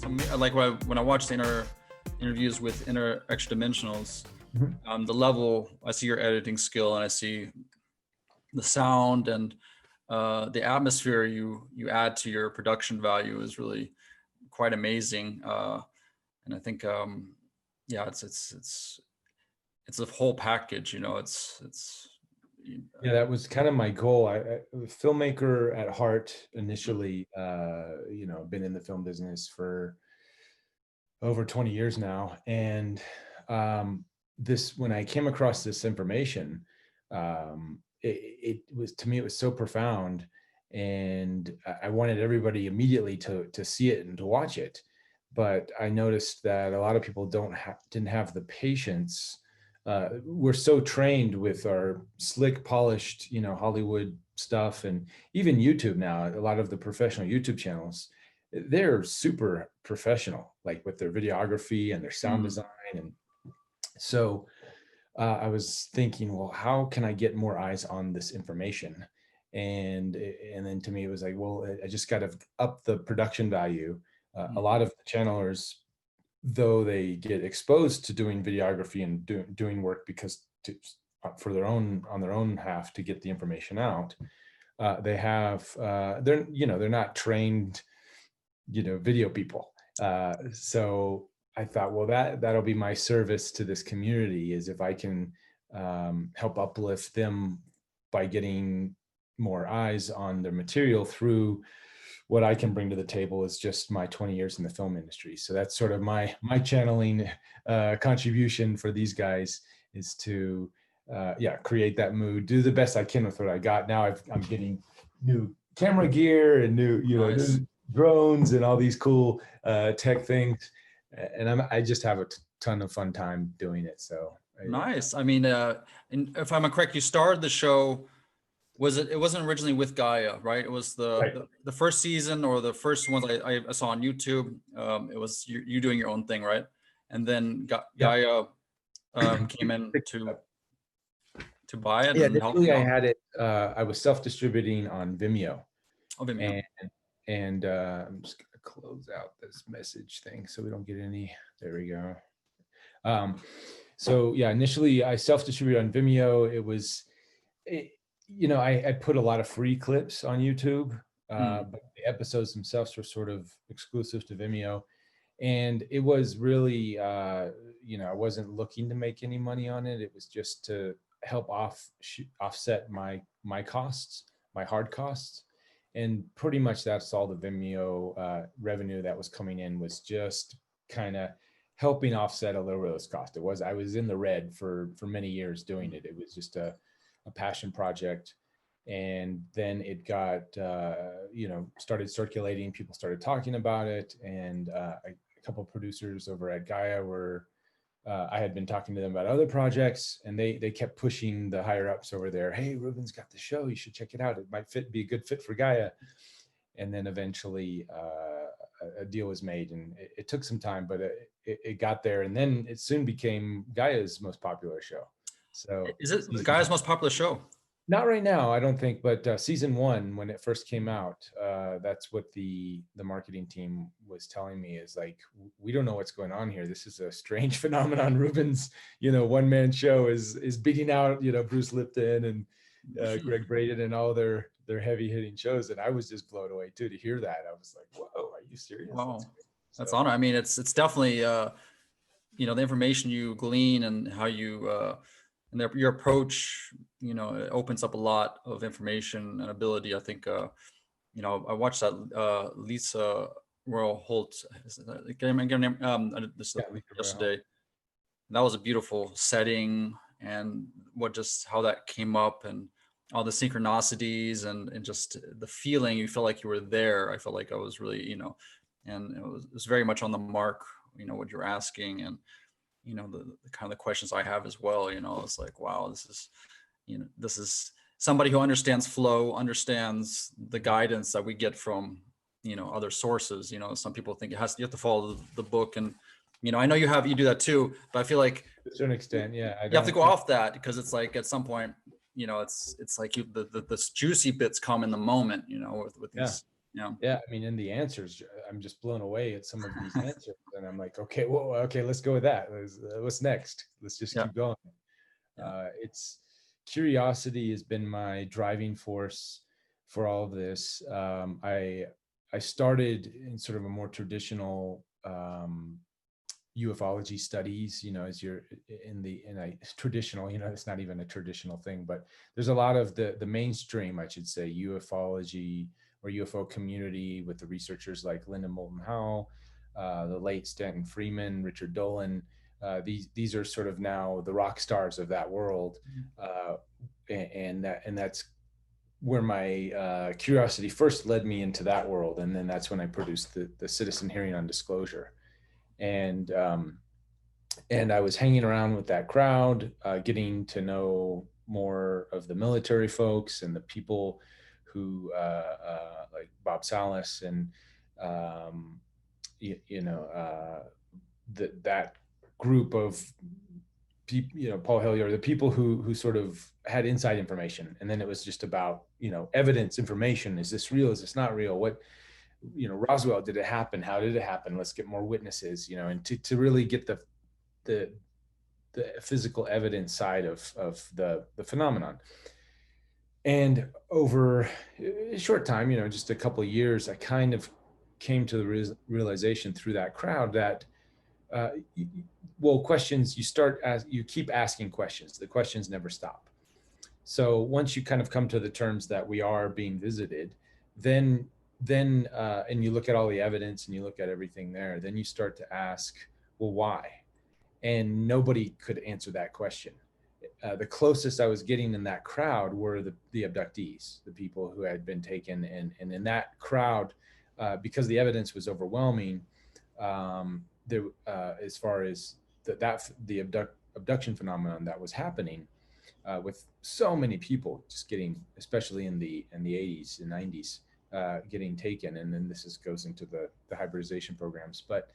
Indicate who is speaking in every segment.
Speaker 1: like when I watched the interviews with Extradimensionals,
Speaker 2: Mhm.
Speaker 1: the level, I see your editing skill and I see the sound and the atmosphere you add to your production value is really quite amazing. And I think, yeah, it's a whole package, you know,
Speaker 2: Yeah, that was kind of my goal. I filmmaker at heart initially. Been in the film business for over 20 years now, and this when I came across this information, it was, to me, it was so profound, and I wanted everybody immediately to see it and to watch it. But I noticed that a lot of people didn't have the patience. We're so trained with our slick, polished, Hollywood stuff, and even YouTube now. A lot of the professional YouTube channels, they're super professional, like with their videography and their sound design. And so I was thinking, well, how can I get more eyes on this information? And then to me, it was like, well, I just got to up the production value. A lot of the channelers, though they get exposed to doing videography and doing work for their own half to get the information out, they have they're not trained video people. So I thought, well, that'll be my service to this community, is if I can help uplift them by getting more eyes on their material through what I can bring to the table is just my 20 years in the film industry. So that's sort of my channeling contribution for these guys, is to create that mood, do the best I can with what I got. Now I'm getting new camera gear and new
Speaker 1: nice.
Speaker 2: new drones and all these cool tech things, and I just have a ton of fun time doing it. So
Speaker 1: Nice. I mean, and if I'm correct, you started the show. It wasn't originally with Gaia, right? It was
Speaker 2: Right.
Speaker 1: the first season, or the first ones I saw on YouTube. It was you doing your own thing, right? And then Gaia came in to buy it
Speaker 2: Yeah,
Speaker 1: and help
Speaker 2: initially
Speaker 1: you
Speaker 2: I
Speaker 1: out.
Speaker 2: had it. I was self-distributing on Vimeo,
Speaker 1: Oh, Vimeo.
Speaker 2: and I'm just gonna close out this message thing so we don't get any. There we go. So yeah, initially I self-distributed on Vimeo. I put a lot of free clips on YouTube, but the episodes themselves were sort of exclusive to Vimeo. And it was really, I wasn't looking to make any money on it. It was just to help offset my costs, my hard costs. And pretty much that's all the Vimeo revenue that was coming in, was just kind of helping offset a little bit of those costs. I was in the red for many years doing it. It was just a passion project. And then it got, started circulating. People started talking about it. And a couple of producers over at Gaia I had been talking to them about other projects, and they kept pushing the higher ups over there. Hey, Reuben's got the show. You should check it out. It might be a good fit for Gaia. And then eventually a deal was made, and it took some time, but it got there. And then it soon became Gaia's most popular show. So
Speaker 1: Is it the Gaia's most popular show?
Speaker 2: not right now, I don't think, but season 1, when it first came out, that's what the marketing team was telling me, is like, we don't know what's going on here. This is a strange phenomenon. Reuben's, one-man show is beating out, Bruce Lipton and Greg Braden and all their heavy-hitting shows. And I was just blown away too to hear that. I was like, whoa, are you serious?
Speaker 1: Wow, that's honor. I mean, it's definitely the information you glean and how you and your approach, it opens up a lot of information and ability. I think I watched that Lisa Royal Holt yesterday. That was a beautiful setting, and how that came up, and all the synchronicities, and just the feeling. You feel like you were there. I felt like I was really, and it was very much on the mark, what you're asking, and the kind of the questions I have as well. It's like, wow, this is somebody who understands flow, understands the guidance that we get from other sources. Some people think you have to follow the book, and I know you do that too, but I feel like
Speaker 2: to a certain extent, yeah,
Speaker 1: you have to go off that, because it's like at some point, it's like the juicy bits come in the moment, with these.
Speaker 2: Yeah, I mean, and the answers, I'm just blown away at some of these answers, and I'm like, okay, well, okay, let's go with that. What's next? Let's just
Speaker 1: Yeah.
Speaker 2: keep going.
Speaker 1: Yeah.
Speaker 2: It's curiosity has been my driving force for all of this. I started in sort of a more traditional ufology studies, as you're in a traditional, it's not even a traditional thing, but there's a lot of the mainstream, I should say, ufology or UFO community with the researchers like Linda Moulton Howe, the late Stanton Freeman, Richard Dolan. These are sort of now the rock stars of that world, and that's where my curiosity first led me into that world, and then that's when I produced the Citizen Hearing on Disclosure, and I was hanging around with that crowd, getting to know more of the military folks and the people who, like Bob Salas and, um, that group of people, Paul Hillier, the people who sort of had inside information. And then it was just about, evidence, information. Is this real? Is this not real? What, Roswell, did it happen? How did it happen? Let's get more witnesses, and to really get the physical evidence side of the phenomenon. And over a short time, just a couple of years, I kind of came to the realization through that crowd that, uh, questions, you keep asking questions. The questions never stop. So once you kind of come to the terms that we are being visited, then and you look at all the evidence and you look at everything there, then you start to ask, well, why? And nobody could answer that question. The closest I was getting in that crowd were the abductees, the people who had been taken, and in that crowd, because the evidence was overwhelming, there, as far as the abduction phenomenon that was happening, with so many people just getting, especially in the 80s and 90s, getting taken, and then goes into the hybridization programs, but.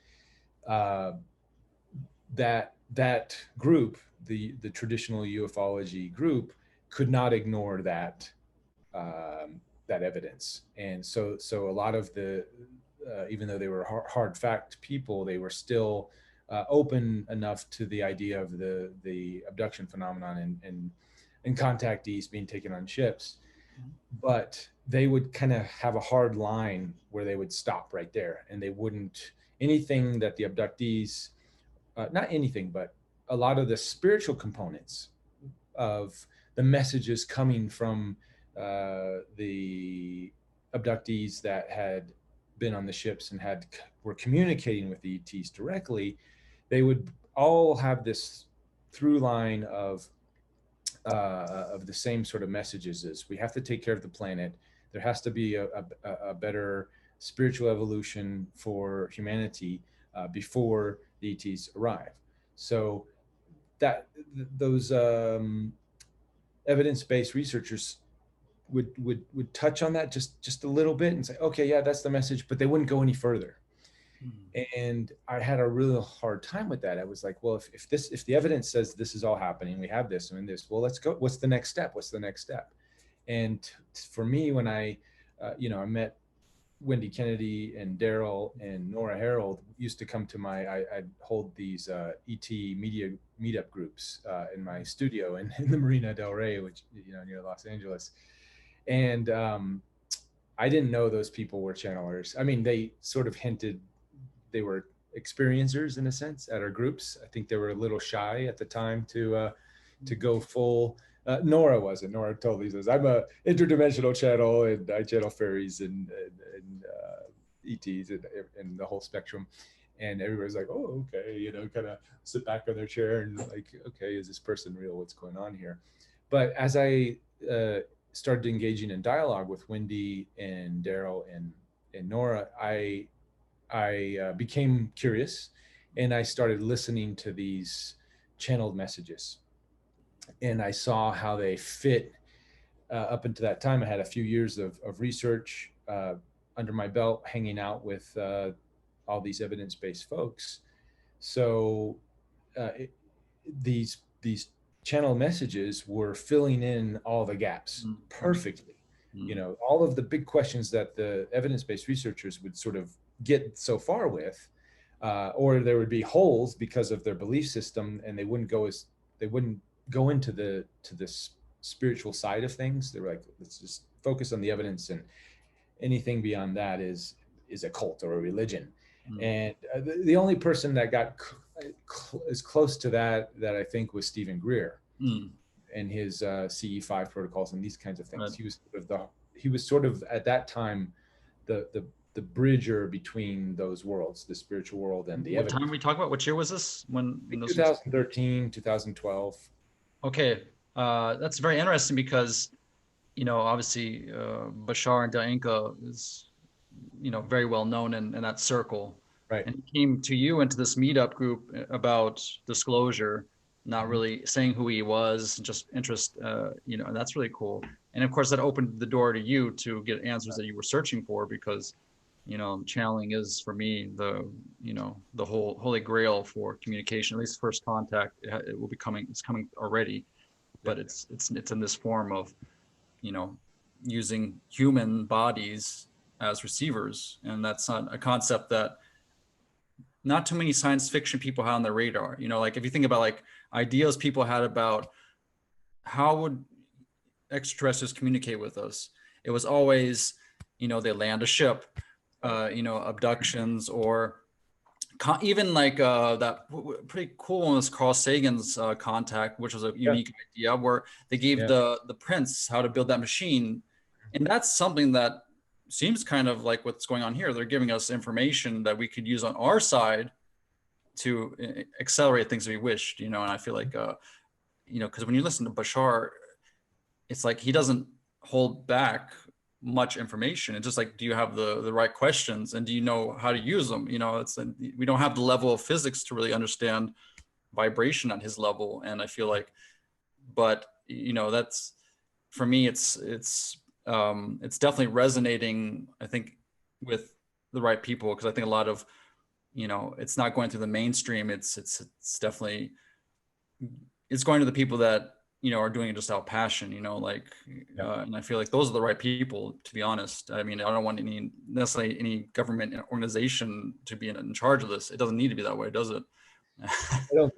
Speaker 2: That group, the traditional ufology group, could not ignore that evidence, and so a lot of the even though they were hard fact people, they were still open enough to the idea of the abduction phenomenon and contactees being taken on ships, but they would kind of have a hard line where they would stop right there, and they wouldn't anything that the abductees, not anything, but a lot of the spiritual components of the messages coming from the abductees that had been on the ships and were communicating with the ETs directly. They would all have this through line of the same sort of messages: is we have to take care of the planet. There has to be a better spiritual evolution for humanity before the ETs arrive. So those evidence-based researchers would touch on that just a little bit and say, okay, yeah, that's the message, but they wouldn't go any further. And I had a really hard time with that. I was like, well, if the evidence says this is all happening, we have this and this, well, let's go. What's the next step? What's the next step? And for me, when I met Wendy Kennedy and Daryl and Nora Harold, used to come to I'd hold these ET media meetup groups in my studio in the Marina Del Rey, which, near Los Angeles. And I didn't know those people were channelers. I mean, they sort of hinted they were experiencers in a sense at our groups. I think they were a little shy at the time to go full. Nora wasn't. Nora totally says, I'm a interdimensional channel and I channel fairies and ETs and the whole spectrum. And everybody's like, oh, okay, kind of sit back on their chair and like, okay, is this person real? What's going on here? But as I started engaging in dialogue with Wendy and Daryl and Nora, I became curious, and I started listening to these channeled messages, and I saw how they fit. Up until that time, I had a few years of research under my belt, hanging out with all these evidence-based folks. So these channel messages were filling in all the gaps perfectly. You
Speaker 1: Mm.
Speaker 2: know, all of the big questions that the evidence-based researchers would sort of get so far with, or there would be holes because of their belief system, and they wouldn't go into the to this spiritual side of things. They were like, let's just focus on the evidence, and anything beyond that is a cult or a religion.
Speaker 1: Mm.
Speaker 2: And the only person that got as close to that I think was Stephen Greer
Speaker 1: Mm.
Speaker 2: and his CE5 protocols and these kinds of things.
Speaker 1: Right.
Speaker 2: He was sort of at that time the bridger between those worlds, the spiritual world and the
Speaker 1: What time are
Speaker 2: evidence.
Speaker 1: we talking about? What year was this? When this was?
Speaker 2: 2013, 2012.
Speaker 1: Okay, that's very interesting because obviously Bashar and Dainka is very well known in that circle,
Speaker 2: Right.
Speaker 1: and he came to you into this meetup group about disclosure, not
Speaker 2: Mhm.
Speaker 1: really saying who he was, just interest, and that's really cool. And of course, that opened the door to you to get answers that you were searching for because channeling is for me the whole holy grail for communication, at least first contact. It will be coming, it's coming already,
Speaker 2: Yeah.
Speaker 1: but it's in this form of you know using human bodies as receivers, and that's not a concept that not too many science fiction people had on their radar. Like if you think about like ideas people had about how would extraterrestrials communicate with us, it was always they land a ship,
Speaker 2: Right.
Speaker 1: abductions, or even like that pretty cool one was Carl Sagan's Contact, which was a
Speaker 2: Yeah.
Speaker 1: unique idea where they gave
Speaker 2: Yeah.
Speaker 1: the prince how to build that machine, and that's something that seems kind of like what's going on here. They're giving us information that we could use on our side to accelerate things we wished, and I feel like because when you listen to Bashar, it's like he doesn't hold back much information. It's just like, do you have the right questions, and do you know how to use them? We don't have the level of physics to really understand vibration at his level, and I feel like, but that's for me, it's definitely resonating, I think, with the right people, because I think a lot of it's not going through the mainstream. It's definitely it's going to the people that are doing it just out of passion, like
Speaker 2: Yeah.
Speaker 1: and I feel like those are the right people, to be honest. I mean, I don't want necessarily any government organization to be in charge of this. It doesn't need to be that way, does it?
Speaker 2: I don't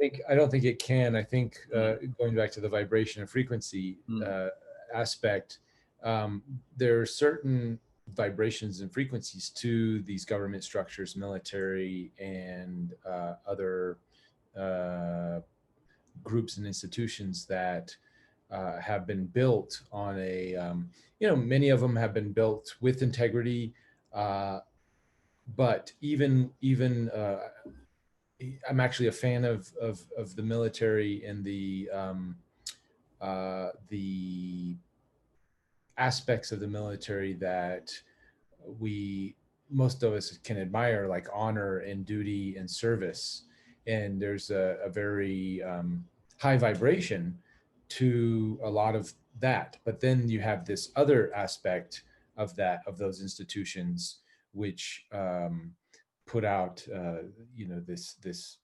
Speaker 2: think it can. I think
Speaker 1: Mm.
Speaker 2: going back to the vibration and frequency
Speaker 1: Mm.
Speaker 2: aspect, um, there are certain vibrations and frequencies to these government structures, military, and other uh, groups and institutions that have been built on many of them have been built with integrity, uh, but even I'm actually a fan of the military and the aspects of the military that we most of us can admire, like honor and duty and service. And there's a very high vibration to a lot of that. But then you have this other aspect of those institutions, which put out this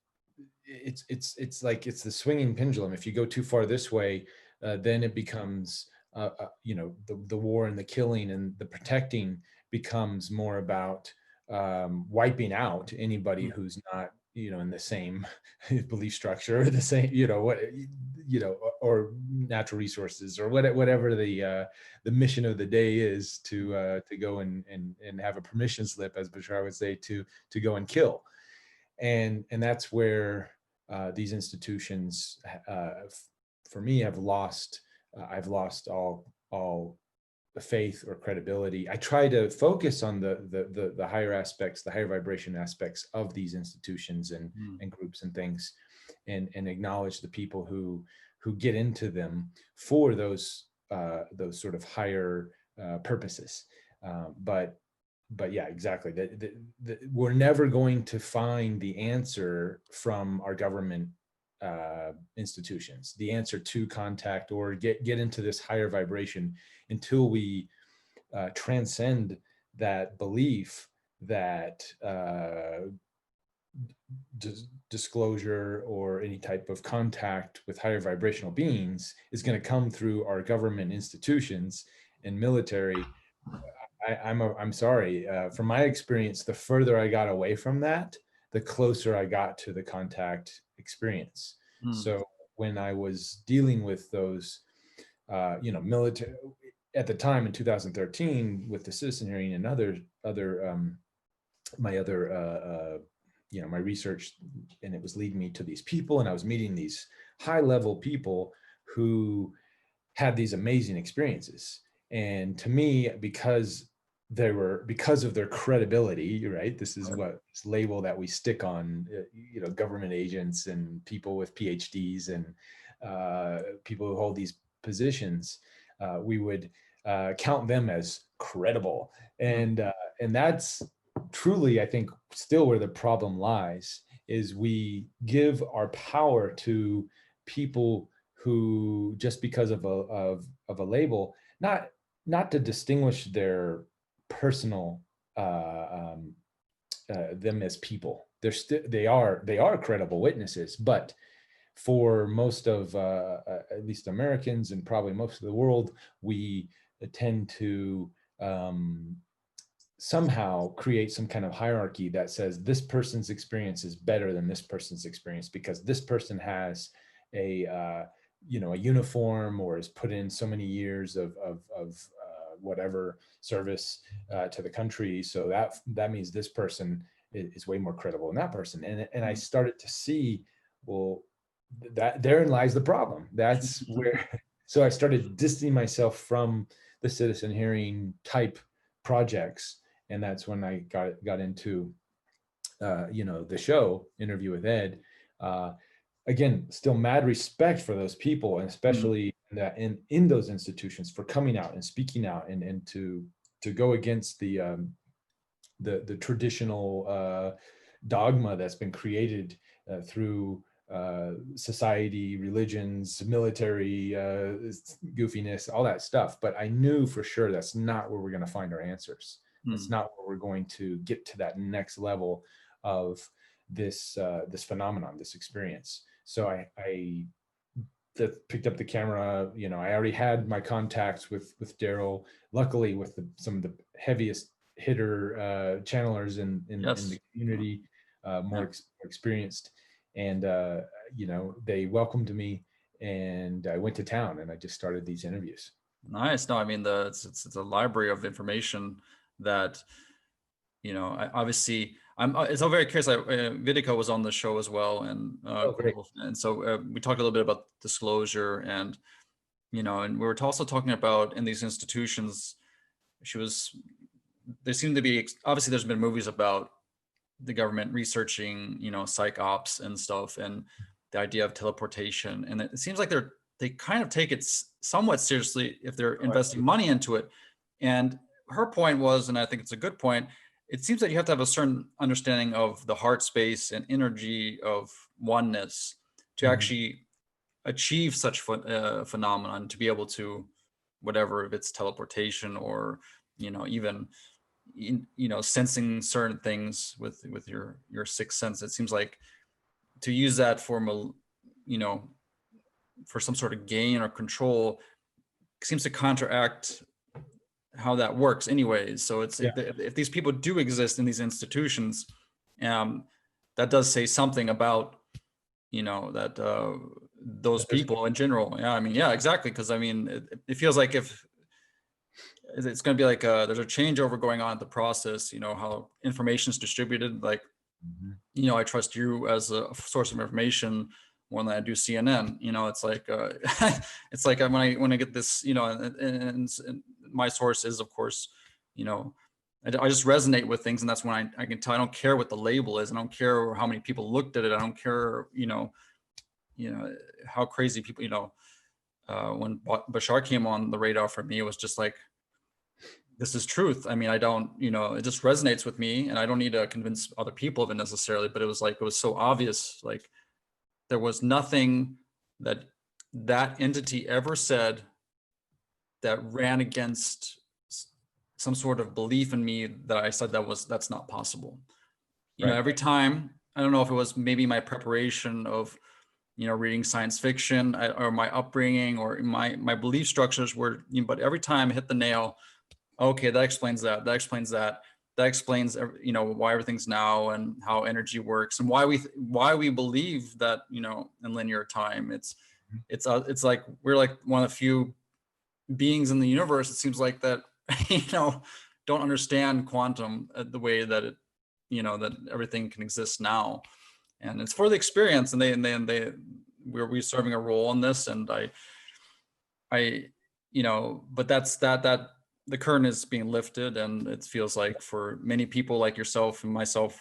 Speaker 2: it's like it's the swinging pendulum. If you go too far this way, then it becomes the war and the killing and the protecting becomes more about wiping out anybody who's not in the same belief structure or the same or natural resources or whatever the mission of the day is to go and have a permission slip, as Bashar would say, to go and kill. And that's where these institutions, for me, have lost. I've lost all the faith or credibility. I try to focus on the higher aspects, the higher vibration aspects of these institutions
Speaker 1: Mm.
Speaker 2: and groups and things, and acknowledge the people who get into them for those sort of higher purposes. But yeah, exactly. We're never going to find the answer from our government institutions, the answer to contact or get into this higher vibration until we transcend that belief that disclosure or any type of contact with higher vibrational beings is going to come through our government institutions and military, I'm sorry. From my experience, the further I got away from that, the closer I got to the contact experience.
Speaker 1: Mm.
Speaker 2: So when I was dealing with those, military at the time in 2013 with the citizen hearing and my other, my research, and it was leading me to these people, and I was meeting these high level people who had these amazing experiences. And to me, because of their credibility, right? This is what this label that we stick on, government agents and people with PhDs and people who hold these positions. We would count them as credible, and that's truly, I think, still where the problem lies. Is we give our power to people who, just because of a label, not to distinguish their personal them as people. They are credible witnesses, but for most of at least Americans and probably most of the world, we tend to somehow create some kind of hierarchy that says this person's experience is better than this person's experience because this person has a a uniform or has put in so many years of whatever service to the country, so that means this person is way more credible than that person. And I started to see, well, that therein lies the problem. That's where so I started distancing myself from the citizen hearing type projects, and that's when I got into the show Interview with Ed. Again, still mad respect for those people, and especially in those institutions, for coming out and speaking out and to go against the traditional dogma that's been created through society, religions, military goofiness, all that stuff. But I knew for sure that's not where we're going to find our answers. That's not where we're going to get to that next level of this phenomenon, this experience. So I picked up the camera. I already had my contacts with Daryl, luckily with some of the heaviest hitter channelers in the community, more experienced. And they welcomed me, and I went to town and I just started these interviews.
Speaker 1: Nice. No, I mean, it's a library of information that, obviously it's all very curious. Vidica was on the show as well. And
Speaker 2: Great.
Speaker 1: and so we talked a little bit about disclosure, and and we were also talking about, in these institutions, there seemed to be, obviously there's been movies about the government researching, psych ops and stuff, and the idea of teleportation. And it seems like they kind of take it somewhat seriously if they're investing money into it. And her point was, and I think it's a good point, it seems that you have to have a certain understanding of the heart space and energy of oneness to actually achieve such phenomenon, to be able to, whatever, if it's teleportation or even sensing certain things with your sixth sense. It seems like to use that for for some sort of gain or control seems to counteract how that works anyways. So it's if these people do exist in these institutions, that does say something about that those people in general. Yeah, I mean, yeah, exactly. Because I mean, it feels like if it's going to be like there's a changeover going on in the process, how information is distributed. Like, I trust you as a source of information more than I do CNN. It's like it's like when I get this, and my source is, of course, I just resonate with things, and that's when I can tell. I don't care what the label is. I don't care how many people looked at it. I don't care, how crazy people. When Bashar came on the radar for me, it was just like, this is truth. I mean, I don't, it just resonates with me, and I don't need to convince other people of it necessarily. But it was so obvious. Like, there was nothing that entity ever said that ran against some sort of belief in me that I said that's not possible. Every time, I don't know if it was maybe my preparation of, reading science fiction, or my upbringing, or my belief structures were, but every time I hit the nail, okay, that explains that. That explains that. That explains, why everything's now and how energy works and why we believe that, in linear time. It's like we're like one of the few beings in the universe, it seems like, that don't understand quantum the way that it, that everything can exist now. And it's for the experience, and we're serving a role in this. And but that's that the curtain is being lifted, and it feels like for many people like yourself and myself,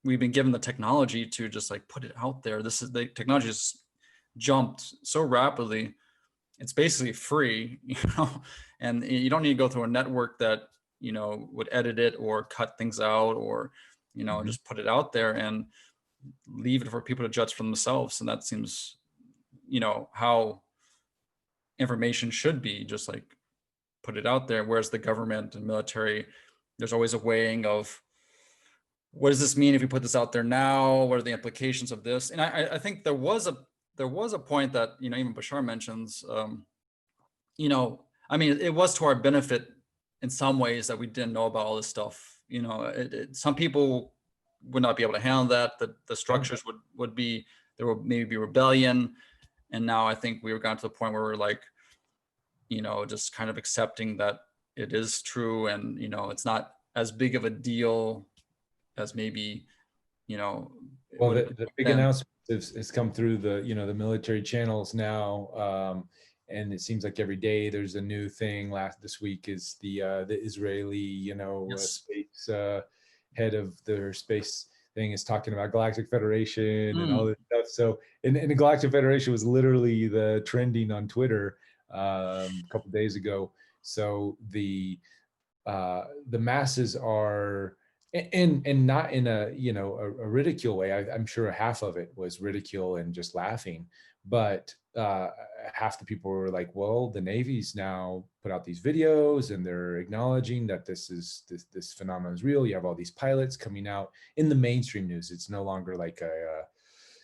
Speaker 1: we've been given the technology to just like put it out there. The technology has jumped so rapidly. It's basically free, and you don't need to go through a network that, would edit it or cut things out, or, just put it out there and leave it for people to judge for themselves. And that seems, how information should be, just like put it out there. Whereas the government and military, there's always a weighing of, what does this mean if you put this out there now? What are the implications of this? And I think there was a point that, even Bashar mentions, it was to our benefit in some ways that we didn't know about all this stuff. Some people would not be able to handle that. The structures would be, there would maybe be rebellion. And now I think we've gotten to the point where we're like, just kind of accepting that it is true. And, it's not as big of a deal as maybe,
Speaker 2: well, the big announcement has come through the, the military channels now. And it seems like every day there's a new thing. This week is the Israeli,
Speaker 1: yes.
Speaker 2: space head of their space thing is talking about Galactic Federation and all this stuff. So, and the Galactic Federation was literally the trending on Twitter a couple days ago. So the masses are, and not in a a ridicule way. I'm sure half of it was ridicule and just laughing, but half the people were like, well, the Navy's now put out these videos and they're acknowledging that this phenomenon is real. You have all these pilots coming out in the mainstream news. It's no longer like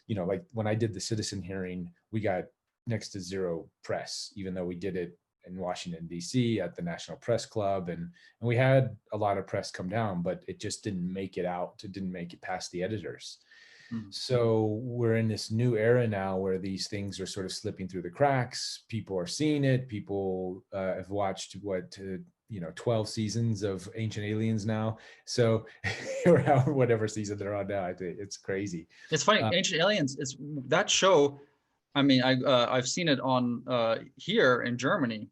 Speaker 2: like when I did the citizen hearing, we got next to zero press, even though we did it in Washington, D.C. at the National Press Club. And we had a lot of press come down, but it just didn't make it out. It didn't make it past the editors. So we're in this new era now where these things are sort of slipping through the cracks. People are seeing it. People have watched 12 seasons of Ancient Aliens now. So or whatever season they're on now, I think it's crazy.
Speaker 1: It's funny. Ancient Aliens, it's that show. I mean, I've seen it on here in Germany,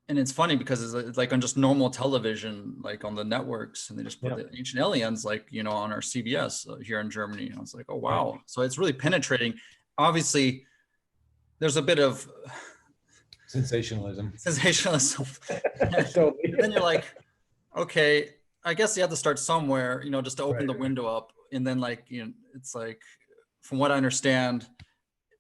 Speaker 1: and it's funny because it's like on just normal television, like on the networks, and they just put the Ancient Aliens, like, on our CBS here in Germany. And I was like, oh, wow. So it's really penetrating. Obviously, there's a bit of
Speaker 2: sensationalism.
Speaker 1: Totally. And then you're like, okay, I guess you have to start somewhere, just to open the window up. And then it's like, from what I understand,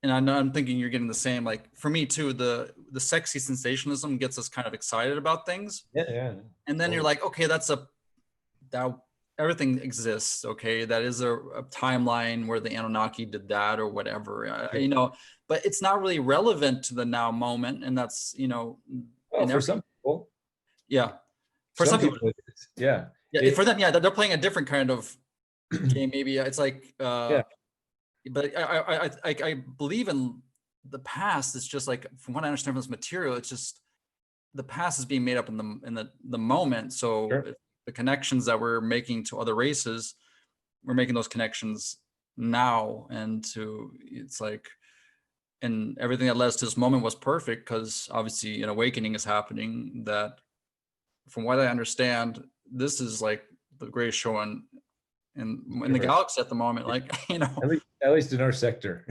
Speaker 1: and I know I'm thinking you're getting the same, like for me too, the sexy sensationalism gets us kind of excited about things.
Speaker 2: Yeah.
Speaker 1: And then you're like, okay, that everything exists. Okay. That is a timeline where the Anunnaki did that or whatever, but it's not really relevant to the now moment. And that's,
Speaker 2: for some people.
Speaker 1: Yeah. For some people.
Speaker 2: Yeah.
Speaker 1: For them. Yeah. They're playing a different kind of game. Maybe it's like, but I believe in the past. It's just like, from what I understand from this material, it's just the past is being made up in the moment. So the connections that we're making to other races, we're making those connections now. And it's like, and everything that led us to this moment was perfect, because obviously an awakening is happening that, from what I understand, this is like the greatest show in the galaxy at the moment, like,
Speaker 2: at least in our sector.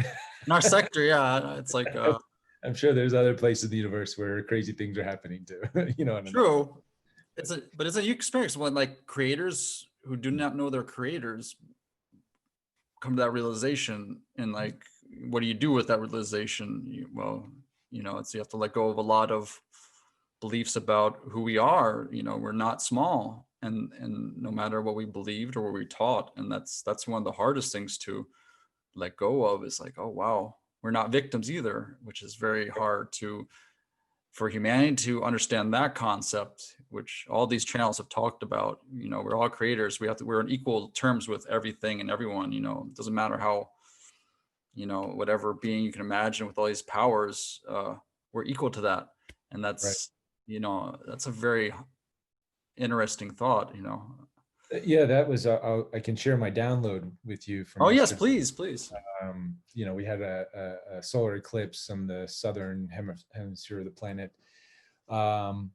Speaker 1: In our sector, yeah. It's like
Speaker 2: I'm sure there's other places in the universe where crazy things are happening too.
Speaker 1: True. But it's a unique experience when like creators who do not know they're creators come to that realization, and like, what do you do with that realization? You have to let go of a lot of beliefs about who we are. We're not small. and no matter what we believed or what we taught. And that's one of the hardest things to let go of, is like, oh wow, we're not victims either, which is very hard to for humanity to understand that concept, which all these channels have talked about. You know, we're all creators. We're on equal terms with everything and everyone. You know, it doesn't matter how, you know, whatever being you can imagine with all these powers, we're equal to that. And
Speaker 2: Right.
Speaker 1: that's, you know, that's a very interesting thought, you know.
Speaker 2: Yeah, that was, I can share my download with you from
Speaker 1: Oh yes,
Speaker 2: yesterday.
Speaker 1: please, please.
Speaker 2: You know, we had a solar eclipse on the southern hemisphere of the planet. And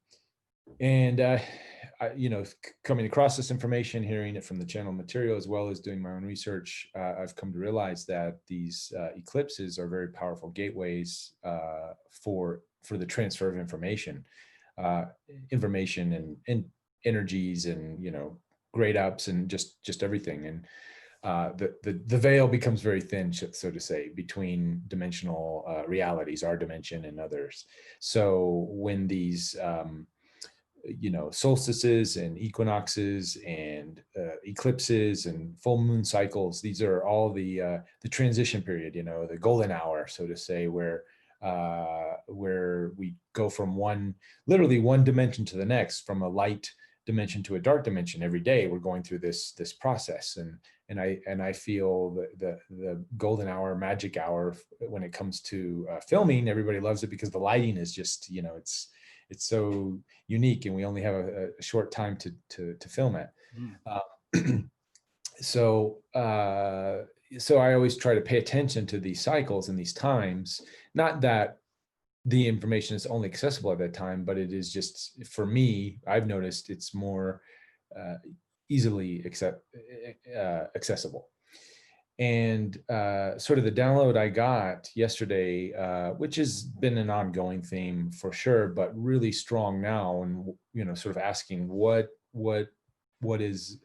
Speaker 2: you know, coming across this information, hearing it from the channel material, as well as doing my own research, I've come to realize that these eclipses are very powerful gateways for the transfer of information, and energies, and, you know, grade ups, and just everything. And the veil becomes very thin, so to say, between dimensional realities, our dimension and others. So when these you know, solstices and equinoxes and eclipses and full moon cycles, these are all the transition period, you know, the golden hour, so to say, where we go from literally one dimension to the next, from a light dimension to a dark dimension. Every day we're going through this process. And I feel the golden hour, magic hour, when it comes to filming, everybody loves it because the lighting is just, you know, it's so unique, and we only have a short time to film it. So I always try to pay attention to these cycles and these times. Not that the information is only accessible at that time, but it is just, for me, I've noticed it's more easily accessible. And sort of the download I got yesterday, which has been an ongoing theme for sure, but really strong now, and, you know, sort of asking what is,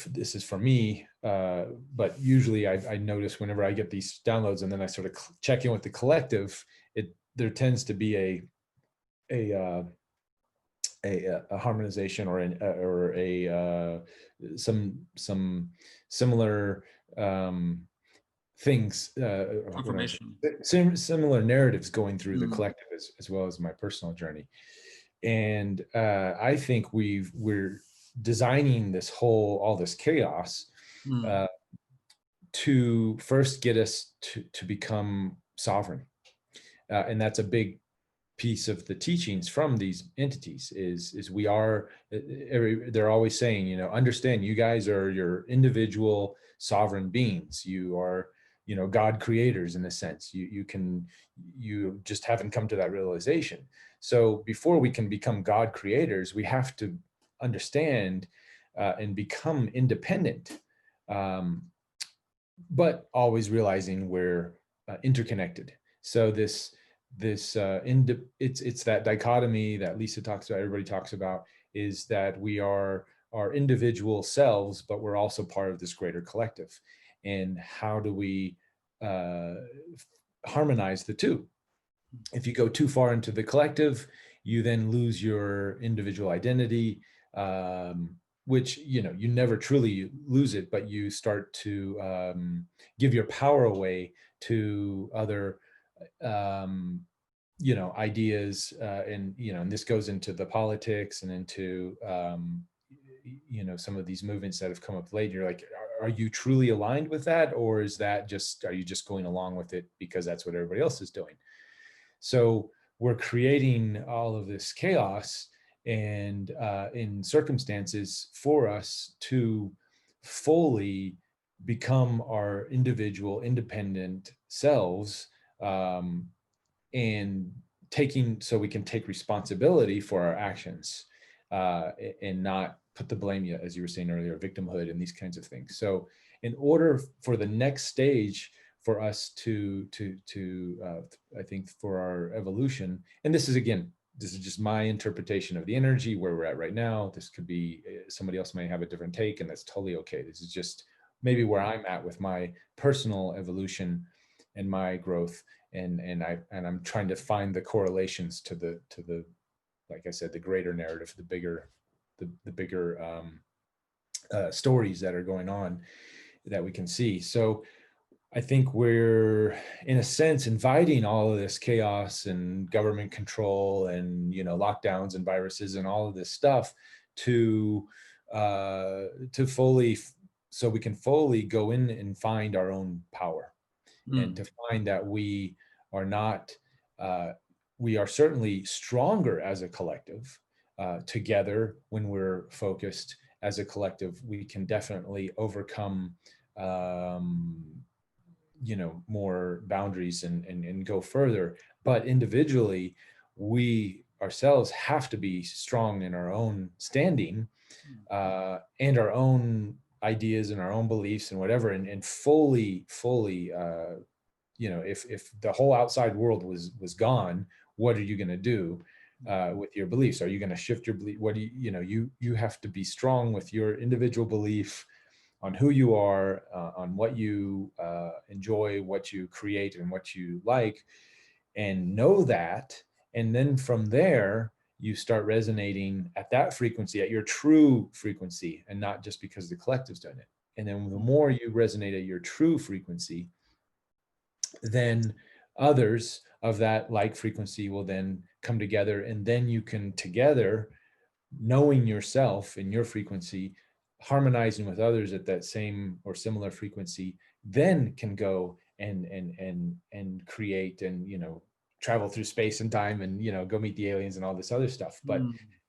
Speaker 2: this is for me, but usually I notice whenever I get these downloads and then I sort of check in with the collective, there tends to be a harmonization, or some similar things,
Speaker 1: Confirmation.
Speaker 2: similar narratives going through the collective, as well as my personal journey. And I think we're designing all this chaos to first get us to become sovereign. And that's a big piece of the teachings from these entities, is we are, they're always saying, you know, understand, you guys are your individual sovereign beings. You are, you know, God creators in a sense. You just haven't come to that realization. So before we can become God creators, we have to understand and become independent, but always realizing we're interconnected. So it's that dichotomy that Lisa talks about, everybody talks about, is that we are our individual selves, but we're also part of this greater collective. And how do we harmonize the two? If you go too far into the collective, you then lose your individual identity, which, you know, you never truly lose it, but you start to give your power away to other you know, ideas, and, you know, and this goes into the politics and into you know, some of these movements that have come up late. You're like, are you truly aligned with that, or are you just going along with it because that's what everybody else is doing? So we're creating all of this chaos and in circumstances for us to fully become our individual independent selves, and so we can take responsibility for our actions, and not put the blame, as you were saying earlier, victimhood and these kinds of things. So in order for the next stage for us to I think, for our evolution, and this is just my interpretation of the energy where we're at right now. This could be, somebody else may have a different take, and that's totally okay. This is just maybe where I'm at with my personal evolution and my growth, and I'm trying to find the correlations to the like I said, the greater narrative, the bigger the bigger stories that are going on that we can see. So I think we're, in a sense, inviting all of this chaos and government control and, you know, lockdowns and viruses and all of this stuff to fully, so we can fully go in and find our own power, and to find that we are not, we are certainly stronger as a collective. Together, when we're focused as a collective, we can definitely overcome you know, more boundaries and go further. But individually, we ourselves have to be strong in our own standing, and our own ideas and our own beliefs and whatever, and fully you know, if the whole outside world was gone, what are you going to do with your beliefs? Are you going to shift your belief? What do you, you know, you have to be strong with your individual belief on who you are, on what you enjoy, what you create, and what you like, and know that. And then from there, you start resonating at that frequency, at your true frequency, and not just because the collective's doing it. And then the more you resonate at your true frequency, then others of that like frequency will then come together, and then you can together, knowing yourself and your frequency, harmonizing with others at that same or similar frequency, then can go and create, and, you know, travel through space and time, and, you know, go meet the aliens and all this other stuff. But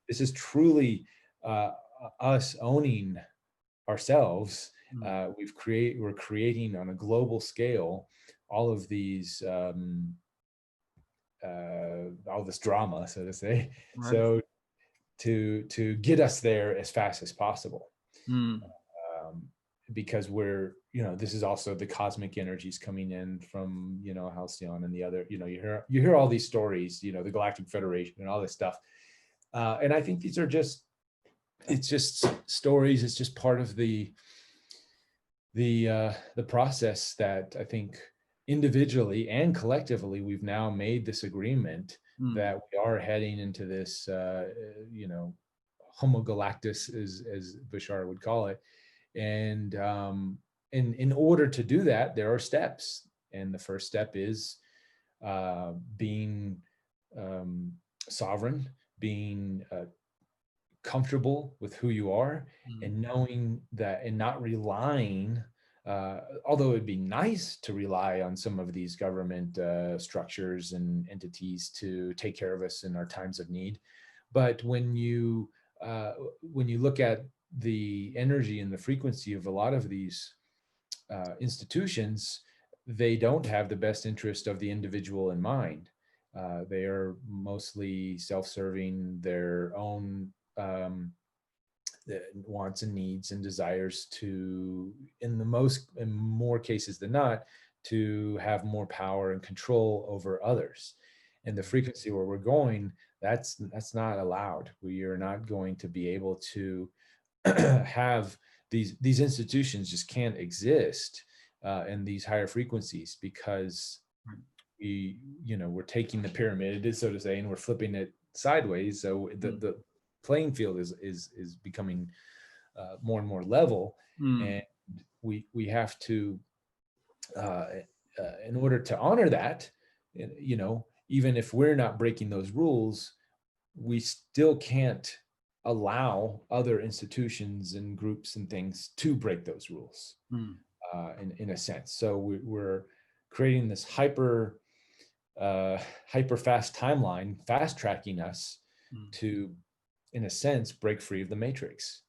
Speaker 2: this is truly us owning ourselves. We're creating on a global scale all of these all this drama, so to say.
Speaker 1: Right.
Speaker 2: So to get us there as fast as possible, because we're, you know, this is also the cosmic energies coming in from, you know, Halcyon and the other, you know, you hear all these stories, you know, the Galactic Federation and all this stuff, and I think these are just, it's just stories. It's just part of the process that I think individually and collectively we've now made this agreement that we are heading into this, you know, Homo Galactus, as Bashar would call it. And in order to do that, there are steps. And the first step is being sovereign, being comfortable with who you are, and knowing that, and not relying, although it'd be nice to rely on some of these government structures and entities to take care of us in our times of need. But when you look at the energy and the frequency of a lot of these institutions, they don't have the best interest of the individual in mind. They are mostly self-serving, their own wants and needs and desires to, in more cases than not, to have more power and control over others. And the frequency where we're going, that's not allowed. We are not going to be able to have these institutions just can't exist in these higher frequencies, because we're taking the pyramid, so to say, and we're flipping it sideways. So the playing field is becoming more and more level, and we have to, in order to honor that, you know, even if we're not breaking those rules, we still can't allow other institutions and groups and things to break those rules, in a sense. So we're creating this hyper fast timeline, fast tracking us to, in a sense, break free of the matrix.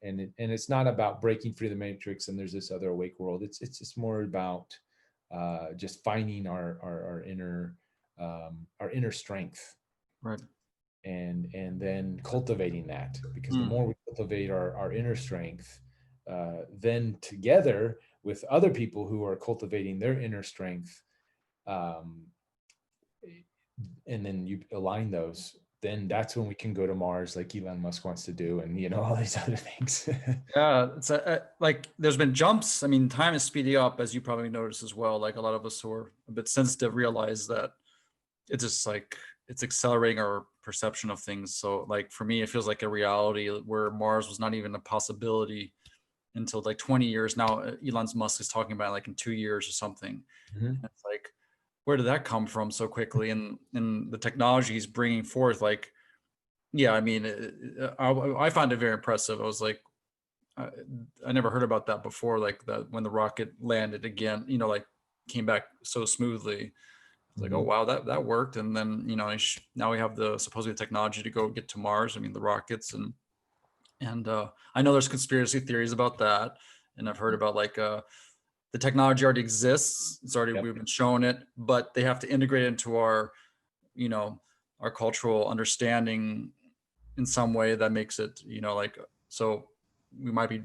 Speaker 2: And it's not about breaking free of the matrix and there's this other awake world. It's more about just finding our inner strength,
Speaker 1: right,
Speaker 2: and then cultivating that, because the more we cultivate our inner strength, then together with other people who are cultivating their inner strength, and then you align those, then that's when we can go to Mars like Elon Musk wants to do, and, you know, all these other things.
Speaker 1: Yeah, it's like there's been jumps. I mean, time is speeding up, as you probably noticed as well. Like a lot of us who are a bit sensitive realize that it's just like it's accelerating our perception of things. So like for me, it feels like a reality where Mars was not even a possibility until like 20 years now. Elon Musk is talking about like in 2 years or something.
Speaker 2: Mm-hmm.
Speaker 1: And it's like, where did that come from so quickly? And the technology he's bringing forth, like, yeah, I mean, I find it very impressive. I was like, I never heard about that before. Like that when the rocket landed again, like came back so smoothly. It's like, oh
Speaker 2: Mm-hmm.
Speaker 1: wow, that worked. And then now we have the supposedly technology to go get to Mars. I mean, the rockets and I know there's conspiracy theories about that, and I've heard about like the technology already exists. It's already
Speaker 2: Yep.
Speaker 1: we've been shown it, but they have to integrate it into you know our cultural understanding in some way that makes it like so we might be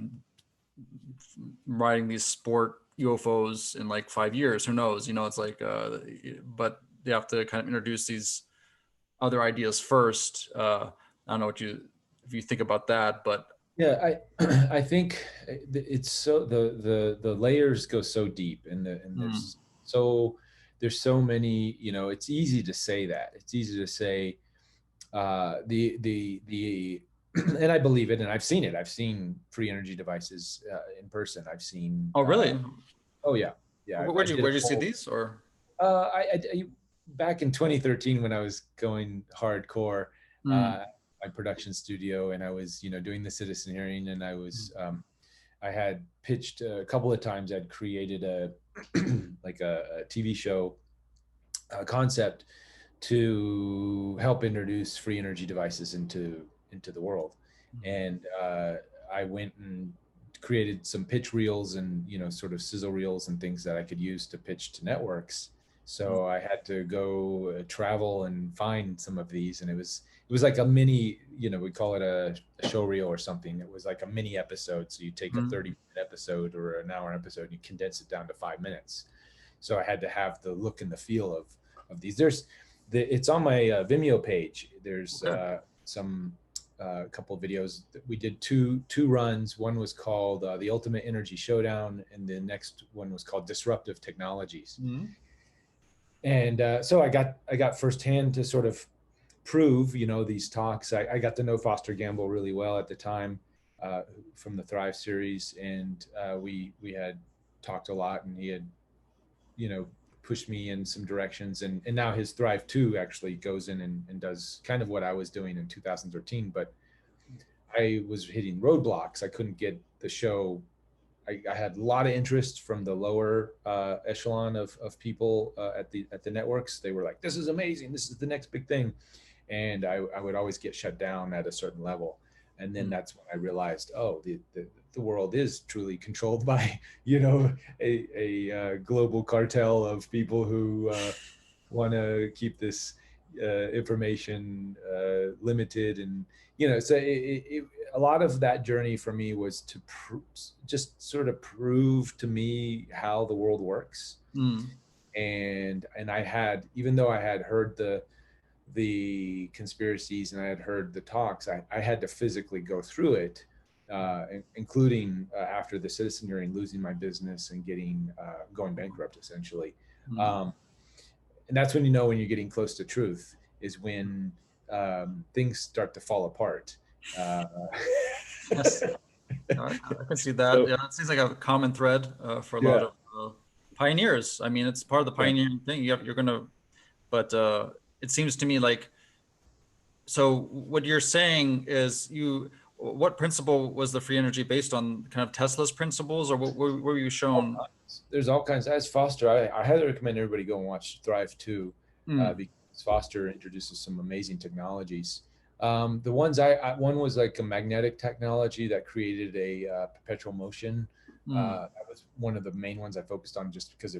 Speaker 1: riding these sport UFOs in like 5 years. Who knows? It's like, but they have to kind of introduce these other ideas first. I don't know if you think about that, but
Speaker 2: Yeah, I think it's so the layers go so deep, and there's so many. It's easy to say that. It's easy to say the and I believe it, and I've seen it. I've seen free energy devices in person. I've seen.
Speaker 1: oh really?
Speaker 2: Oh yeah, yeah. I
Speaker 1: Where'd you
Speaker 2: did a
Speaker 1: where'd you see
Speaker 2: whole.
Speaker 1: these or?
Speaker 2: Back in 2013 when I was going hardcore,
Speaker 1: Mm,
Speaker 2: uh, my production studio, and I was doing the citizen hearing, and I had pitched a couple of times. I'd created a like a TV show concept to help introduce free energy devices into the world, and I went and created some pitch reels and sort of sizzle reels and things that I could use to pitch to networks. So I had to go travel and find some of these, and it was like a mini, we call it a show reel or something. It was like a mini episode. So you take a
Speaker 1: mm,
Speaker 2: 30-minute episode or an hour episode and you condense it down to 5 minutes. So I had to have the look and the feel of these. It's on my Vimeo page. There's
Speaker 1: okay.
Speaker 2: some couple of videos that we did two runs. One was called The Ultimate Energy Showdown, and the next one was called Disruptive Technologies.
Speaker 1: Mm,
Speaker 2: And so I got firsthand to sort of prove these talks. I got to know Foster Gamble really well at the time from the Thrive series, and we had talked a lot, and he had pushed me in some directions, and now his Thrive 2 actually goes in and does kind of what I was doing in 2013. But I was hitting roadblocks. I couldn't get the show. I had a lot of interest from the lower echelon of people at the networks. They were like, this is amazing, this is the next big thing. And I would always get shut down at a certain level. And then
Speaker 1: mm,
Speaker 2: that's when I realized, oh, the world is truly controlled by a global cartel of people who want to keep this information limited. And so a lot of that journey for me was to just sort of prove to me how the world works.
Speaker 1: mm,
Speaker 2: And I had, even though I had heard the conspiracies and I had heard the talks, I had to physically go through it, including after the citizen hearing, losing my business and going bankrupt essentially.
Speaker 1: mm.
Speaker 2: Um, and that's when when you're getting close to truth, is when things start to fall apart. Uh,
Speaker 1: Yes. I can see that.
Speaker 2: so
Speaker 1: Yeah, it seems like a common thread for a lot
Speaker 2: yeah,
Speaker 1: of pioneers. I mean, it's part of the
Speaker 2: yeah.
Speaker 1: pioneering thing. You're gonna, but it seems to me like so. What you're saying is what principle was the free energy based on? Kind of Tesla's principles, or what were you
Speaker 2: All
Speaker 1: shown?
Speaker 2: kinds. There's all kinds. As Foster, I highly recommend everybody go and watch Thrive 2,
Speaker 1: Mm,
Speaker 2: because Foster introduces some amazing technologies. The ones one was like a magnetic technology that created a perpetual motion.
Speaker 1: mm,
Speaker 2: That was one of the main ones I focused on, just because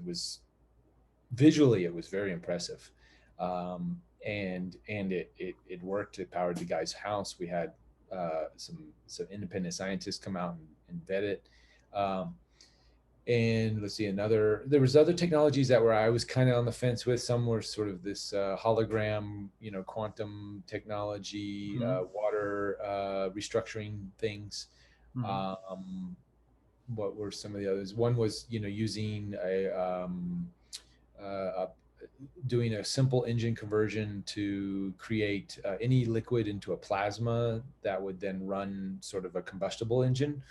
Speaker 2: visually it was very impressive, and it worked. It powered the guy's house. We had some independent scientists come out and vet it. Um, and let's see, there was other technologies that were I was kind of on the fence with. Some were sort of this hologram, quantum technology,
Speaker 1: mm,
Speaker 2: water restructuring things.
Speaker 1: mm,
Speaker 2: What were some of the others? One was using a doing a simple engine conversion to create any liquid into a plasma that would then run sort of a combustible engine.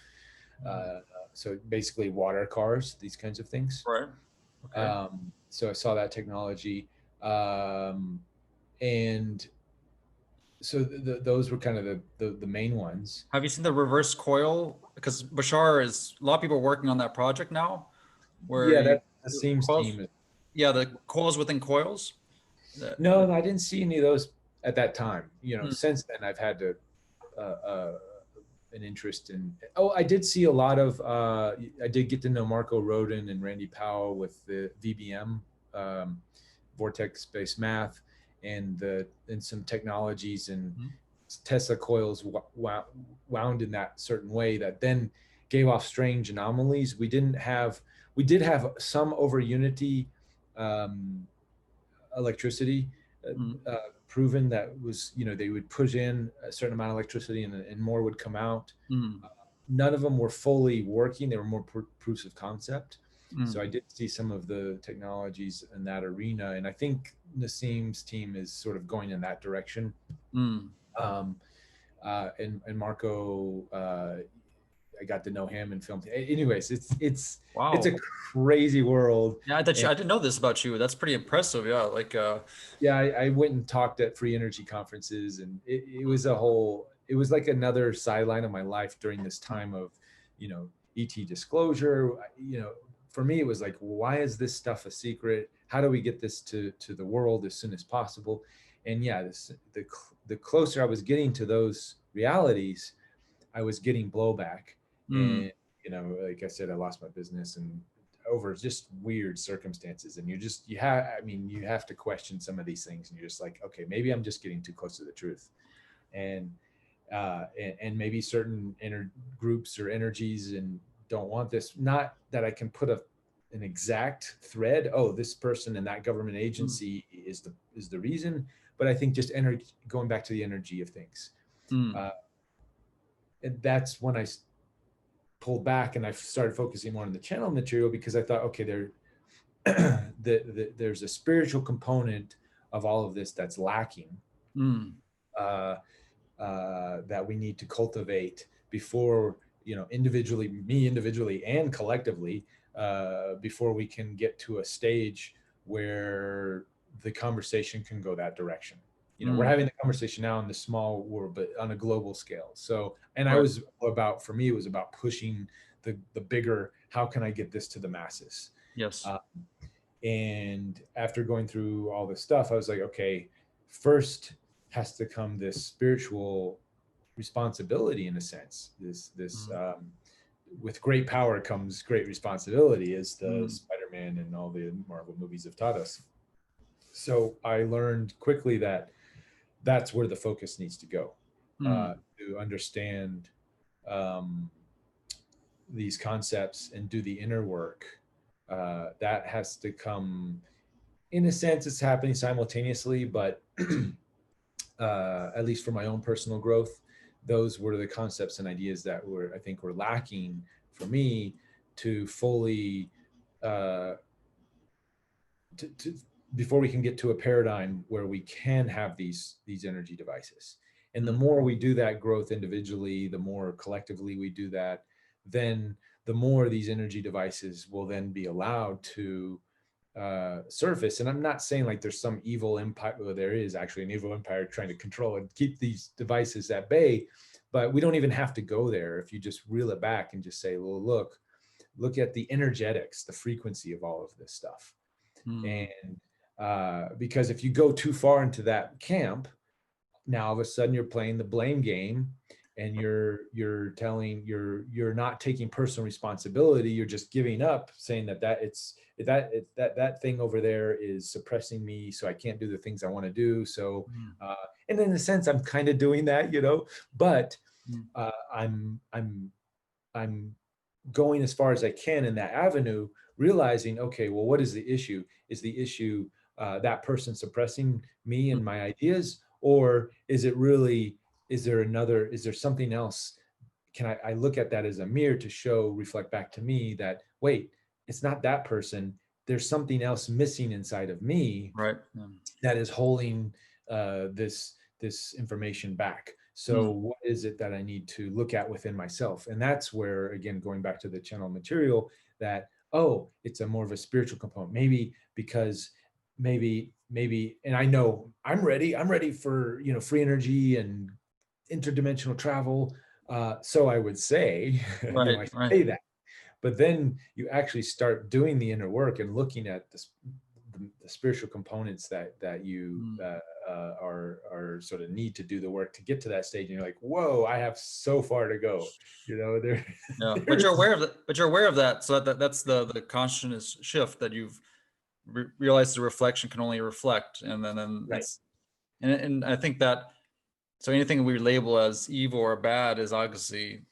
Speaker 2: Uh, so basically water cars, these kinds of things.
Speaker 1: Right. Okay.
Speaker 2: So I saw that technology. And so those were kind of the main ones.
Speaker 1: Have you seen the reverse coil? Because Bashar is a lot of people are working on that project now, where
Speaker 2: Yeah,
Speaker 1: you
Speaker 2: that the seams
Speaker 1: coils,
Speaker 2: team.
Speaker 1: yeah, the coils within coils.
Speaker 2: No, I didn't see any of those at that time.
Speaker 1: Mm,
Speaker 2: Since then I've had to uh, uh, an interest in. Oh, I did see a lot of. I did get to know Marco Rodin and Randy Powell with the VBM, um, vortex-based math, and some technologies and
Speaker 1: mm,
Speaker 2: Tesla coils wound in that certain way that then gave off strange anomalies. We did have some over unity electricity
Speaker 1: mm,
Speaker 2: proven that was, they would put in a certain amount of electricity and more would come out.
Speaker 1: mm,
Speaker 2: None of them were fully working. They were more proofs of concept. So
Speaker 1: mm,
Speaker 2: I did see some of the technologies in that arena. And I think Nassim's team is sort of going in that direction.
Speaker 1: mm.
Speaker 2: Um, and Marco, I got to know him and film. Anyways, it's a
Speaker 1: Wow.
Speaker 2: crazy world.
Speaker 1: Yeah,
Speaker 2: And
Speaker 1: I didn't know this about you. That's pretty impressive. Yeah, like
Speaker 2: yeah, I went and talked at free energy conferences, and it was a whole. It was like another sideline of my life during this time of, ET disclosure. For me, it was like, why is this stuff a secret? How do we get this to the world as soon as possible? And yeah, the closer I was getting to those realities, I was getting blowback.
Speaker 1: mm,
Speaker 2: And, like I said, I lost my business and over just weird circumstances. And you have to question some of these things. And you're just like, okay, maybe I'm just getting too close to the truth. And, and maybe certain groups or energies and don't want this. Not that I can put an exact thread. Oh, this person in that government
Speaker 1: mm,
Speaker 2: agency is the reason. But I think just energy, going back to the energy of things.
Speaker 1: mm,
Speaker 2: Uh, and that's when I pulled back and I started focusing more on the channel material because I thought, okay, there's a spiritual component of all of this that's lacking,
Speaker 1: mm,
Speaker 2: uh, that we need to cultivate before, me individually and collectively, before we can get to a stage where the conversation can go that direction. We're
Speaker 1: mm.
Speaker 2: having the conversation now in the small world, but on a global scale. So, and
Speaker 1: Right.
Speaker 2: for me, it was about pushing the bigger, how can I get this to the masses?
Speaker 1: Yes.
Speaker 2: Uh, and after going through all this stuff, I was like, okay, first has to come this spiritual responsibility in a sense. This
Speaker 1: Mm,
Speaker 2: with great power comes great responsibility, as the
Speaker 1: mm,
Speaker 2: Spider-Man and all the Marvel movies have taught us. So I learned quickly that that's where the focus needs to go,
Speaker 1: mm,
Speaker 2: to understand um, these concepts and do the inner work. That has to come, in a sense, it's happening simultaneously, but at least for my own personal growth, those were the concepts and ideas that I think were lacking for me to fully, uh, to before we can get to a paradigm where we can have these energy devices. And the
Speaker 1: mm,
Speaker 2: more we do that growth individually, the more collectively we do that, then the more these energy devices will then be allowed to surface. And I'm not saying like there's some evil empire. Well, there is actually an evil empire trying to control and keep these devices at bay, but we don't even have to go there if you just reel it back and just say, well, look at the energetics, the frequency of all of this stuff.
Speaker 1: mm.
Speaker 2: And because if you go too far into that camp, now all of a sudden you're playing the blame game, and you're not taking personal responsibility. You're just giving up, saying that thing over there is suppressing me, so I can't do the things I want to do. So
Speaker 1: Mm,
Speaker 2: and in a sense I'm kind of doing that, but
Speaker 1: mm,
Speaker 2: I'm going as far as I can in that avenue, realizing, okay, well, what is the issue? Is the issue that person suppressing me
Speaker 1: mm,
Speaker 2: and my ideas, or is it really? Is there something else? Can I look at that as a mirror to reflect back to me that, wait, it's not that person, there's something else missing inside of me
Speaker 1: Right. Yeah.
Speaker 2: that is holding this information back. So
Speaker 1: Mm.
Speaker 2: what is it that I need to look at within myself? And that's where, again, going back to the channel material, that, oh, it's a more of a spiritual component, maybe because maybe, and I know I'm ready for, free energy and interdimensional travel. So I would say,
Speaker 1: Right.
Speaker 2: I
Speaker 1: Right.
Speaker 2: say that, but then you actually start doing the inner work and looking at the spiritual components that you
Speaker 1: Mm.
Speaker 2: are sort of need to do the work to get to that stage, and you're like, whoa, I have so far to go. There,
Speaker 1: Yeah. But you're
Speaker 2: there's
Speaker 1: aware of that. But you're aware of that. So that's the consciousness shift that you've realized the reflection can only reflect, and then
Speaker 2: right.
Speaker 1: it's and I think that so anything we label as evil or bad is obviously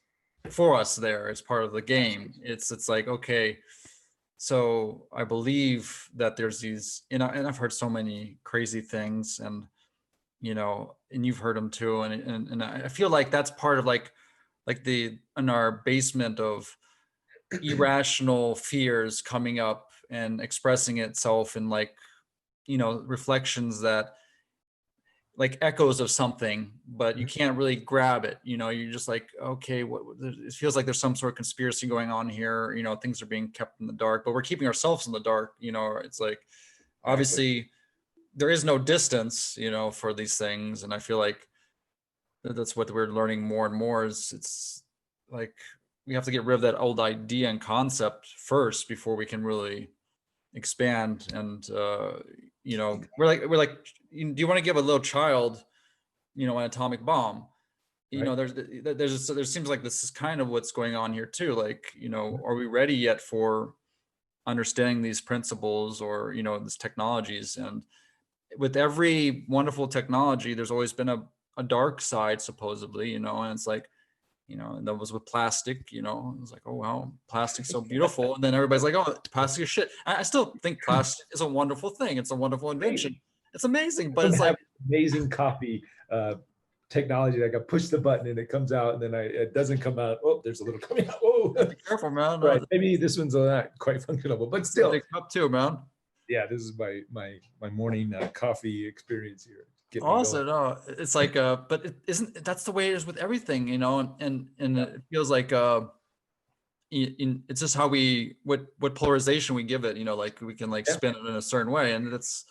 Speaker 1: for us there. It's part of the game. It's like, okay, so I believe that there's these, and I've heard so many crazy things, and and you've heard them too, and I feel like that's part of like the in our basement of irrational fears coming up and expressing itself in like reflections that like echoes of something, but you
Speaker 2: Mhm.
Speaker 1: can't really grab it. You're just like, okay, it feels like there's some sort of conspiracy going on here. Things are being kept in the dark, but we're keeping ourselves in the dark. It's like,
Speaker 2: Exactly.
Speaker 1: obviously there is no distance, for these things. And I feel like that's what we're learning more and more is it's like, we have to get rid of that old idea and concept first before we can really expand. And we're like, do you want to give a little child an atomic bomb?
Speaker 2: Right.
Speaker 1: There seems like this is kind of what's going on here too. Like,
Speaker 2: Mhm.
Speaker 1: are we ready yet for understanding these principles or these technologies? And with every wonderful technology, there's always been a dark side, supposedly, and it's like, and that was with plastic, it was like, oh wow, plastic's so beautiful. And then everybody's like, oh, plastic is shit. I still think plastic is a wonderful thing. It's a wonderful invention.
Speaker 2: Amazing.
Speaker 1: It's amazing, but
Speaker 2: Some
Speaker 1: it's
Speaker 2: have
Speaker 1: like,
Speaker 2: amazing copy technology that I got push the button and it comes out, and then it doesn't come out. Oh, there's a little coming out. Oh,
Speaker 1: be careful, man.
Speaker 2: right. Maybe this one's not quite functional, but
Speaker 1: It's a
Speaker 2: still,
Speaker 1: big cup too, man.
Speaker 2: yeah. This is my morning coffee experience here. Get me going.
Speaker 1: Also, no, it's like, but it isn't. That's the way it is with everything, and
Speaker 2: Yeah.
Speaker 1: it feels like, it's just how what polarization we give it. Like we can like
Speaker 2: Yeah.
Speaker 1: spin it in a certain way, and it's,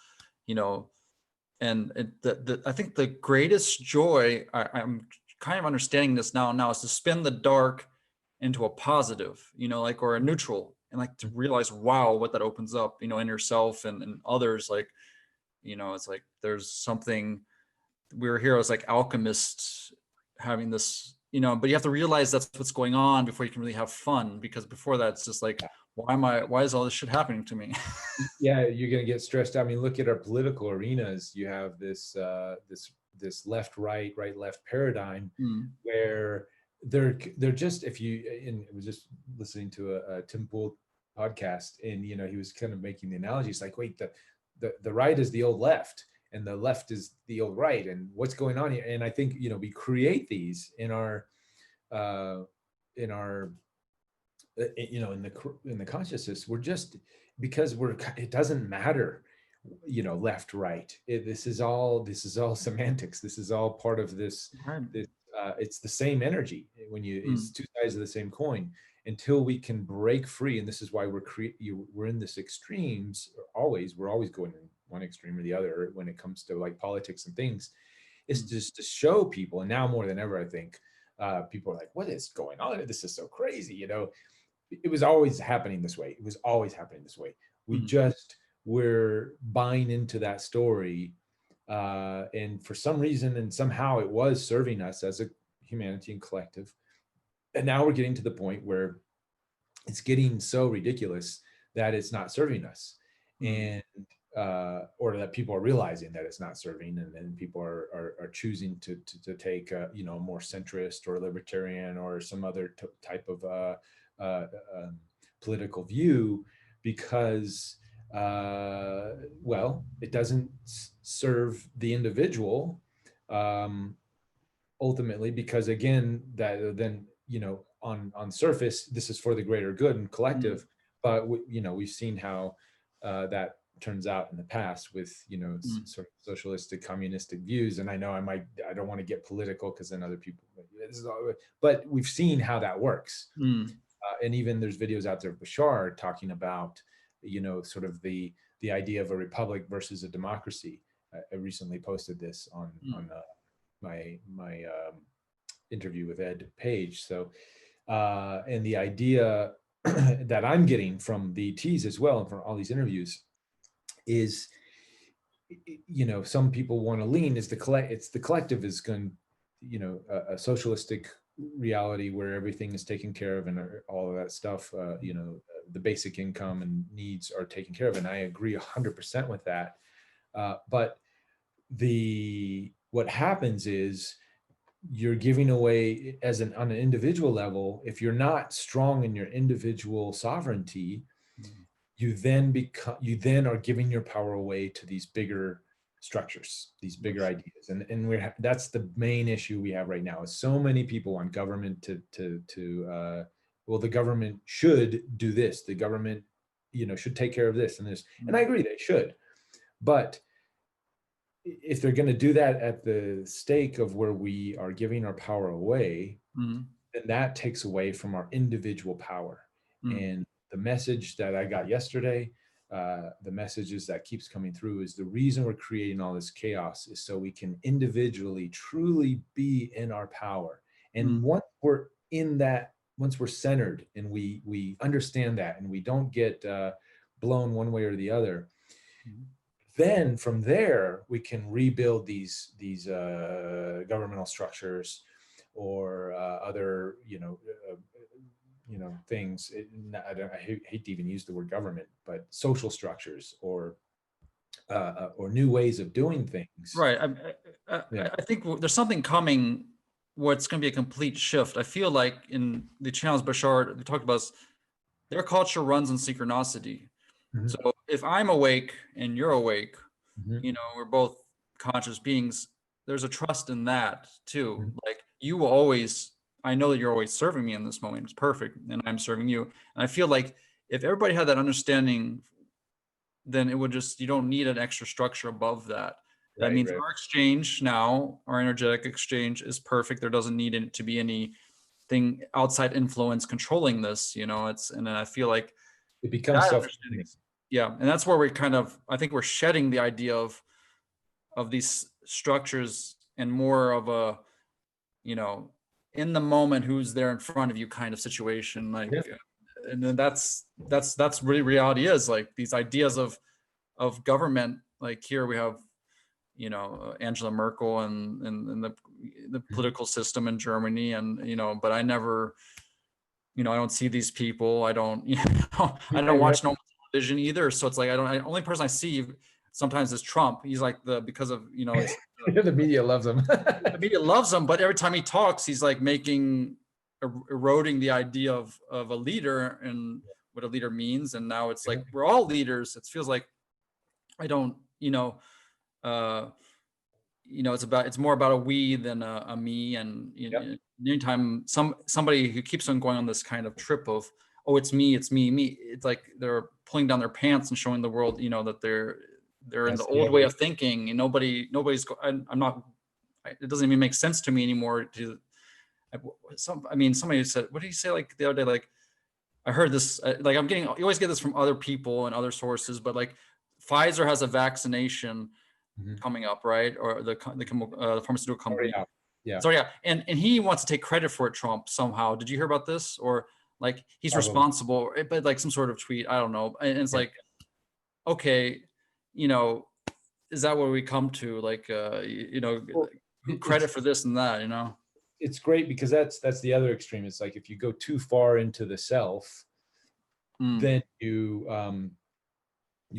Speaker 1: you know, and I think the greatest joy I'm kind of understanding this now is to spin the dark into a positive, like, or a neutral, and like to realize, wow, what that opens up, in yourself and others. Like, it's like there's something. We were here as like alchemists having this, but you have to realize that's what's going on before you can really have fun, because before that it's just like, why is all this shit happening to me?
Speaker 2: Yeah, you're going to get stressed out. I mean, look at our political arenas. You have this left right left paradigm
Speaker 1: Mm,
Speaker 2: where they're just, if you, and I was just listening to a Tim Pool podcast, and he was kind of making the analogy. It's like, wait, the right is the old left and the left is the old right, and what's going on here? And I think we create these uh in our in the consciousness. We're just, because it doesn't matter, left right. This is all semantics. This is all part of
Speaker 1: right.
Speaker 2: this it's the same energy. It's
Speaker 1: Mm,
Speaker 2: two sides of the same coin, until we can break free. And this is why we're in this extremes. We're always going in one extreme or the other when it comes to like politics and things. It's
Speaker 1: mm,
Speaker 2: just to show people, and now more than ever, I think people are like, what is going on? This is so crazy. It was always happening this way. It was always happening this way. We
Speaker 1: mm,
Speaker 2: just were buying into that story. And for some reason and somehow it was serving us as a humanity and collective. And now we're getting to the point where it's getting so ridiculous that it's not serving us.
Speaker 1: mm,
Speaker 2: And or that people are realizing that it's not serving, and then people are choosing to take a more centrist or libertarian or some other type of uh, um, political view, because it doesn't serve the individual um, ultimately, because again, that then on surface this is for the greater good and
Speaker 1: mm,
Speaker 2: collective, but we've seen how that turns out in the past with, sort of socialistic, communistic views. And I know I don't want to get political because then other people, but we've seen how that works. And even there's videos out there of Bashar talking about, sort of the idea of a republic versus a democracy. I recently posted this on my interview with Ed Page. So, and the idea that I'm getting from the T's as well, and from all these interviews, is, some people want to lean is the collective is going, a socialistic reality where everything is taken care of and all of that stuff, the basic income and needs are taken care of. And I agree 100% with that. But what happens is you're giving away on an individual level. If you're not strong in your individual sovereignty, you then are giving your power away to these bigger structures, these bigger ideas. And that's the main issue we have right now, is so many people want government well, the government should do this. The government, should take care of this and this. And I agree, they should. But if they're going to do that at the stake of where we are giving our power away, then that takes away from our individual power. And the message that I got yesterday, the messages that keeps coming through, is the reason we're creating all this chaos is so we can individually truly be in our power. And once we're in that, once we're centered and we understand that, and we don't get blown one way or the other, then from there we can rebuild these governmental structures or other things. I hate to even use the word government, but social structures or new ways of doing things.
Speaker 1: Right. I think there's something coming where it's going to be a complete shift. I feel like in the channels Bashar we talked about, their culture runs on synchronicity. So if I'm awake and you're awake, we're both conscious beings, there's a trust in that too. Like, you will always, I know that you're always serving me in this moment. It's perfect. And I'm serving you. And I feel like if everybody had that understanding, then it would just, you don't need an extra structure above that. That means our exchange now, our energetic exchange, is perfect. There doesn't need it to be anything outside influence controlling this, and then I feel like
Speaker 2: it becomes self.
Speaker 1: Yeah. And that's where we I think we're shedding the idea of these structures and more of a, in the moment, who's there in front of you kind of situation. Like, and then that's really reality is, like, these ideas of government. Like, here we have, Angela Merkel and the political system in Germany, and, but I never, I don't see these people. I don't, I don't watch no television either. So it's like, only person I see sometimes is Trump. He's like because of,
Speaker 2: the media loves him.
Speaker 1: The media loves him, but every time he talks, he's like eroding the idea of a leader and what a leader means. And now it's like, we're all leaders. It feels like, I don't, it's more about a we than a me. And anytime somebody who keeps on going on this kind of trip of, oh, it's me, it's like they're pulling down their pants and showing the world, that they're in the old way of thinking. And nobody's. I'm not. It doesn't even make sense to me anymore. Somebody said, what did he say? Like the other day, like, I heard this. Like, you always get this from other people and other sources, but like, Pfizer has a vaccination coming up, right? Or the pharmaceutical company. So and he wants to take credit for it, Trump, somehow. Did you hear about this? Or like, he's responsible, but like some sort of tweet, I don't know. And it's like, okay, is that where we come to? Like, credit for this and that,
Speaker 2: It's great because that's the other extreme. It's like, if you go too far into the self, then you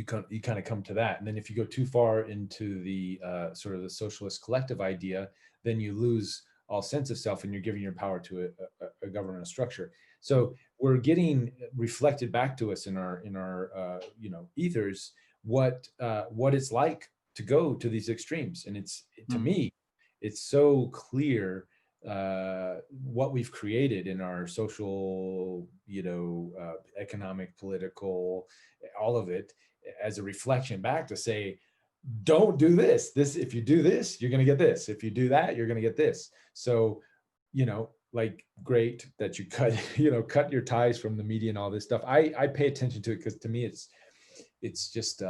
Speaker 2: kind of come to that. And then if you go too far into the sort of the socialist collective idea, then you lose all sense of self, and you're giving your power to a governmental structure. So we're getting reflected back to us in our ethers what it's like to go to these extremes. And to me, it's so clear what we've created in our social, economic, political, all of it. as a reflection back to say, don't do this. If you do this, you're going to get this. If you do that, you're going to get this. So, like, great that you cut your ties from the media and all this stuff. I pay attention to it because to me, it's just,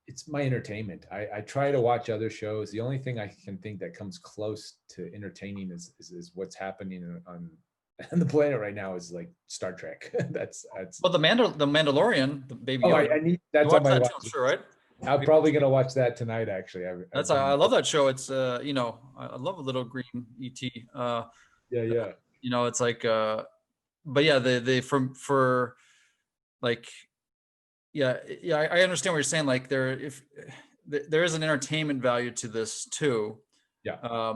Speaker 2: it's my entertainment. I try to watch other shows. The only thing I can think that comes close to entertaining is what's happening on the planet right now is like Star Trek. that's
Speaker 1: Well, the Mandalorian, the Baby
Speaker 2: oh,
Speaker 1: Yoda.
Speaker 2: I need
Speaker 1: You
Speaker 2: that's on
Speaker 1: watch
Speaker 2: my
Speaker 1: that
Speaker 2: watch
Speaker 1: too, I'm
Speaker 2: list.
Speaker 1: sure, right?
Speaker 2: I'm probably gonna watch that tonight. Actually, I've
Speaker 1: I
Speaker 2: been.
Speaker 1: love that show. It's I love a little green ET.
Speaker 2: Yeah.
Speaker 1: It's like but yeah, they for like I understand what you're saying. Like there is an entertainment value to this too.
Speaker 2: Yeah.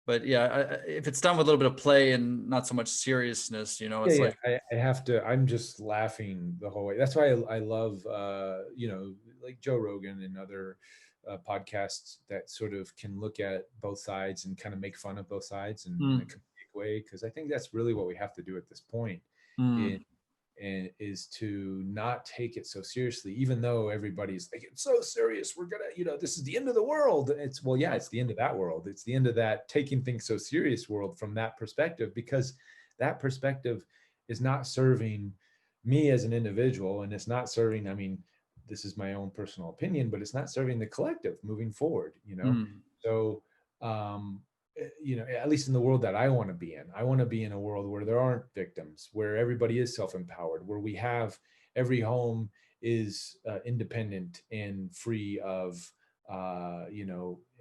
Speaker 1: But yeah, if it's done with a little bit of play and not so much seriousness, it's like
Speaker 2: I have to. I'm just laughing the whole way. That's why I love like Joe Rogan and other podcasts that sort of can look at both sides and kind of make fun of both sides in a comedic way, because I think that's really what we have to do at this point. And is to not take it so seriously, even though everybody's like, it's so serious, we're gonna, this is the end of the world. It's it's the end of that world. It's the end of that taking things so serious world from that perspective, because that perspective is not serving me as an individual, and it's not serving, I mean, this is my own personal opinion, but it's not serving the collective moving forward. So at least in the world that I want to be in, I want to be in a world where there aren't victims, where everybody is self-empowered, where we have every home is independent and free of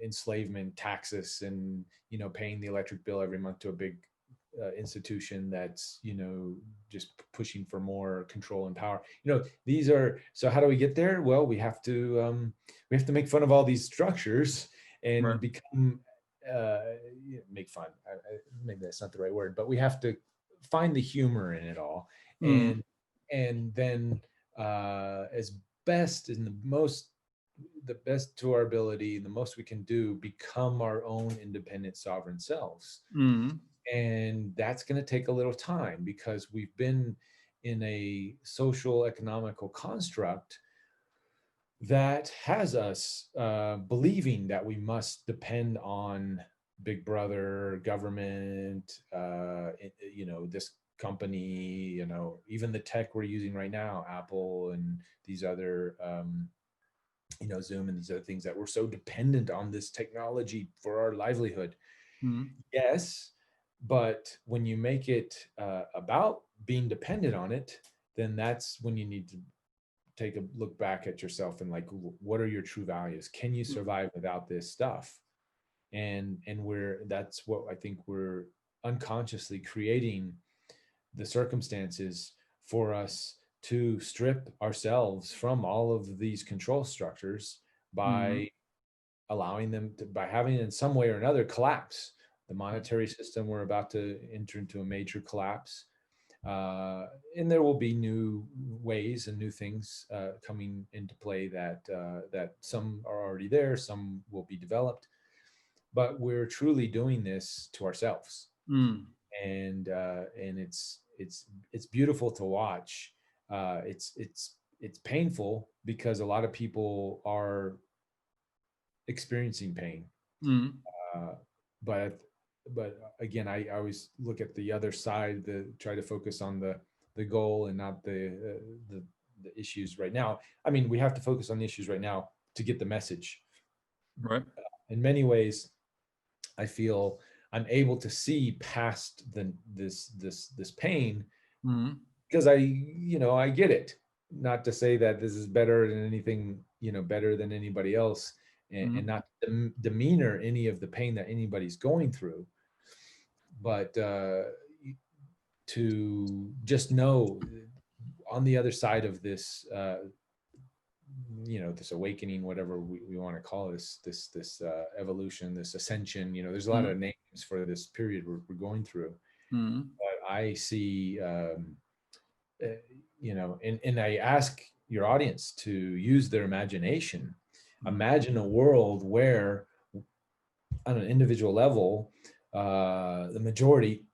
Speaker 2: enslavement, taxes, and paying the electric bill every month to a big institution that's just pushing for more control and power. These are, so how do we get there? Well, we have to make fun of all these structures and become make fun. Maybe that's not the right word, but we have to find the humor in it all, and then as best in the best to our ability, the most we can do, become our own independent sovereign selves. And that's going to take a little time, because we've been in a social economical construct that has us believing that we must depend on Big Brother, government, this company, even the tech we're using right now, Apple and these other, Zoom and these other things, that we're so dependent on this technology for our livelihood. Yes, but when you make it about being dependent on it, then that's when you need to take a look back at yourself and like, what are your true values? Can you survive without this stuff? And that's what I think we're unconsciously creating the circumstances for us to strip ourselves from all of these control structures by allowing them to, by having in some way or another collapse. The monetary system, we're about to enter into a major collapse. And there will be new ways and new things coming into play that some are already there, some will be developed, but we're truly doing this to ourselves. And it's beautiful to watch. It's painful because a lot of people are experiencing pain. But again, I always look at the other side, try to focus on the goal and not the issues right now. I mean, we have to focus on the issues right now to get the message. In many ways, I feel I'm able to see past this pain because I get it. Not to say that this is better than anything, better than anybody else, and not demeanor any of the pain that anybody's going through, but to just know on the other side of this, this awakening, whatever we want to call this evolution, this ascension, there's a lot of names for this period we're going through. But I see, and I ask your audience to use their imagination. Imagine a world where on an individual level, the majority,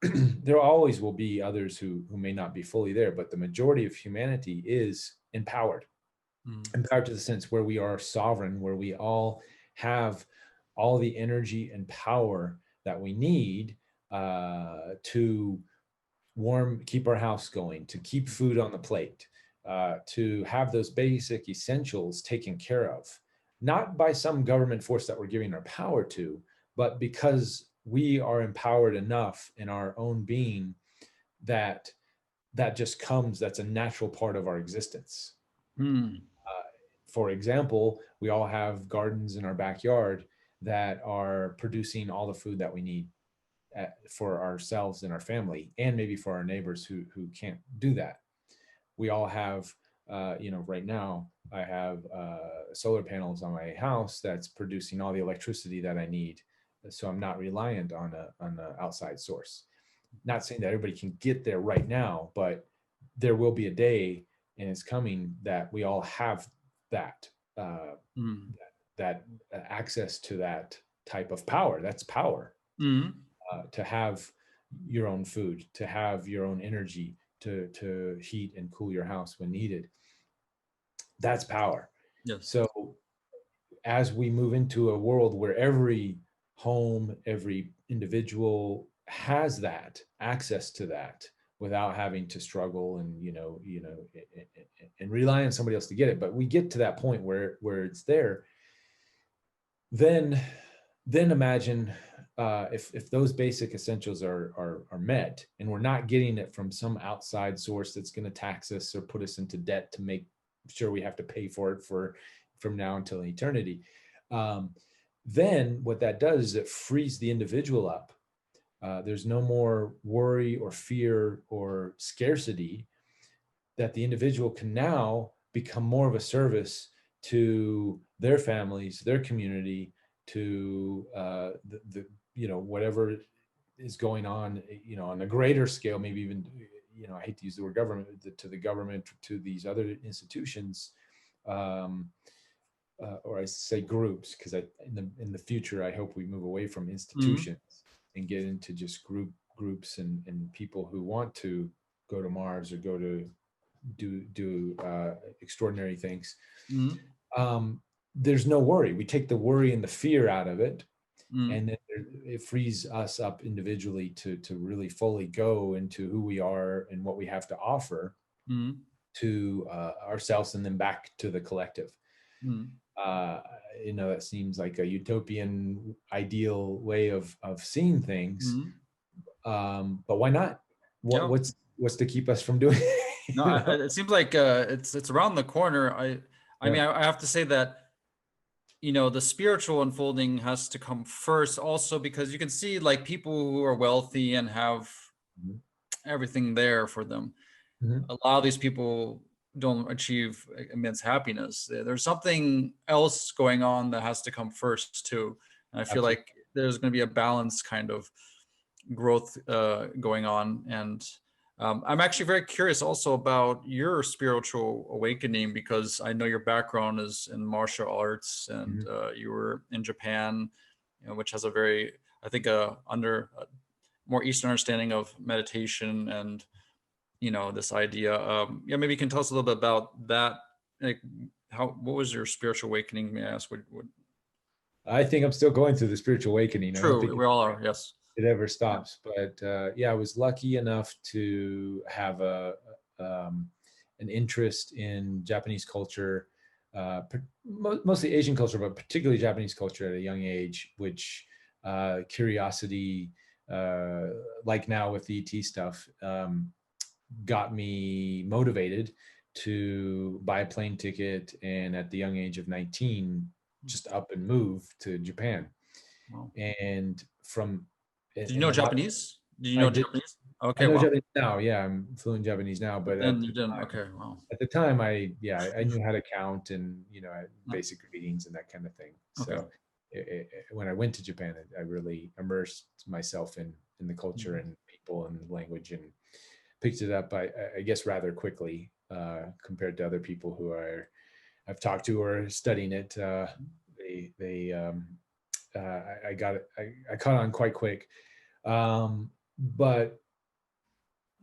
Speaker 2: there always will be others who may not be fully there, but the majority of humanity is empowered. Empowered to the sense where we are sovereign, where we all have all the energy and power that we need to keep our house going, to keep food on the plate, to have those basic essentials taken care of, not by some government force that we're giving our power to, but because we are empowered enough in our own being that just comes, that's a natural part of our existence. For example, we all have gardens in our backyard that are producing all the food that we need for ourselves and our family, and maybe for our neighbors who can't do that. We all have, right now I have solar panels on my house that's producing all the electricity that I need, so I'm not reliant on an outside source. Not saying that everybody can get there right now, but there will be a day, and it's coming, that we all have that that access to that type of power. That's power. To have your own food, to have your own energy, to heat and cool your house when needed. That's power.
Speaker 1: Yes.
Speaker 2: So as we move into a world where every home, every individual has that access to that without having to struggle and and rely on somebody else to get it, but we get to that point where it's there, then imagine if those basic essentials are met, and we're not getting it from some outside source that's going to tax us or put us into debt to make sure we have to pay for it from now until eternity. Then what that does is it frees the individual up. There's no more worry or fear or scarcity, that the individual can now become more of a service to their families, their community, to the whatever is going on, on a greater scale, maybe even, I hate to use the word government, to the government, to these other institutions, or I say groups, because in the future, I hope we move away from institutions and get into just groups and people who want to go to Mars or go to do extraordinary things. There's no worry. We take the worry and the fear out of it, and then it frees us up individually to really fully go into who we are and what we have to offer to ourselves, and then back to the collective. That seems like a utopian ideal way of seeing things, but why not? What's to keep us from doing it?
Speaker 1: No, it seems like it's around the corner. I mean, I have to say that, the spiritual unfolding has to come first, also because you can see, like, people who are wealthy and have everything there for them. A lot of these people don't achieve immense happiness. There's something else going on that has to come first too. And I feel like there's going to be a balanced kind of growth going on. And I'm actually very curious also about your spiritual awakening, because I know your background is in martial arts, and you were in Japan, which has a very, I think, more Eastern understanding of meditation and, this idea. Maybe you can tell us a little bit about that. Like, what was your spiritual awakening? May I ask?
Speaker 2: I think I'm still going through the spiritual awakening.
Speaker 1: True, I don't think we all are. Yes.
Speaker 2: It ever stops. But I was lucky enough to have an interest in Japanese culture, mostly Asian culture, but particularly Japanese culture at a young age, which curiosity, like now with the ET stuff, got me motivated to buy a plane ticket, and at the young age of 19, just up and move to Japan.
Speaker 1: Wow.
Speaker 2: And from
Speaker 1: Did you know Japanese? Did you know Japanese?
Speaker 2: Okay, I know Japanese now. Yeah, I'm fluent Japanese now. But
Speaker 1: then you didn't. Okay, wow.
Speaker 2: At the time, I knew how to count and basic greetings and that kind of thing. So when I went to Japan, I really immersed myself in the culture and people and language, and picked it up, I guess, rather quickly compared to other people who I've talked to or studying it. I got it. I caught on quite quick. But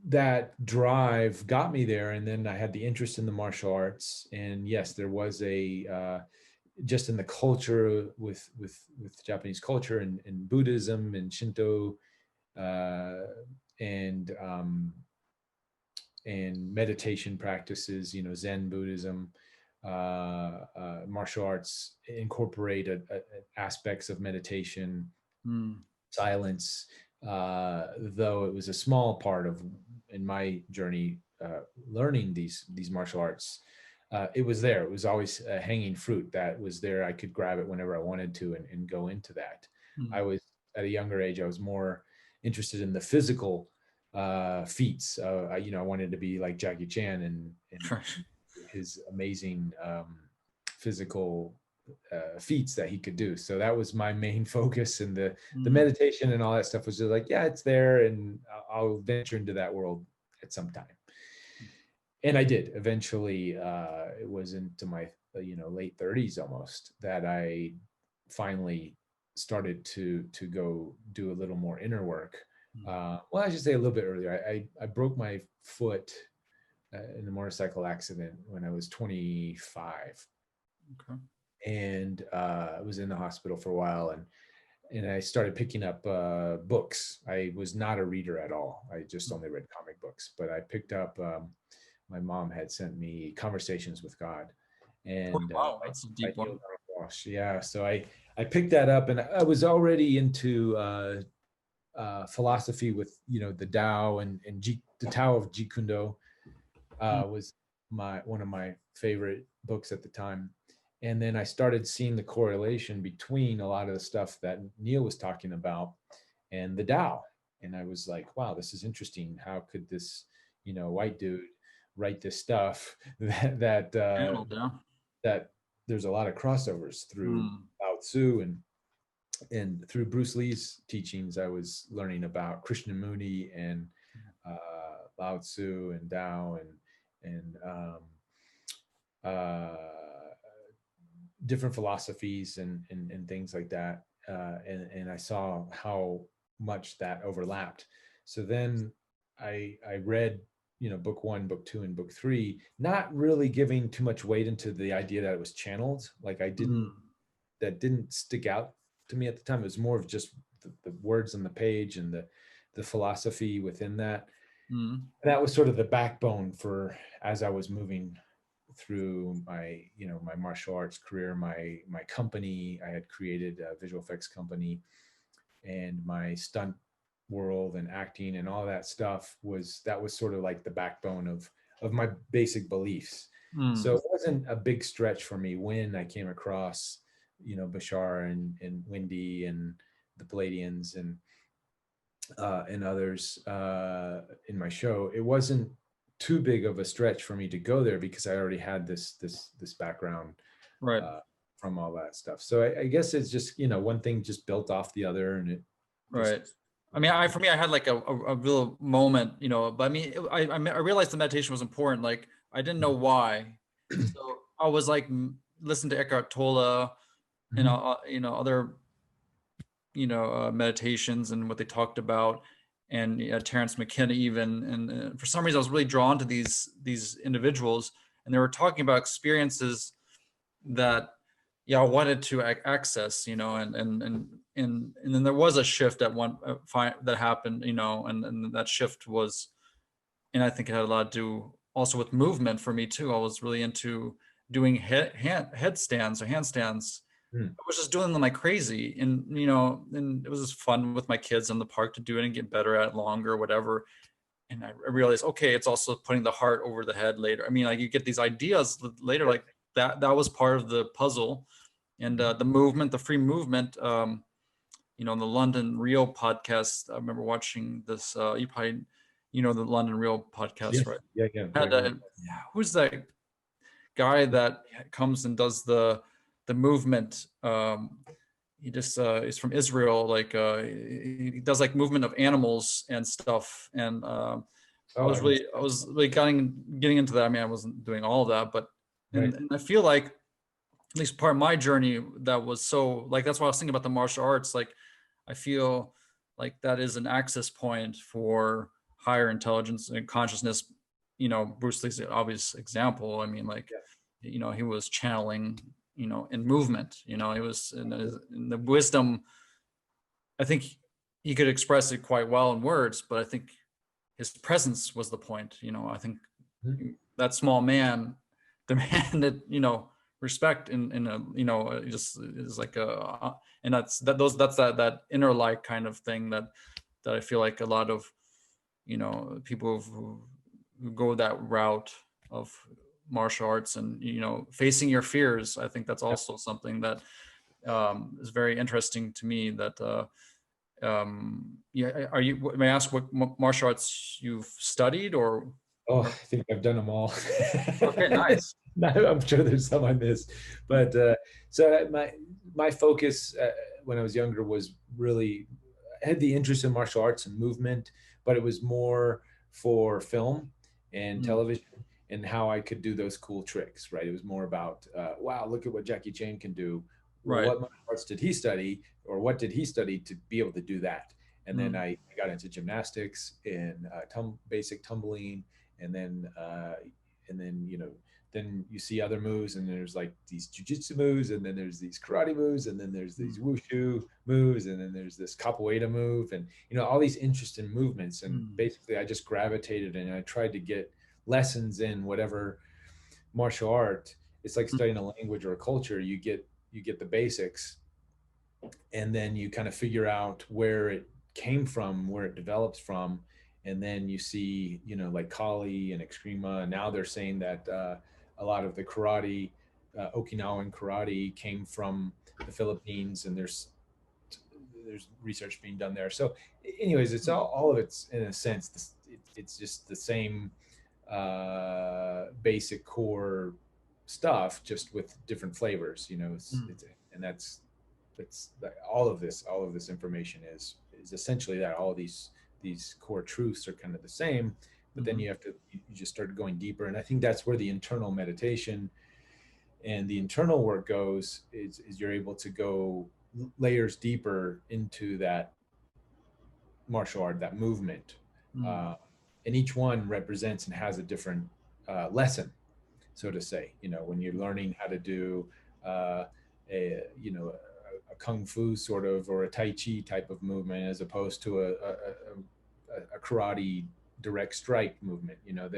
Speaker 2: that drive got me there. And then I had the interest in the martial arts. And yes, there was just in the culture with Japanese culture and Buddhism and Shinto, uh, and and meditation practices, Zen Buddhism, martial arts incorporate aspects of meditation,
Speaker 1: Mm.
Speaker 2: silence, though it was a small part of in my journey learning these martial arts. It was there. It was always a hanging fruit that was there. I could grab it whenever I wanted to and go into that.
Speaker 1: Mm.
Speaker 2: I was at a younger age. I was more interested in the physical feats. I wanted to be like Jackie Chan and
Speaker 1: Right.
Speaker 2: his amazing physical feats that he could do. So that was my main focus, and the
Speaker 1: Mm.
Speaker 2: meditation and all that stuff was just like, yeah, it's there, and I'll venture into that world at some time. And I did eventually. It was into my late 30s almost that I finally started to go do a little more inner work.
Speaker 1: Mm.
Speaker 2: Well, I should say a little bit earlier. I broke my foot in a motorcycle accident when I was 25,
Speaker 1: Okay.
Speaker 2: and I was in the hospital for a while, and I started picking up books. I was not a reader at all. I just only read comic books, but I picked up. My mom had sent me Conversations with God,
Speaker 1: Oh,
Speaker 2: and
Speaker 1: wow, that's a
Speaker 2: by
Speaker 1: deep
Speaker 2: Neil
Speaker 1: one.
Speaker 2: Donald Walsh. Yeah, so I picked that up, and I was already into philosophy with the Tao and the Tao of Jeet Kune Do
Speaker 1: Mm.
Speaker 2: was one of my favorite books at the time. And then I started seeing the correlation between a lot of the stuff that Neil was talking about and the Tao. And I was like, wow, this is interesting. How could this, white dude write this stuff
Speaker 1: Channeled, yeah.
Speaker 2: that there's a lot of crossovers through
Speaker 1: Mm.
Speaker 2: Lao Tzu and through Bruce Lee's teachings. I was learning about Krishnamurti and Lao Tzu and Tao and uh, different philosophies and things like that. And I saw how much that overlapped. So then I read, book one, book two, and book three, not really giving too much weight into the idea that it was channeled. Like
Speaker 1: Mm.
Speaker 2: that didn't stick out to me at the time. It was more of just the words on the page and the philosophy within that.
Speaker 1: Mm.
Speaker 2: And that was sort of the backbone for as I was moving through my martial arts career, my company. I had created a visual effects company, and my stunt world and acting and all that stuff was sort of like the backbone of my basic beliefs. So
Speaker 1: Mm.
Speaker 2: it wasn't a big stretch for me when I came across Bashar and Wendy and the Palladians and others in my show. It wasn't too big of a stretch for me to go there because I already had this background
Speaker 1: Right.
Speaker 2: from all that stuff. So I guess it's just one thing just built off the other, and it just
Speaker 1: Right. I mean, for me, I had like a real moment, but I mean, I realized the meditation was important. Like, I didn't know why. So I was like, listen to Eckhart Tolle, and
Speaker 2: Mhm.
Speaker 1: other, meditations and what they talked about, and Terrence McKenna even. And for some reason, I was really drawn to these individuals, and they were talking about experiences that, yeah, I wanted to access, and then there was a shift at one that happened, and that shift was, and I think it had a lot to do also with movement for me too. I was really into doing headstands or handstands.
Speaker 2: Mm.
Speaker 1: I was just doing them like crazy, and and it was just fun with my kids in the park to do it and get better at it longer, or whatever. And I realized, okay, it's also putting the heart over the head later. I mean, like, you get these ideas later, like that was part of the puzzle. And the movement, the free movement, the London Real podcast. I remember watching this. You probably, the London Real podcast,
Speaker 2: Yes.
Speaker 1: right?
Speaker 2: Yeah. Yeah.
Speaker 1: Had who's that guy that comes and does the movement? He just is from Israel. Like, he does like movement of animals and stuff. And I
Speaker 2: Oh,
Speaker 1: was
Speaker 2: I missed.
Speaker 1: really getting into that. I mean, I wasn't doing all of that, but
Speaker 2: Right.
Speaker 1: and I feel like at least part of my journey that was so, like, that's why I was thinking about the martial arts. Like, I feel like that is an access point for higher intelligence and consciousness. You know, Bruce Lee's an obvious example. I mean, like,
Speaker 2: Yeah.
Speaker 1: you know, he was channeling, you know, in movement. You know, he was in the wisdom. I think he could express it quite well in words, but I think his presence was the point. You know, I think
Speaker 2: Mhm.
Speaker 1: that small man demanded, you know, respect in a, you know, it just is like a, and that's that inner light kind of thing that I feel like a lot of, you know, people who go that route of martial arts and, you know, facing your fears. I think that's
Speaker 2: Yeah.
Speaker 1: also something that is very interesting to me. That yeah, are you? May I ask what martial arts you've studied
Speaker 2: Oh, I
Speaker 1: or
Speaker 2: think I've done them all.
Speaker 1: okay, nice.
Speaker 2: No, I'm sure there's some I missed, but so my focus when I was younger was really, I had the interest in martial arts and movement, but it was more for film and
Speaker 1: Mm,
Speaker 2: television and how I could do those cool tricks. Right? It was more about wow, look at what Jackie Chan can do. Well,
Speaker 1: right.
Speaker 2: what martial arts did he study, or what did he study to be able to do that? And then
Speaker 1: Mm,
Speaker 2: I got into gymnastics and basic tumbling, and then you know, then you see other moves, and there's like these jujitsu moves, and then there's these karate moves, and then there's these
Speaker 1: mm,
Speaker 2: wushu moves, and then there's this capoeira move, and you know, all these interesting movements. And
Speaker 1: mm,
Speaker 2: basically I just gravitated and I tried to get lessons in whatever martial art. It's like
Speaker 1: mm,
Speaker 2: studying a language or a culture. You get the basics, and then you kind of figure out where it came from, where it develops from, and then you see, you know, like Kali and Extrema. Now they're saying that a lot of the karate, Okinawan karate, came from the Philippines, and there's research being done there. So, anyways, it's all of it's in a sense, it's just the same basic core stuff, just with different flavors. You know,
Speaker 1: mm,
Speaker 2: and that's all of this information is essentially that all these core truths are kind of the same, but then
Speaker 1: mhm,
Speaker 2: you just start going deeper. And I think that's where the internal meditation and the internal work goes, is you're able to go layers deeper into that martial art, that movement,
Speaker 1: mm,
Speaker 2: uh, and each one represents and has a different lesson, so to say. You know, when you're learning how to do a kung fu sort of, or a tai chi type of movement, as opposed to a karate direct strike movement. You know,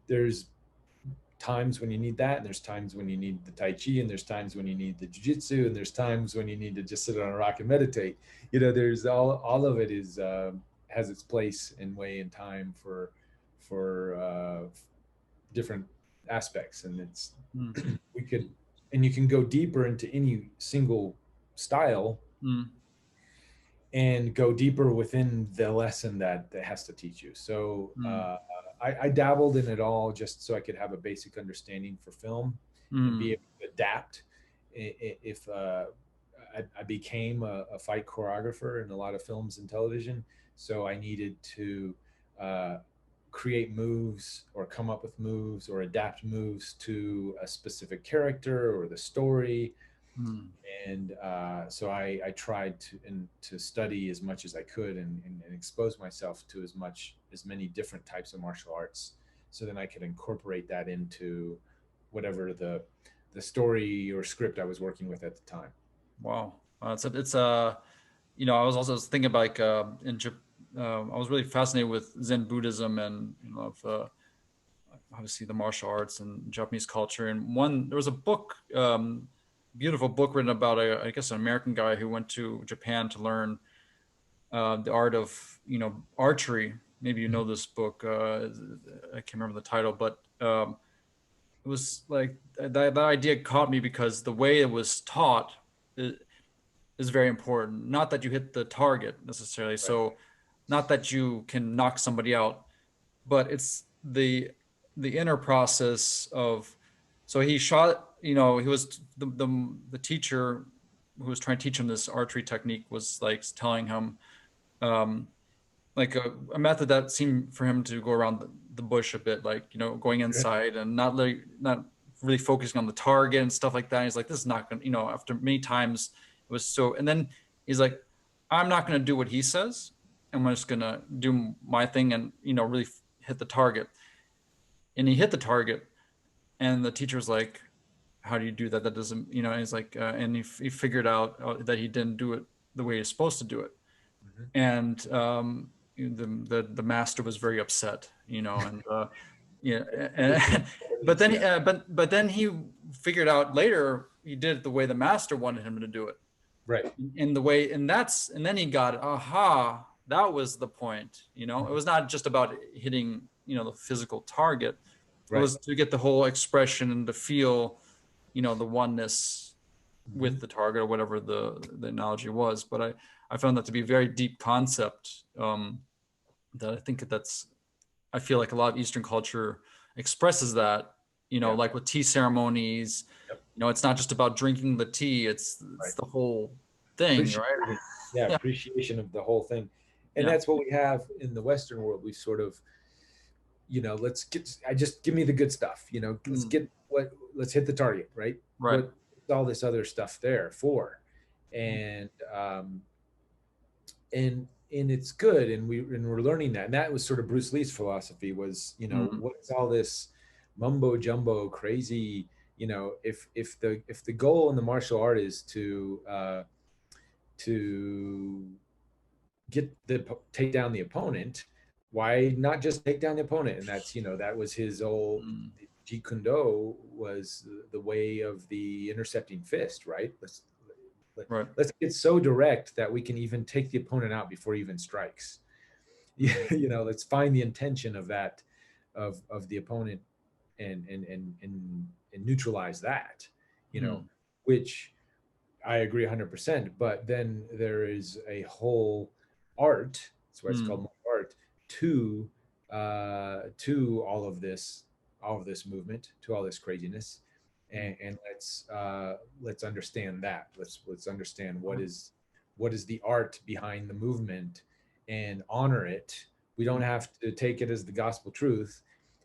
Speaker 2: there's times when you need that, and there's times when you need the tai chi, and there's times when you need the jiu-jitsu, and there's times when you need to just sit on a rock and meditate. You know, there's all of it is has its place and way and time for different aspects. And it's
Speaker 1: mm,
Speaker 2: we could and you can go deeper into any single style
Speaker 1: mm,
Speaker 2: and go deeper within the lesson that has to teach you. So
Speaker 1: mm,
Speaker 2: I dabbled in it all just so I could have a basic understanding for film and be
Speaker 1: mm,
Speaker 2: able to adapt. If I became a fight choreographer in a lot of films and television, so I needed to uh, create moves or come up with moves or adapt moves to a specific character or the story.
Speaker 1: mm.
Speaker 2: And so I tried to study as much as I could, and expose myself to as many different types of martial arts, so then I could incorporate that into whatever the story or script I was working with at the time.
Speaker 1: Wow. It's you know, I was also thinking about like I was really fascinated with Zen Buddhism and, you know, of, obviously the martial arts and Japanese culture. And there was a book, beautiful book written about I guess an American guy who went to Japan to learn the art of, you know, archery. Maybe you know this book. I can't remember the title, but it was like that idea caught me because the way it was taught is, is very important. Not that you hit the target necessarily,
Speaker 2: Right.
Speaker 1: so not that you can knock somebody out, but it's the inner process of. So he shot. You know, he was the teacher who was trying to teach him this archery technique was like telling him um, like a method that seemed for him to go around the bush a bit, like, you know, going inside and not really focusing on the target and stuff like that. He's like, this is not gonna, you know, after many times it was so, and then he's like, I'm not gonna do what he says. I'm just gonna do my thing and really hit the target. And he hit the target, and the teacher was like, "How do you do that? That doesn't," and he's like, and he figured out that he didn't do it the way he's supposed to do it,
Speaker 2: Mhm.
Speaker 1: and the master was very upset, and yeah, and, but then
Speaker 2: Yeah.
Speaker 1: but then he figured out later he did it the way the master wanted him to do it,
Speaker 2: Right.
Speaker 1: in the way, and then he got it. Aha, that was the point. It
Speaker 2: Mhm.
Speaker 1: was not just about hitting the physical target. It
Speaker 2: Right.
Speaker 1: was to get the whole expression and to feel the oneness with
Speaker 2: Mhm.
Speaker 1: the target, or whatever the analogy was. But I found that to be a very deep concept, that I think I feel like a lot of Eastern culture expresses that,
Speaker 2: Yeah.
Speaker 1: like with tea ceremonies.
Speaker 2: Yep.
Speaker 1: It's not just about drinking the tea, it's
Speaker 2: Right.
Speaker 1: the whole thing, right?
Speaker 2: Appreciating, yeah,
Speaker 1: Yeah.
Speaker 2: appreciation of the whole thing. And
Speaker 1: Yeah.
Speaker 2: that's what we have in the Western world. We sort of, let's get, I just give me the good stuff,
Speaker 1: Mm,
Speaker 2: let's hit the target, right?
Speaker 1: right.
Speaker 2: What's all this other stuff there for?
Speaker 1: Mm,
Speaker 2: And, and it's good. And we're learning that. And that was sort of Bruce Lee's philosophy was,
Speaker 1: mm,
Speaker 2: what's all this mumbo jumbo crazy, if the goal in the martial art is to take down the opponent, why not just take down the opponent? And that's, that was his old
Speaker 1: mm,
Speaker 2: Jeet Kune Do was the way of the intercepting fist, right?
Speaker 1: right.
Speaker 2: Let's get so direct that we can even take the opponent out before he even strikes.
Speaker 1: Mm,
Speaker 2: Let's find the intention of that, of the opponent, and neutralize that,
Speaker 1: mm,
Speaker 2: which I agree 100%. But then there is a whole art. That's why it's called
Speaker 1: mm,
Speaker 2: martial art to all of this movement, to all this craziness,
Speaker 1: mm,
Speaker 2: and let's understand that. Let's understand
Speaker 1: right.
Speaker 2: what is the art behind the movement, and honor it. We don't
Speaker 1: Mm,
Speaker 2: have to take it as the gospel truth,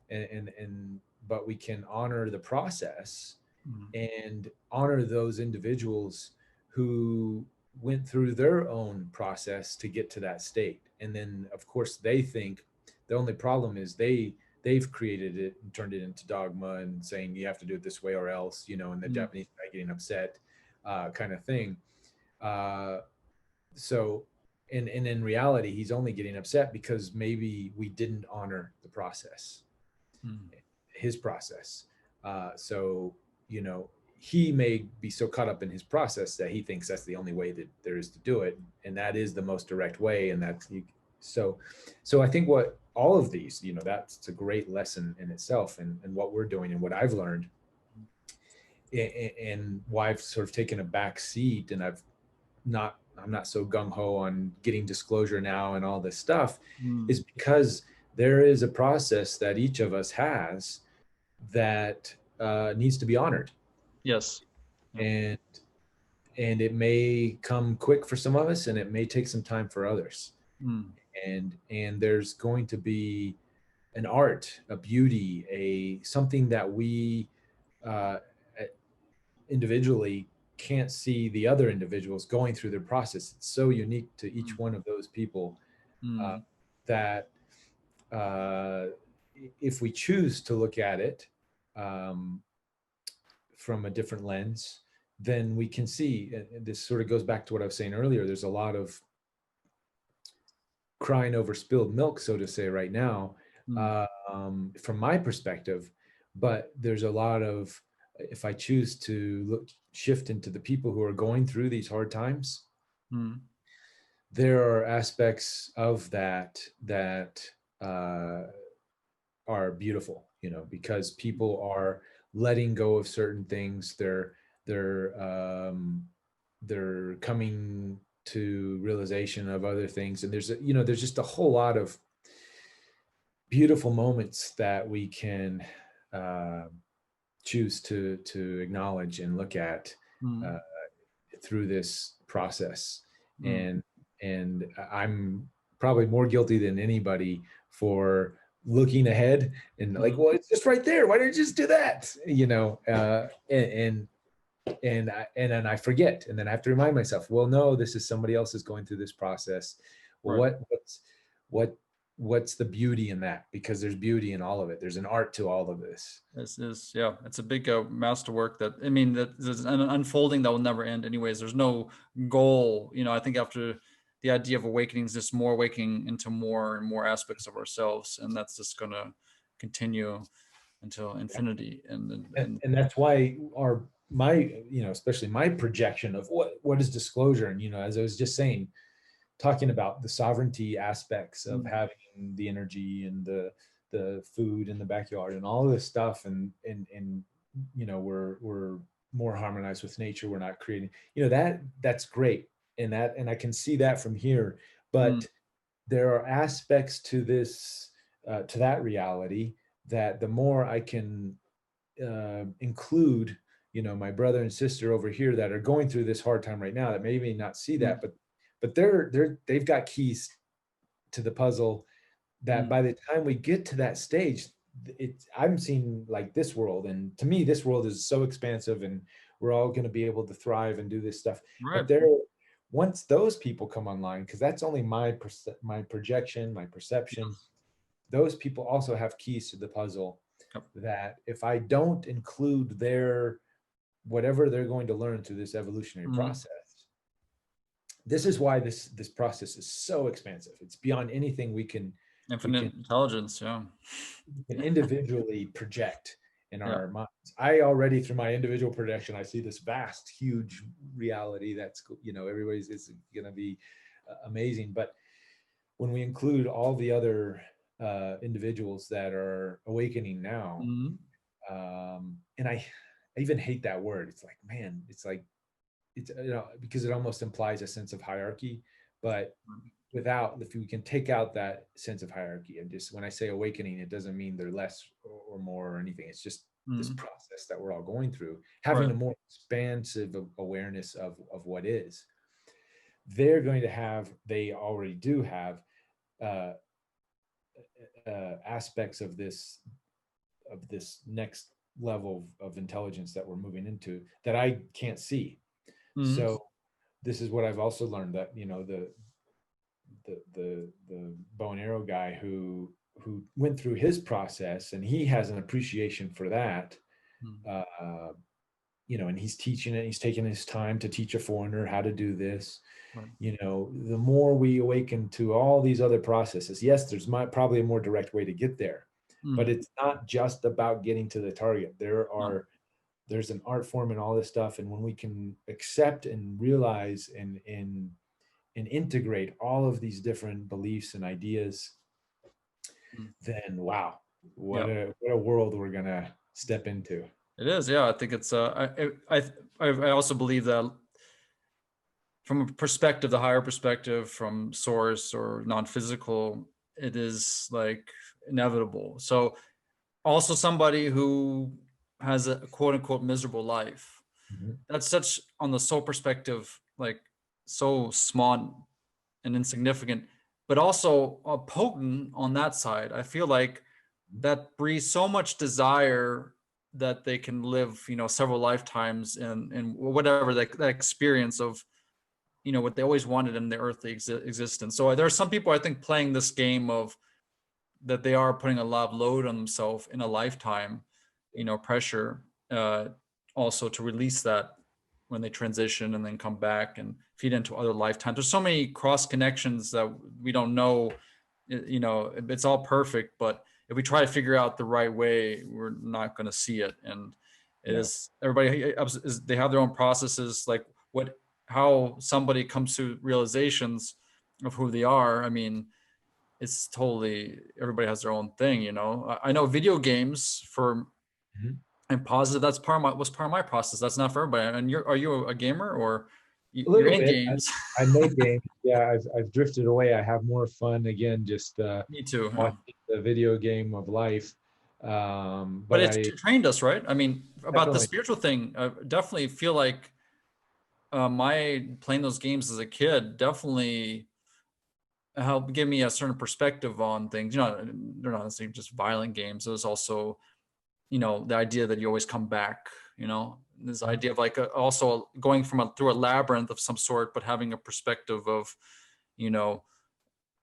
Speaker 2: and but we can honor the process
Speaker 1: mm,
Speaker 2: and honor those individuals who went through their own process to get to that state. And then of course they think the only problem is they've created it and turned it into dogma and saying you have to do it this way or else, and the
Speaker 1: mm,
Speaker 2: Japanese guy getting upset, kind of thing. uh, so and in reality he's only getting upset because maybe we didn't honor the process,
Speaker 1: mm,
Speaker 2: his process. So, you know, he may be so caught up in his process that he thinks that's the only way that there is to do it, and that is the most direct way. And that's so. So I think what all of these, that's a great lesson in itself, and what we're doing and what I've learned, and why I've sort of taken a back seat, and I'm not so gung ho on getting disclosure now and all this stuff, is
Speaker 1: mm.
Speaker 2: because there is a process that each of us has that needs to be honored,
Speaker 1: Yes. Yeah.
Speaker 2: and it may come quick for some of us, and it may take some time for others.
Speaker 1: Mm,
Speaker 2: And there's going to be an art, a beauty, a something that we uh, individually can't see the other individuals going through their process. It's so unique to each
Speaker 1: mm,
Speaker 2: one of those people, uh,
Speaker 1: mm,
Speaker 2: that uh, if we choose to look at it, um, from a different lens, then we can see, and this sort of goes back to what I was saying earlier, there's a lot of crying over spilled milk, so to say, right now,
Speaker 1: mm,
Speaker 2: from my perspective. But there's a lot of, if I choose to shift into the people who are going through these hard times,
Speaker 1: mm,
Speaker 2: there are aspects of that uh, are beautiful, because people are letting go of certain things. They're they're coming to realization of other things, and there's just a whole lot of beautiful moments that we can uh, choose to acknowledge and look at uh,
Speaker 1: mm,
Speaker 2: through this process.
Speaker 1: mm,
Speaker 2: And I'm probably more guilty than anybody for looking ahead and like,
Speaker 1: mm,
Speaker 2: well, it's just right there, why don't you just do that, and then I forget, and then I have to remind myself, well, no, this is somebody else is going through this process, well,
Speaker 1: Right.
Speaker 2: what what's the beauty in that? Because there's beauty in all of it. There's an art to all of this.
Speaker 1: This is, yeah, it's a big masterwork that, I mean, that there's an unfolding that will never end anyways. There's no goal. I think after the idea of awakening is just more awakening into more and more aspects of ourselves. And that's just going to continue until infinity.
Speaker 2: And that's why especially my projection of what is disclosure. And as I was just saying, talking about the sovereignty aspects of
Speaker 1: Mm,
Speaker 2: having the energy and the food in the backyard and all of this stuff, and we're more harmonized with nature. We're not creating, that's great. And I can see that from here.
Speaker 1: mm,
Speaker 2: But there are aspects to this, to that reality, that the more I can include, my brother and sister over here that are going through this hard time right now, that maybe not see
Speaker 1: mm,
Speaker 2: that, but they've got keys to the puzzle, that
Speaker 1: mm.
Speaker 2: by the time we get to that stage, I'm seeing like this world, and to me this world is so expansive, and we're all going to be able to thrive and do this stuff.
Speaker 1: Right.
Speaker 2: But once those people come online, because that's only my projection, my perception,
Speaker 1: Yes.
Speaker 2: those people also have keys to the puzzle,
Speaker 1: Yep.
Speaker 2: that if I don't include their whatever they're going to learn through this evolutionary
Speaker 1: Mm.
Speaker 2: process, this is why this process is so expansive. It's beyond anything we
Speaker 1: Infinite
Speaker 2: can
Speaker 1: intelligence. Yeah.
Speaker 2: individually project in
Speaker 1: Yeah.
Speaker 2: our minds. I already, through my individual projection, I see this vast, huge reality that's, everybody's is going to be amazing. But when we include all the other individuals that are awakening now,
Speaker 1: Mm.
Speaker 2: and I even hate that word. It's like, man, it's because it almost implies a sense of hierarchy. But if we can take out that sense of hierarchy, and just, when I say awakening, it doesn't mean they're less or more or anything. It's just this
Speaker 1: Mm.
Speaker 2: process that we're all going through, having
Speaker 1: Right.
Speaker 2: a more expansive awareness of what is. They're going to have, they already do have, uh, aspects of this next level of intelligence that we're moving into, that I can't see.
Speaker 1: Mm.
Speaker 2: So this is what I've also learned, that the bow and arrow guy who went through his process, and he has an appreciation for that,
Speaker 1: Mm.
Speaker 2: uh, and he's teaching it. He's taking his time to teach a foreigner how to do this.
Speaker 1: Right.
Speaker 2: The more we awaken to all these other processes, yes, there's probably a more direct way to get there, but
Speaker 1: Mm.
Speaker 2: it's not just about getting to the target.
Speaker 1: No.
Speaker 2: There's an art form and all this stuff, and when we can accept and realize and integrate all of these different beliefs and ideas,
Speaker 1: Mm.
Speaker 2: then wow,
Speaker 1: Yeah.
Speaker 2: what a world we're gonna step into.
Speaker 1: It is. Yeah. I think it's. I also believe that from a perspective, the higher perspective from source or non-physical, it is like inevitable. So also somebody who has a quote unquote miserable life,
Speaker 2: Mhm.
Speaker 1: that's such on the soul perspective, like so small and insignificant, but also potent on that side. I feel like that breeds so much desire that they can live, several lifetimes and whatever that experience of, what they always wanted in their earthly existence. So there are some people I think playing this game of that they are putting a lot of load on themselves in a lifetime, pressure, also to release that when they transition and then come back and feed into other lifetimes. There's so many cross connections that we don't know. It's all perfect, but if we try to figure out the right way, we're not going to see it. And it
Speaker 2: Yeah.
Speaker 1: is everybody they have their own processes, like how somebody comes to realizations of who they are. I mean, it's totally, everybody has their own thing. I know video games for,
Speaker 2: Mhm.
Speaker 1: I'm positive that's was part of my process. That's not for everybody. And are you a gamer, or
Speaker 2: A
Speaker 1: you're
Speaker 2: little
Speaker 1: in
Speaker 2: bit.
Speaker 1: games?
Speaker 2: I make games. Yeah, I've drifted away. I have more fun again, just
Speaker 1: Me too. Yeah.
Speaker 2: watching the video game of life.
Speaker 1: But
Speaker 2: But
Speaker 1: it's
Speaker 2: I
Speaker 1: trained us, right? I mean, about the
Speaker 2: definitely.
Speaker 1: spiritual thing, I definitely feel like my playing those games as a kid definitely helped give me a certain perspective on things. They're not necessarily just violent games. There's also, the idea that you always come back, this idea of like also going through a labyrinth of some sort, but having a perspective of, you know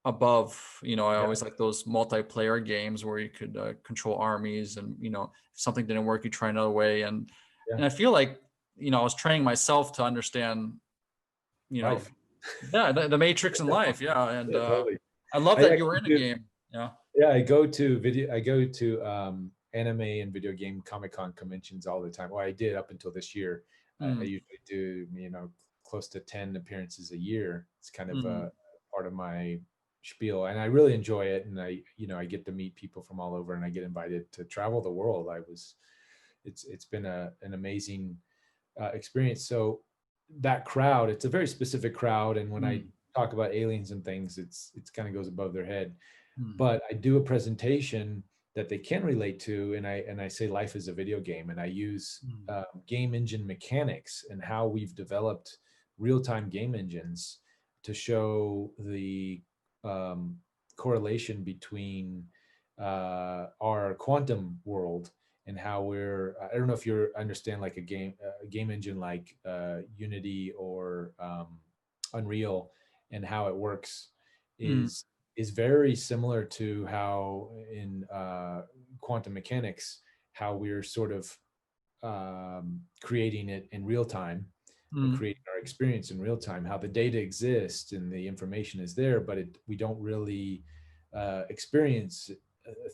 Speaker 1: above, I
Speaker 2: Yeah.
Speaker 1: always like those multiplayer games where you could control armies, and if something didn't work, you try another way. And
Speaker 2: Yeah.
Speaker 1: I feel like I was training myself to understand, you know
Speaker 2: Life.
Speaker 1: yeah, the matrix in life. Yeah. And
Speaker 2: Yeah, totally.
Speaker 1: I love
Speaker 2: I
Speaker 1: that you were
Speaker 2: actually
Speaker 1: in a
Speaker 2: do.
Speaker 1: game. Yeah.
Speaker 2: Yeah, I go to anime and video game Comic-Con conventions all the time. Well, I did up until this year. I
Speaker 1: mm,
Speaker 2: usually do, close to 10 appearances a year. It's kind of
Speaker 1: mm,
Speaker 2: part of my spiel, and I really enjoy it. And I get to meet people from all over, and I get invited to travel the world. It's been an amazing experience. So that crowd, it's a very specific crowd, and when I
Speaker 1: mm,
Speaker 2: talk about aliens and things, it's kind of goes above their head.
Speaker 1: mm,
Speaker 2: But I do a presentation that they can relate to, and I say life is a video game, and I use
Speaker 1: mm,
Speaker 2: game engine mechanics and how we've developed real-time game engines to show the um, correlation between our quantum world and how I don't know if you understand like a game engine like Unity or Unreal, and how it works
Speaker 1: mm,
Speaker 2: is very similar to how in quantum mechanics, how we're sort of creating it in real time, or
Speaker 1: mm,
Speaker 2: creating our experience in real time, how the data exists and the information is there, but we don't really experience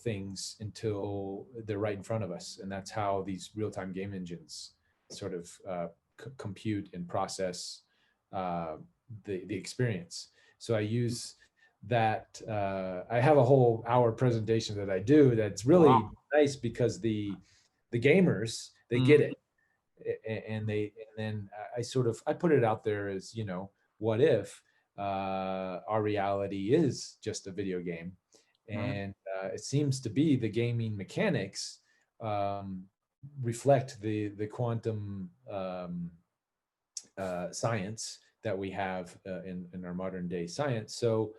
Speaker 2: things until they're right in front of us. And that's how these real-time game engines sort of compute and process uh, the experience. So I use that. I have a whole hour presentation that I do that's really
Speaker 1: wow.
Speaker 2: nice, because the gamers, they
Speaker 1: Mm,
Speaker 2: get it. And then I put it out there as, what if our reality is just a video game,
Speaker 1: right.
Speaker 2: and it seems to be the gaming mechanics um, reflect the quantum science that we have in our modern day science. So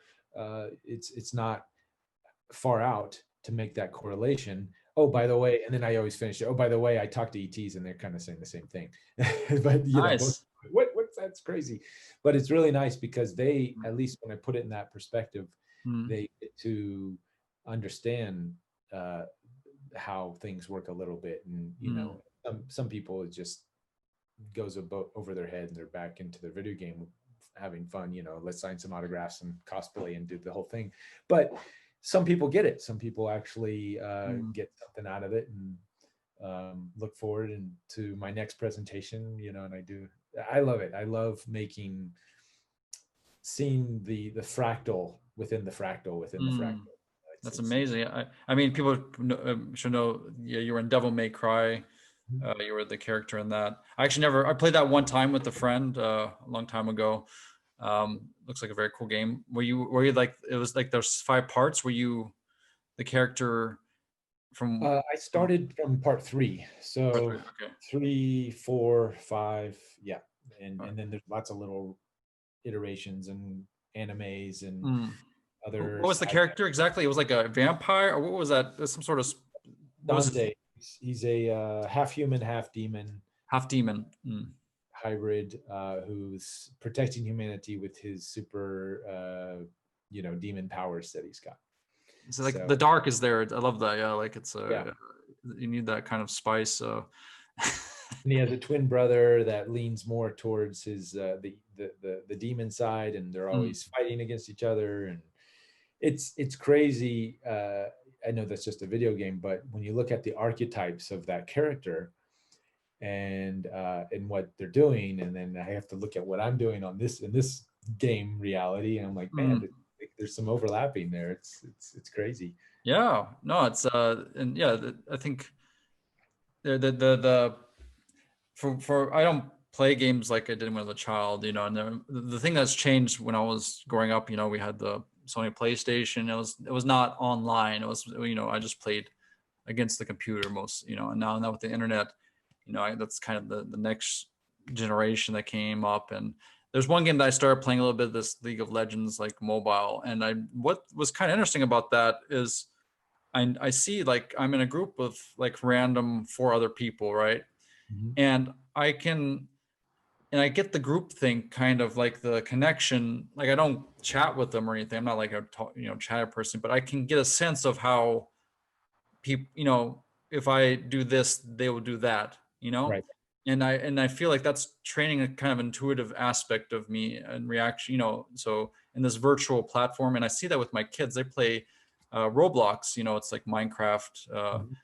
Speaker 2: it's not far out to make that correlation. Oh, by the way, and then I always finish it. Oh, by the way, I talked to ETs, and they're kind of saying the same thing. But both,
Speaker 1: Nice.
Speaker 2: what's that's crazy. But it's really nice because they, at least when I put it in that perspective,
Speaker 1: Mm,
Speaker 2: they get to understand uh, how things work a little bit. And
Speaker 1: mm,
Speaker 2: some people, it just goes over their head, and they're back into their video game having fun. Let's sign some autographs and cosplay and do the whole thing. But some people get it. Some people actually
Speaker 1: mm.
Speaker 2: get something out of it, and look forward to my next presentation. And I love it. I love seeing the fractal within the fractal within the fractal.
Speaker 1: Mm. That's
Speaker 2: It's
Speaker 1: amazing. I mean, people should know. Yeah, you were in Devil May Cry. You were the character in that. I actually never. I played that one time with a friend a long time ago. Looks like a very cool game. Were you like, it was like there's 5 parts? Were you the character from?
Speaker 2: I started from part three,
Speaker 1: Part
Speaker 2: so
Speaker 1: three? Okay.
Speaker 2: 3, 4, 5, yeah, and
Speaker 1: All right.
Speaker 2: and then there's lots of little iterations and animes and
Speaker 1: Mm. What
Speaker 2: other
Speaker 1: was the
Speaker 2: side.
Speaker 1: character exactly? It was like a vampire, or what was that? There's some sort of. What was it?
Speaker 2: Dante, he's a half human, half demon
Speaker 1: Half demon. Mm.
Speaker 2: hybrid who's protecting humanity with his super, demon powers that he's got.
Speaker 1: So like
Speaker 2: So
Speaker 1: the dark is there. I love that. Yeah, like it's
Speaker 2: yeah,
Speaker 1: you need that kind of spice. So.
Speaker 2: and he has a twin brother that leans more towards his the demon side, and they're
Speaker 1: Mm,
Speaker 2: always fighting against each other, and it's crazy. I know that's just a video game, but when you look at the archetypes of that character and what they're doing, and then I have to look at what I'm doing on this in this game reality, and I'm like, man,
Speaker 1: mm.
Speaker 2: there's some overlapping there. It's crazy.
Speaker 1: Yeah, no, it's and yeah, I think the for I don't play games like I did when I was a child, and the thing that's changed when I was growing up, we had the Sony PlayStation. It was not online. It was, I just played against the computer most, and now with the internet, that's kind of the next generation that came up. And there's one game that I started playing a little bit, this League of Legends, like mobile. And what was kind of interesting about that is I see, like, I'm in a group of like random 4 other people, right?
Speaker 2: Mhm.
Speaker 1: And I can and I get the group think, kind of like the connection. Like I don't chat with them or anything. I'm not like a chat person, but I can get a sense of how people, if I do this, they will do that,
Speaker 2: Right.
Speaker 1: and I feel like that's training a kind of intuitive aspect of me and reaction, so in this virtual platform. And I see that with my kids. They play Roblox, it's like Minecraft,
Speaker 2: Mhm.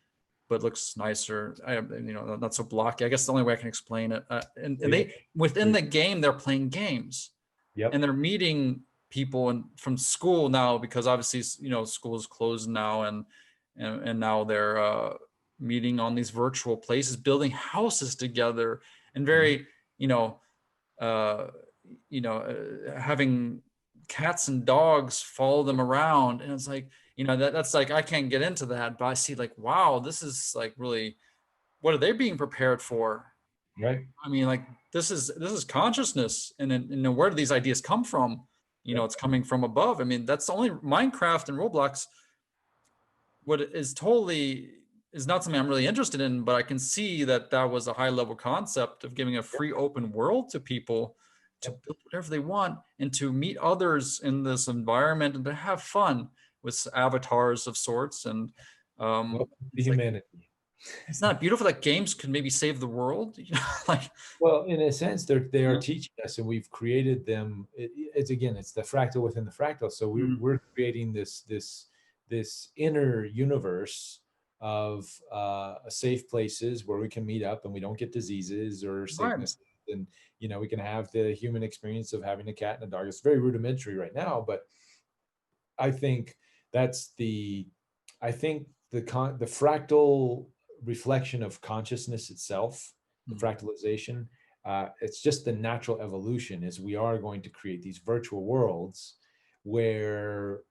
Speaker 1: but looks nicer. Not so blocky. I guess the only way I can explain it. And
Speaker 2: Yeah.
Speaker 1: they, within the game, they're playing games,
Speaker 2: Yep.
Speaker 1: and they're meeting people from school now, because obviously school is closed now, and now they're meeting on these virtual places, building houses together, and
Speaker 2: Mhm.
Speaker 1: very uh, having cats and dogs follow them around. And it's like, that's like, I can't get into that, but I see like, wow, this is like really, what are they being prepared for?
Speaker 2: Right.
Speaker 1: I mean, like, this is consciousness, and where do these ideas come from?
Speaker 2: Yep.
Speaker 1: It's coming from above. I mean, that's only Minecraft and Roblox. What is not something I'm really interested in, but I can see that that was a high level concept of giving a free open world to people to
Speaker 2: Yep.
Speaker 1: build whatever they want, and to meet others in this environment, and to have fun with avatars of sorts. And
Speaker 2: Welcome to
Speaker 1: it's like,
Speaker 2: humanity.
Speaker 1: it's not beautiful that games can maybe save the world, like.
Speaker 2: Well, in a sense, they are
Speaker 1: Yeah.
Speaker 2: teaching us, and we've created them. It's again, it's the fractal within the fractal. So
Speaker 1: Mm.
Speaker 2: we're creating this inner universe of safe places where we can meet up and we don't get diseases or
Speaker 1: Right.
Speaker 2: sicknesses, and we can have the human experience of having a cat and a dog. It's very rudimentary right now, but I think that's I think the fractal reflection of consciousness itself, the
Speaker 1: Mm.
Speaker 2: fractalization, it's just the natural evolution. Is we are going to create these virtual worlds where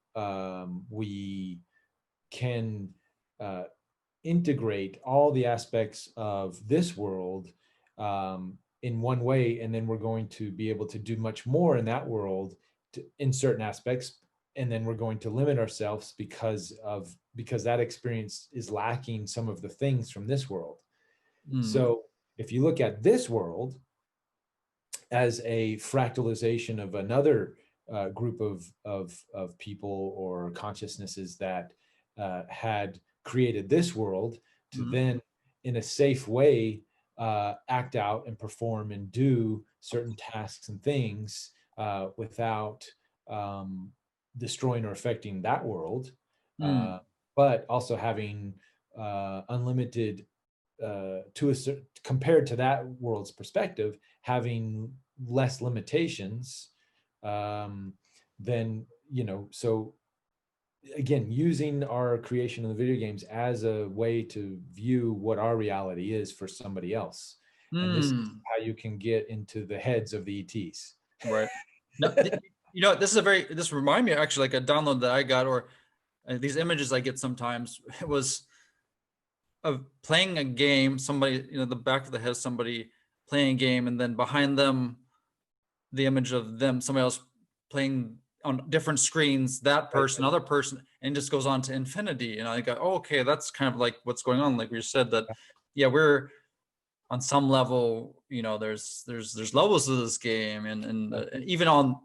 Speaker 2: we can uh, integrate all the aspects of this world in one way, and then we're going to be able to do much more in that world in certain aspects, and then we're going to limit ourselves because that experience is lacking some of the things from this world.
Speaker 1: Mm.
Speaker 2: So if you look at this world as a fractalization of another group of people or consciousnesses that had created this world to
Speaker 1: Mm.
Speaker 2: then, in a safe way, act out and perform and do certain tasks and things without um, destroying or affecting that world,
Speaker 1: Mm.
Speaker 2: but also having unlimited compared to that world's perspective, having less limitations, um, than so again, using our creation of the video games as a way to view what our reality is for somebody else. And this is
Speaker 1: Mm.
Speaker 2: how you can get into the heads of the ETs.
Speaker 1: Right. No, this remind me, actually, like a download that I got, or these images I get sometimes. It was of playing a game. Somebody, the back of the head of somebody playing a game, and then behind them, the image of them, somebody else playing on different screens, that
Speaker 2: Right.
Speaker 1: person, other person, and it just goes on to infinity. And I go, oh, okay, that's kind of like what's going on. Like we said, that, yeah, we're on some level, there's levels of this game, and even on,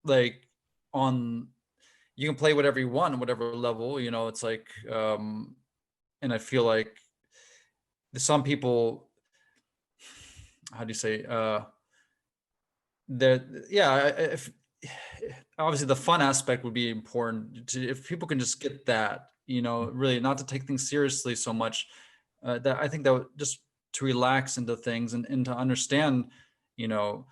Speaker 1: like, on, you can play whatever you want, whatever level, it's like, and I feel like some people, how do you say, that, yeah, if obviously the fun aspect would be important if people can just get that, really not to take things seriously so much, that I think that would just to relax into things, and to understand, you know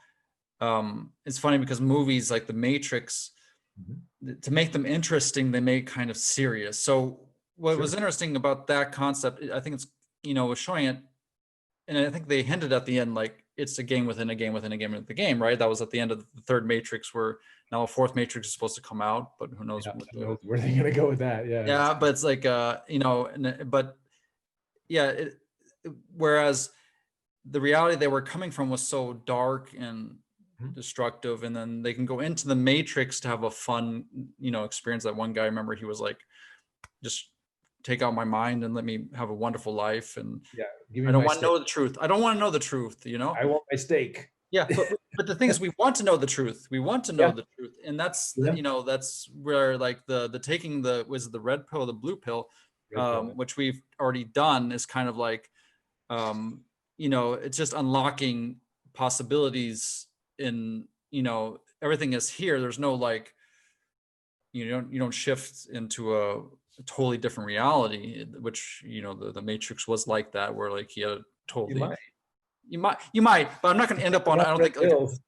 Speaker 1: it's funny because movies like The Matrix,
Speaker 2: Mhm.
Speaker 1: to make them interesting, they make kind of serious. So what was
Speaker 2: Sure.
Speaker 1: interesting about that concept, I think it's, was showing it, and I think they hinted at the end, like it's a game within a game within a game within the game, right? That was at the end of the third Matrix, where now a fourth Matrix is supposed to come out, but who knows
Speaker 2: Yeah,
Speaker 1: what
Speaker 2: who knows where they're gonna go with that. Yeah,
Speaker 1: yeah, but it's like, but yeah, whereas the reality they were coming from was so dark and
Speaker 2: Mhm.
Speaker 1: destructive, and then they can go into the Matrix to have a fun, experience. That one guy, I remember, he was like, just take out my mind and let me have a wonderful life, and
Speaker 2: Yeah, give me
Speaker 1: I don't
Speaker 2: my
Speaker 1: want to
Speaker 2: steak.
Speaker 1: know the truth. I don't want to know the truth,
Speaker 2: I want my steak.
Speaker 1: Yeah, but the thing is, we want to know the truth. We want to know
Speaker 2: Yeah,
Speaker 1: the truth, and that's
Speaker 2: yeah.
Speaker 1: that's where like the taking the was it the red pill or the blue pill,
Speaker 2: Red pill.
Speaker 1: which we've already done, is kind of like um, it's just unlocking possibilities in everything is here. There's no like you don't shift into a totally different reality, which the Matrix was like that, where like he had a
Speaker 2: You
Speaker 1: totally
Speaker 2: might.
Speaker 1: you might, but I'm not going to end up on.
Speaker 2: Not
Speaker 1: I don't
Speaker 2: red
Speaker 1: think like.
Speaker 2: pills.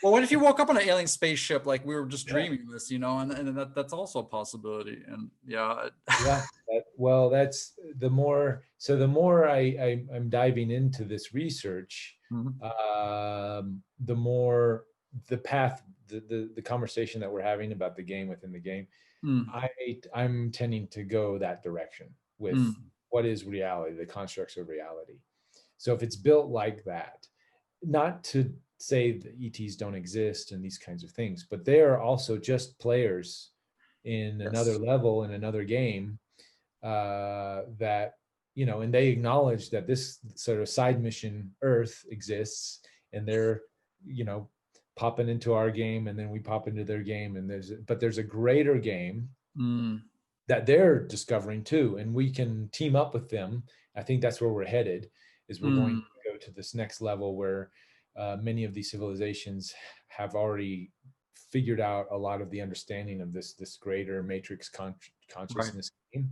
Speaker 1: Well, what if you woke up on an alien spaceship, like we were just dreaming this, and that's also a possibility. And yeah,
Speaker 2: Yeah. Well, that's the more. So the more I'm diving into this research,
Speaker 1: Mhm.
Speaker 2: the more the path, the conversation that we're having about the game within the game,
Speaker 1: Mm,
Speaker 2: I'm tending to go that direction with
Speaker 1: mm,
Speaker 2: what is reality, the constructs of reality. So if it's built like that, not to say that ETs don't exist and these kinds of things, but they are also just players in another
Speaker 1: yes.
Speaker 2: level in another game, that and they acknowledge that this sort of side mission Earth exists, and they're you know popping into our game, and then we pop into their game, and there's a greater game
Speaker 1: Mm,
Speaker 2: that they're discovering too, and we can team up with them. I think that's where we're headed, is we're going
Speaker 1: mm,
Speaker 2: to go to this next level where many of these civilizations have already figured out a lot of the understanding of this greater matrix
Speaker 1: right.
Speaker 2: consciousness game.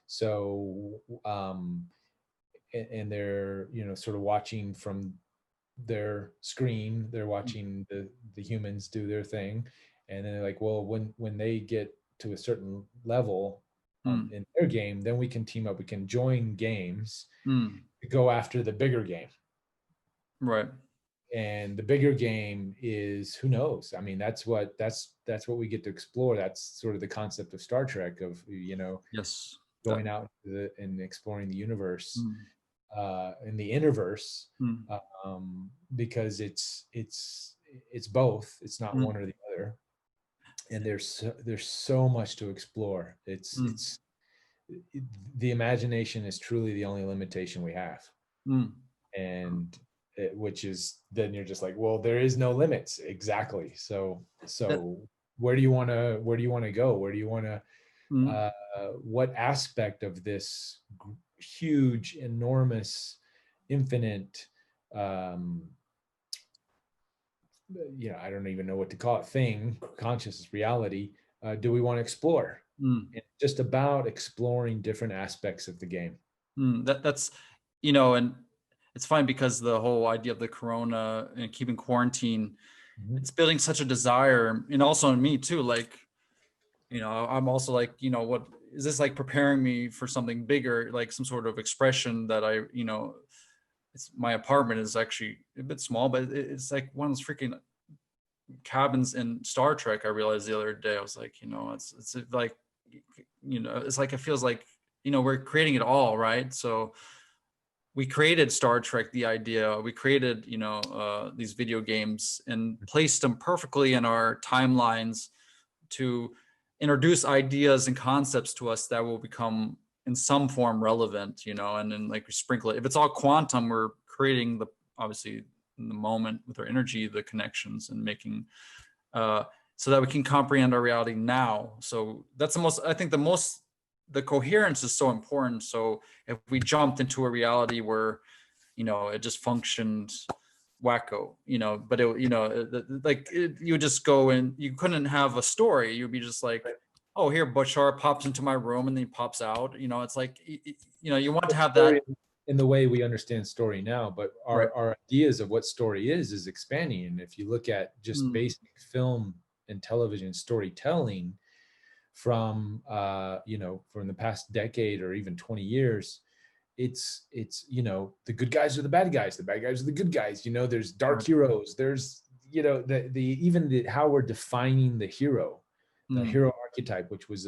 Speaker 2: So and they're sort of watching from their screen, they're
Speaker 1: Mm,
Speaker 2: watching the humans do their thing, and then they're like, well, when they get to a certain level
Speaker 1: mm,
Speaker 2: in their game, then we can team up, we can join games
Speaker 1: mm,
Speaker 2: to go after the bigger game.
Speaker 1: right.
Speaker 2: And the bigger game is, who knows, I mean, that's what we get to explore. That's sort of the concept of Star Trek, of
Speaker 1: Yes. That.
Speaker 2: going out and exploring the universe,
Speaker 1: Mm,
Speaker 2: in the interverse,
Speaker 1: mm,
Speaker 2: because it's both. It's not
Speaker 1: mm,
Speaker 2: one or the other, and there's so much to explore.
Speaker 1: mm,
Speaker 2: The imagination is truly the only limitation we have,
Speaker 1: mm.
Speaker 2: and which is, then you're just like, well, there is no limits. Exactly.
Speaker 1: That.
Speaker 2: So where do you want to go? Where do you want to
Speaker 1: Mm,
Speaker 2: uh, what aspect of this huge, enormous, infinite, um, I don't even know what to call it, thing, consciousness, reality, do we want to explore?
Speaker 1: mm,
Speaker 2: It's just about exploring different aspects of the game.
Speaker 1: that's and it's fine because the whole idea of the corona and keeping quarantine,
Speaker 2: Mhm.
Speaker 1: it's building such a desire, and also in me too, like I'm also like, what is this, like preparing me for something bigger, like some sort of expression that it's my apartment is actually a bit small, but it's like one of those freaking cabins in Star Trek. I realized the other day, I was like, it's like, it's like, it feels like, we're creating it all, right? So we created Star Trek, the idea, we created, these video games and placed them perfectly in our timelines to introduce ideas and concepts to us that will become in some form relevant, and then like we sprinkle it. If it's all quantum, we're creating obviously in the moment with our energy, the connections, and making uh, so that we can comprehend our reality now. So that's I think the coherence is so important. So if we jumped into a reality where, it just functioned wacko, but you would just go and you couldn't have a story. You'd be just like, oh, here Bashar pops into my room and then he pops out. It's like, you want to have
Speaker 2: Story
Speaker 1: that.
Speaker 2: in the way we understand story now, but
Speaker 1: Right.
Speaker 2: our ideas of what story is expanding. And if you look at just
Speaker 1: Mm,
Speaker 2: basic film and television storytelling from from the past decade or even 20 years, it's the good guys are the bad guys are the good guys. There's dark
Speaker 1: right.
Speaker 2: heroes, there's the even the how we're defining the
Speaker 1: Mm,
Speaker 2: hero archetype, which was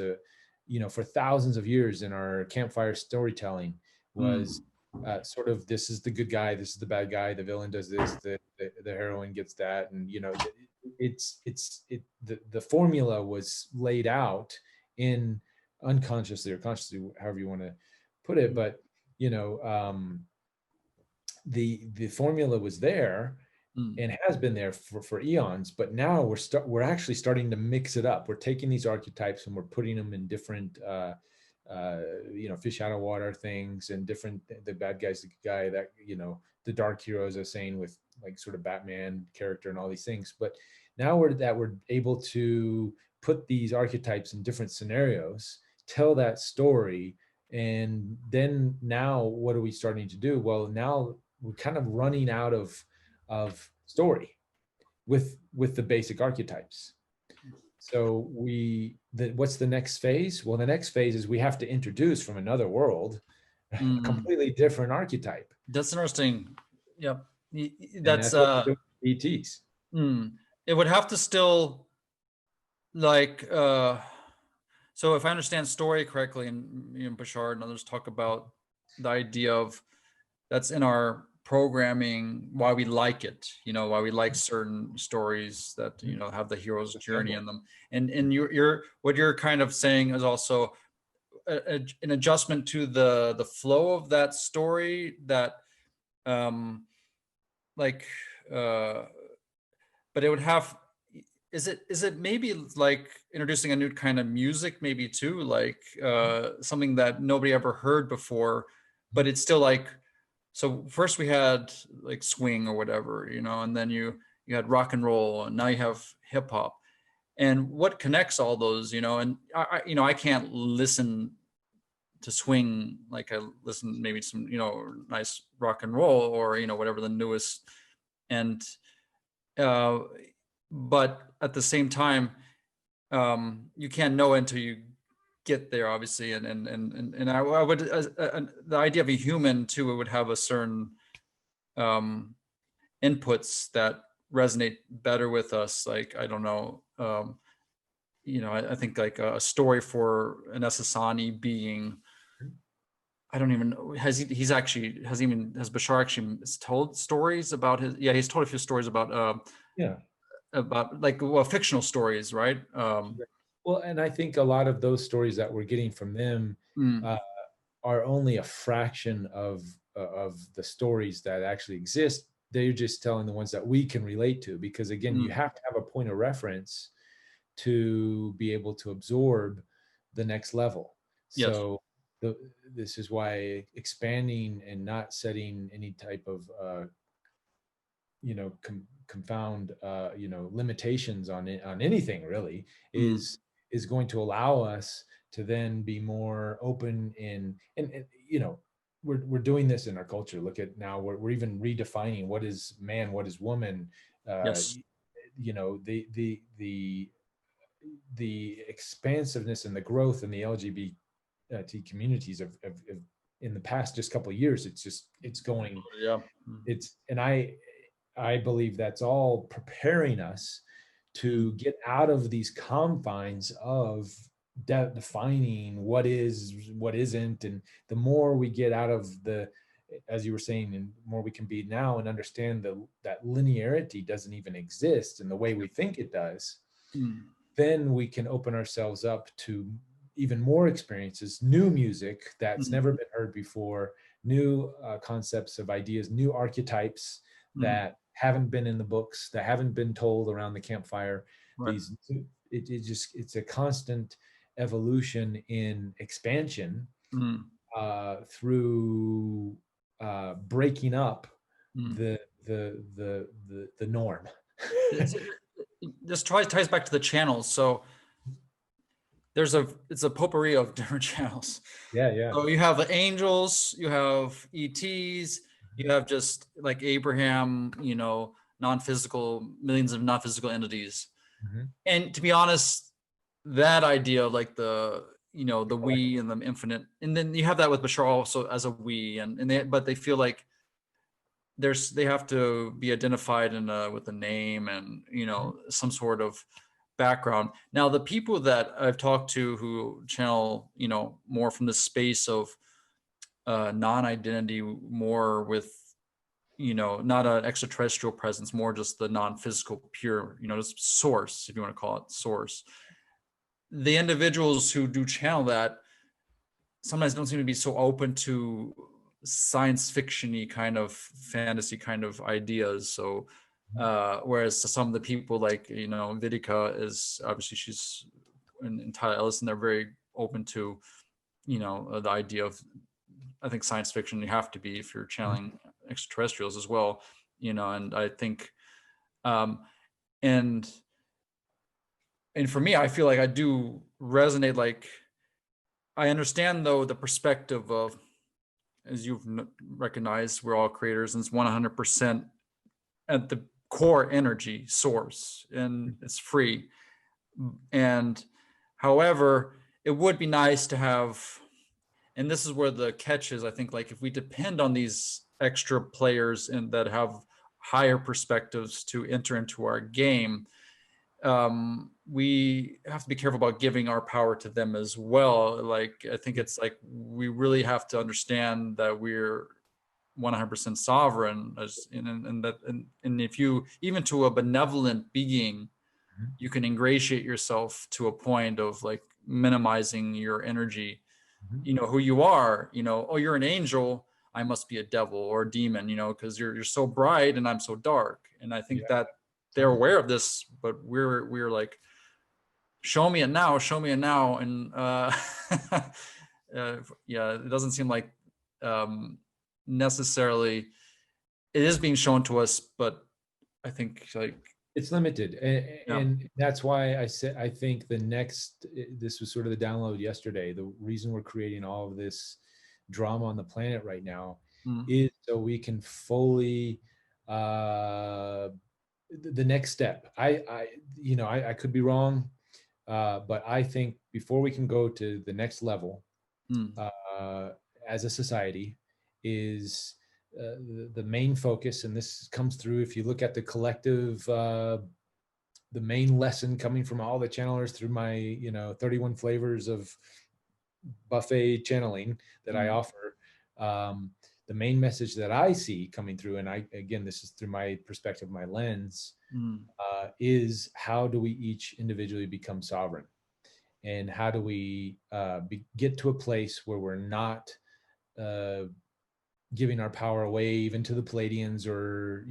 Speaker 2: for thousands of years in our campfire storytelling, was
Speaker 1: mm,
Speaker 2: sort of, this is the good guy, this is the bad guy, the villain does this, the heroine gets that, and the formula was laid out in unconsciously or consciously, however you want to put it,
Speaker 1: mm,
Speaker 2: but you know um the formula was there,
Speaker 1: Mm.
Speaker 2: and has been there for eons. But now we're actually starting to mix it up. We're taking these archetypes and we're putting them in different fish out of water things, and different, the bad guy's the guy that, the dark hero, as I was saying, with like sort of Batman character and all these things. But now we're able to put these archetypes in different scenarios, tell that story. And then now what are we starting to do? Well, now we're kind of running out of story with the basic archetypes. So what's the next phase? Well, the next phase is we have to introduce from another world a
Speaker 1: Mm.
Speaker 2: completely different archetype.
Speaker 1: That's interesting. Yep.
Speaker 2: And
Speaker 1: That's
Speaker 2: that's what we're doing with ETs.
Speaker 1: it would have to still like so if I understand story correctly, and Bashar and others talk about the idea of that's in our programming, why we like it, why we like certain stories that have the hero's journey in them, and you're what you're kind of saying is also an adjustment to the flow of that story, that like but it would have, is it maybe like introducing a new kind of music maybe too, like something that nobody ever heard before, but it's still like, so first we had like swing or whatever, and then you had rock and roll, and now you have hip hop, and what connects all those, and I can't listen to swing like I listen maybe to some nice rock and roll, or whatever the newest, and uh but at the same time you can't know until you get there, obviously, and I would the idea of a human too, it would have a certain inputs that resonate better with us, like I don't know, I think like a story for an Essassani being, I don't even know. Has Bashar actually told stories about his? Yeah, he's told a few stories
Speaker 2: Yeah.
Speaker 1: about like fictional stories, right?
Speaker 2: Well, and I think a lot of those stories that we're getting from them
Speaker 1: Mm,
Speaker 2: uh, are only a fraction of the stories that actually exist. They're just telling the ones that we can relate to, because again, you
Speaker 1: mm,
Speaker 2: have to have a point of reference to be able to absorb the next level.
Speaker 1: yes.
Speaker 2: So this is why expanding and not setting any type of confound limitations on it, on anything really,
Speaker 1: Mm,
Speaker 2: is going to allow us to then be more open and we're doing this in our culture. Look at now, we're even redefining what is man, what is woman. uh
Speaker 1: yes.
Speaker 2: the expansiveness and the growth in the LGBT communities of in the past just couple of years, it's going,
Speaker 1: Yeah. Mm,
Speaker 2: it's and I believe that's all preparing us
Speaker 1: mm,
Speaker 2: to get out of these confines of defining what is, what isn't. And the more we get out of the, as you were saying, and more we can be now and understand that linearity doesn't even exist in the way we think it does,
Speaker 1: mm,
Speaker 2: then we can open ourselves up to even more experiences, new music that's
Speaker 1: mm,
Speaker 2: never been heard before, new concepts of ideas, new archetypes
Speaker 1: mm,
Speaker 2: that haven't been in the books, that haven't been told around the campfire.
Speaker 1: right.
Speaker 2: These, it's a constant evolution in expansion
Speaker 1: Mm,
Speaker 2: through breaking up
Speaker 1: mm.
Speaker 2: the norm.
Speaker 1: It's, this ties back to the channels. So it's a potpourri of different channels.
Speaker 2: Yeah, yeah.
Speaker 1: So you have the angels, you have ETs, you have just like Abraham, non-physical, millions of non-physical entities.
Speaker 2: Mhm.
Speaker 1: And to be honest, that idea of like the we and the infinite, and then you have that with Bashar also as a we, but they feel like they have to be identified with a name and some sort of background. Now the people that I've talked to who channel more from the space of non-identity, more with not an extraterrestrial presence, more just the non-physical pure, just source, if you want to call it source. The individuals who do channel that sometimes don't seem to be so open to science fiction-y kind of fantasy kind of ideas. So Whereas to some of the people like, Vidika is obviously, she's in Tyler Ellison, they're very open to, the idea of, I think science fiction, you have to be if you're channeling extraterrestrials as well, and I think, and for me, I feel like I do resonate. Like, I understand though the perspective of, as you've recognized, we're all creators, and it's 100% at the core energy source, and it's free. And however, it would be nice to have, and this is where the catch is, I think, like if we depend on these extra players and that have higher perspectives to enter into our game, we have to be careful about giving our power to them as well. Like, I think it's like we really have to understand that we're 100% sovereign, and if you, even to a benevolent being, you can ingratiate yourself to a point of like minimizing your energy. You know who you are. Oh, you're an angel, I must be a devil or a demon, because you're so bright and I'm so dark. And I think that they're aware of this, but we're like, show me it now, and yeah, it doesn't seem like necessarily it is being shown to us, but I think like
Speaker 2: it's limited, and that's why I said I think this was sort of the download yesterday. The reason we're creating all of this drama on the planet right now is so we can fully the next step. I could be wrong, but I think before we can go to the next level as a society is the main focus, and this comes through if you look at the collective, the main lesson coming from all the channelers through my 31 flavors of buffet channeling that I offer. The main message that I see coming through, and again, this is through my perspective, my lens, is how do we each individually become sovereign, and how do we get to a place where we're not giving our power away even to the Palladians or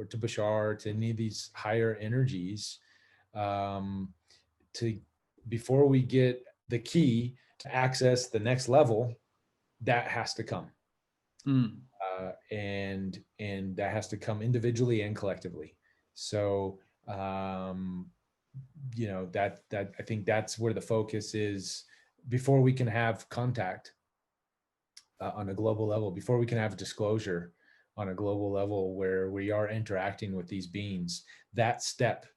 Speaker 2: to Bashar, to any of these higher energies, to before we get the key to access the next level, that has to come. And that has to come individually and collectively. So that I think that's where the focus is before we can have contact on a global level, before we can have disclosure on a global level where we are interacting with these beings. That step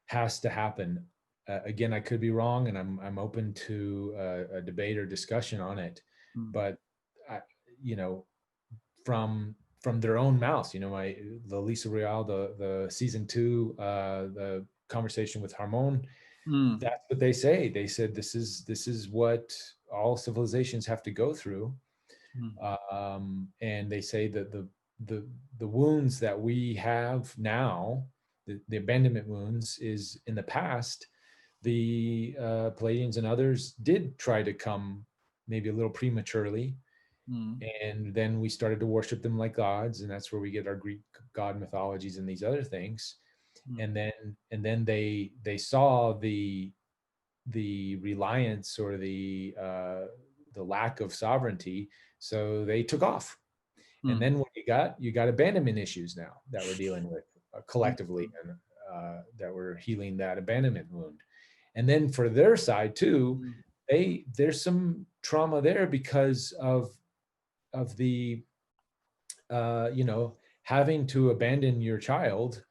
Speaker 2: has to happen. Again, I could be wrong, and I'm open to a debate or discussion on it. But from their own mouths, the Lisa Real, the season 2, the conversation with Harmon, that's what they say. They said this is what all civilizations have to go through. And they say that the wounds that we have now, the abandonment wounds, is in the past, the Palladians and others did try to come maybe a little prematurely. And then we started to worship them like gods, and that's where we get our Greek god mythologies and these other things. And then they saw the reliance or the lack of sovereignty, so they took off. And then what you got abandonment issues now that we're dealing with collectively, and that we're healing that abandonment wound. And then for their side too, there's some trauma there because of the having to abandon your child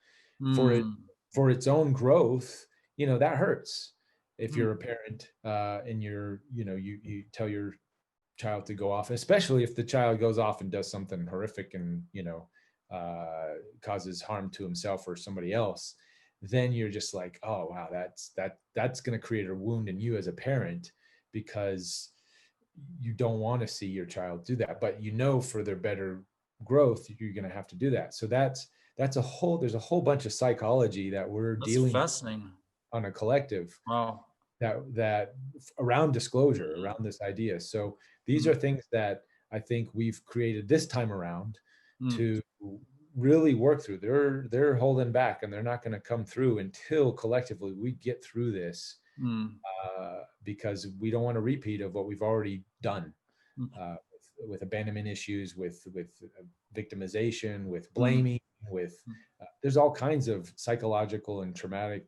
Speaker 2: for its own growth. That hurts if you're a parent, and you tell your child to go off, especially if the child goes off and does something horrific and causes harm to himself or somebody else. Then you're just like, oh wow, that's going to create a wound in you as a parent, because you don't want to see your child do that, but for their better growth, you're going to have to do that. So there's a whole bunch of psychology that we're dealing with on a collective.
Speaker 1: Wow.
Speaker 2: That around disclosure, around this idea. So these are things that I think we've created this time around to really work through. They're holding back, and they're not going to come through until collectively we get through this,
Speaker 1: Mm.
Speaker 2: because we don't want a repeat of what we've already done,
Speaker 1: Mm.
Speaker 2: with abandonment issues, with victimization, with
Speaker 1: Mm.
Speaker 2: blaming, with there's all kinds of psychological and traumatic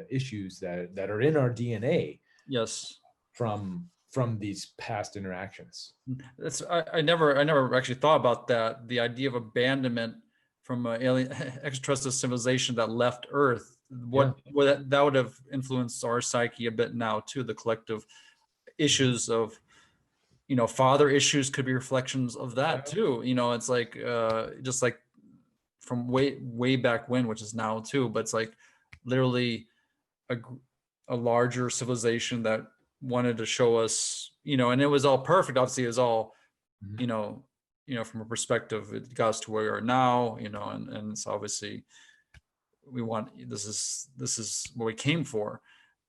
Speaker 2: issues that are in our DNA
Speaker 1: Yes.
Speaker 2: from these past interactions.
Speaker 1: That's I never actually thought about that. The idea of abandonment from an alien extraterrestrial civilization that left Earth.
Speaker 2: Yeah.
Speaker 1: What that would have influenced our psyche a bit now too. The collective issues of, father issues could be reflections of that too. It's like just like from way back when, which is now too. But it's like literally a a larger civilization that wanted to show us, and it was all perfect. Obviously, it was all,
Speaker 2: Mhm.
Speaker 1: you know, from a perspective, it got us to where we are now, and it's obviously we want this is what we came for.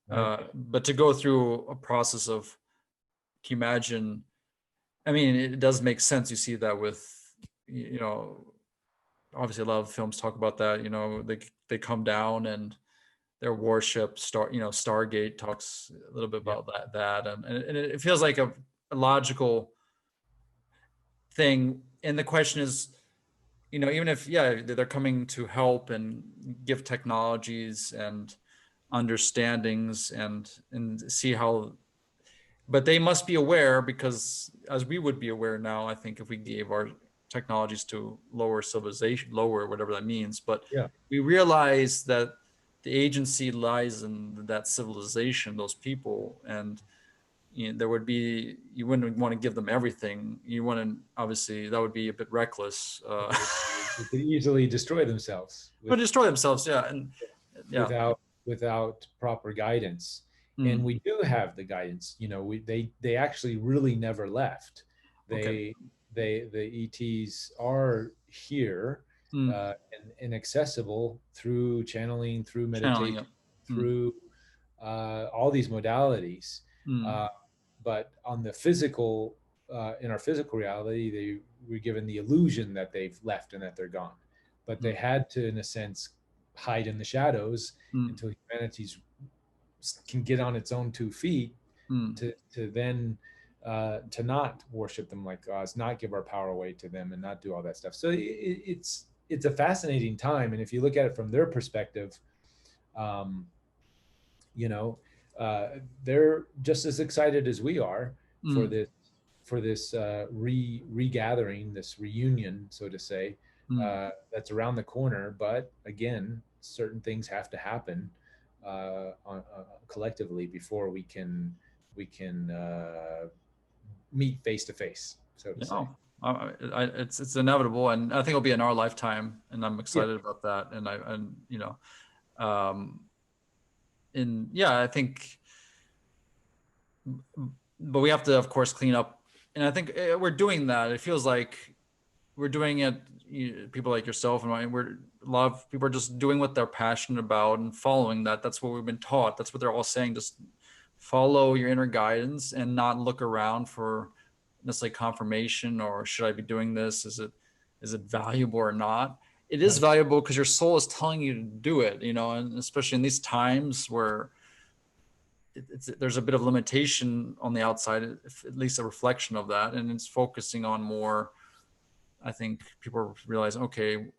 Speaker 2: Right.
Speaker 1: But to go through a process of, can you imagine? I mean, it does make sense. You see that with, obviously a lot of films talk about that. They come down and their warship Stargate talks a little bit
Speaker 2: Yeah.
Speaker 1: about that, and it feels like a logical thing. And the question is, even if, yeah, they're coming to help and give technologies and understandings and see how, but they must be aware, because as we would be aware now, I think, if we gave our technologies to lower civilization, lower whatever that means, but
Speaker 2: Yeah.
Speaker 1: we realize that the agency lies in that civilization, those people, and there would be, you wouldn't want to give them everything. You want to, obviously that would be a bit reckless.
Speaker 2: They could easily destroy themselves
Speaker 1: But destroy themselves, yeah, and yeah.
Speaker 2: without proper guidance. And
Speaker 1: Mm.
Speaker 2: we do have the guidance. They actually really never left.
Speaker 1: Okay.
Speaker 2: The ETs are here,
Speaker 1: Mm.
Speaker 2: and accessible through channeling, through
Speaker 1: Channeling
Speaker 2: meditation,
Speaker 1: it. Mm.
Speaker 2: through all these modalities.
Speaker 1: Mm.
Speaker 2: Uh, but on the physical, in our physical reality, they were given the illusion that they've left and that they're gone. But they
Speaker 1: Mm.
Speaker 2: had to, in a sense, hide in the shadows
Speaker 1: Mm.
Speaker 2: until humanity can get on its own 2 feet,
Speaker 1: Mm.
Speaker 2: to then to not worship them like gods, not give our power away to them, and not do all that stuff. So it's a fascinating time, and if you look at it from their perspective, um, you know, they're just as excited as we are for
Speaker 1: Mm.
Speaker 2: this regathering, this reunion, so to say,
Speaker 1: Mm.
Speaker 2: that's around the corner. But again, certain things have to happen collectively before we can meet face to face, so to say.
Speaker 1: Yeah, it's inevitable, and I think it'll be in our lifetime, and I'm
Speaker 2: Yeah.
Speaker 1: excited about that. Um, and yeah, I think, but we have to, of course, clean up, and I think we're doing that. It feels like we're doing it. People like yourself and a lot of people are just doing what they're passionate about and following that. That's what we've been taught. That's what they're all saying. Just follow your inner guidance and not look around for necessarily confirmation, or should I be doing this? Is it valuable or not? It is
Speaker 2: Right.
Speaker 1: valuable because your soul is telling you to do it, and especially in these times where there's a bit of limitation on the outside, at least a reflection of that, and it's focusing on more. I think people realize, okay,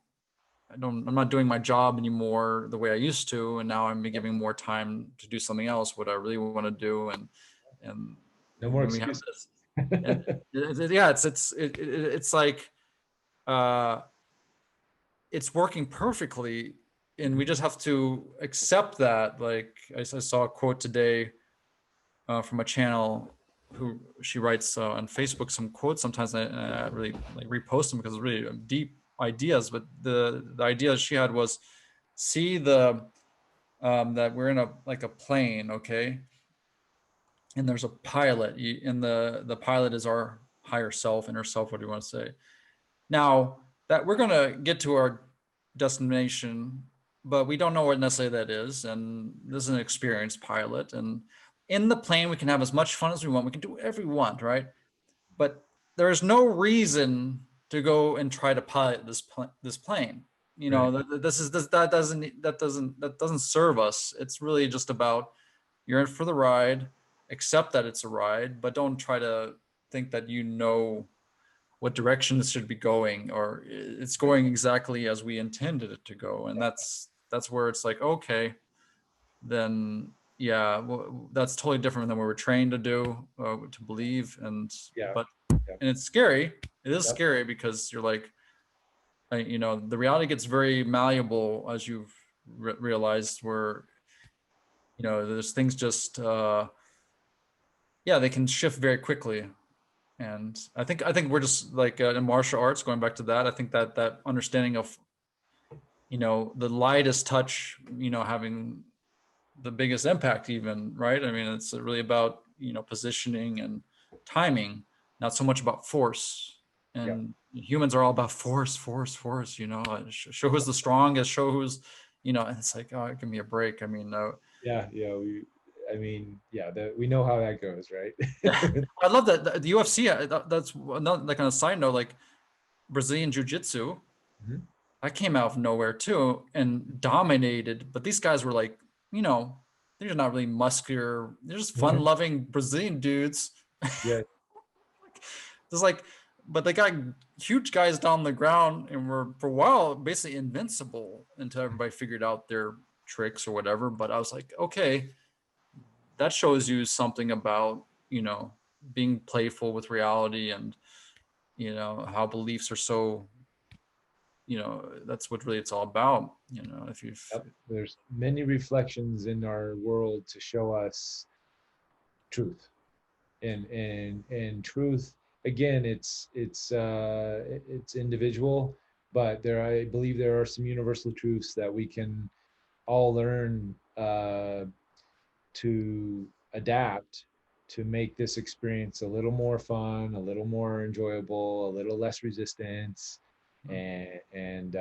Speaker 1: I'm not doing my job anymore the way I used to, and now I'm giving more time to do something else, what I really want to do, and
Speaker 2: No more
Speaker 1: when we have
Speaker 2: excuses.
Speaker 1: this, and yeah, it's like uh, it's working perfectly, and we just have to accept that. Like I saw a quote today from a channel who she writes on Facebook some quotes sometimes, and I really like repost them because it's really deep ideas. But the idea she had was, see that we're in a plane, okay, and there's a pilot, and the pilot is our higher self, inner self, what do you want to say? Now that we're gonna get to our destination, but we don't know what necessarily that is, and this is an experienced pilot, and in the plane we can have as much fun as we want, we can do whatever we want, right? But there is no reason to go and try to pilot this plane. You know,
Speaker 2: Right.
Speaker 1: that doesn't serve us. It's really just about, you're in for the ride, accept that it's a ride, but don't try to think that you know what direction this should be going, or it's going exactly as we intended it to go. And that's where it's like, okay, then yeah, well, that's totally different than what we're trained to do, to believe. And
Speaker 2: Yeah.
Speaker 1: but
Speaker 2: Yeah.
Speaker 1: and it's scary. It is
Speaker 2: Yep.
Speaker 1: scary because you're like, you know, the reality gets very malleable, as you've realized, where, you know, there's things just yeah, they can shift very quickly. And I think we're just like, in martial arts, going back to that, I think that that understanding of, you know, the lightest touch, you know, having the biggest impact, even, right? I mean, it's really about, you know, positioning and timing, not so much about force.
Speaker 2: Yeah.
Speaker 1: And humans are all about force, you know, show who's the strongest, show who's, you know. And it's like, oh, give me a break. I mean,
Speaker 2: Yeah. Yeah. I mean, yeah, we know how that goes, right?
Speaker 1: yeah, I love that the UFC. That's another, like, on a side note, like Brazilian jiu-jitsu,
Speaker 2: Mhm.
Speaker 1: I came out of nowhere too and dominated. But these guys were like, you know, they're not really muscular. They're just fun-loving Brazilian dudes.
Speaker 2: Yeah.
Speaker 1: Just like, but they got huge guys down the ground and were for a while basically invincible until everybody figured out their tricks or whatever. But I was like, okay, that shows you something about, you know, being playful with reality, and, you know, how beliefs are so, you know, that's what really it's all about. You know, if you've
Speaker 2: Yep. There's many reflections in our world to show us truth, and truth. Again, it's individual, but I believe there are some universal truths that we can all learn to adapt to make this experience a little more fun, a little more enjoyable, a little less resistance, and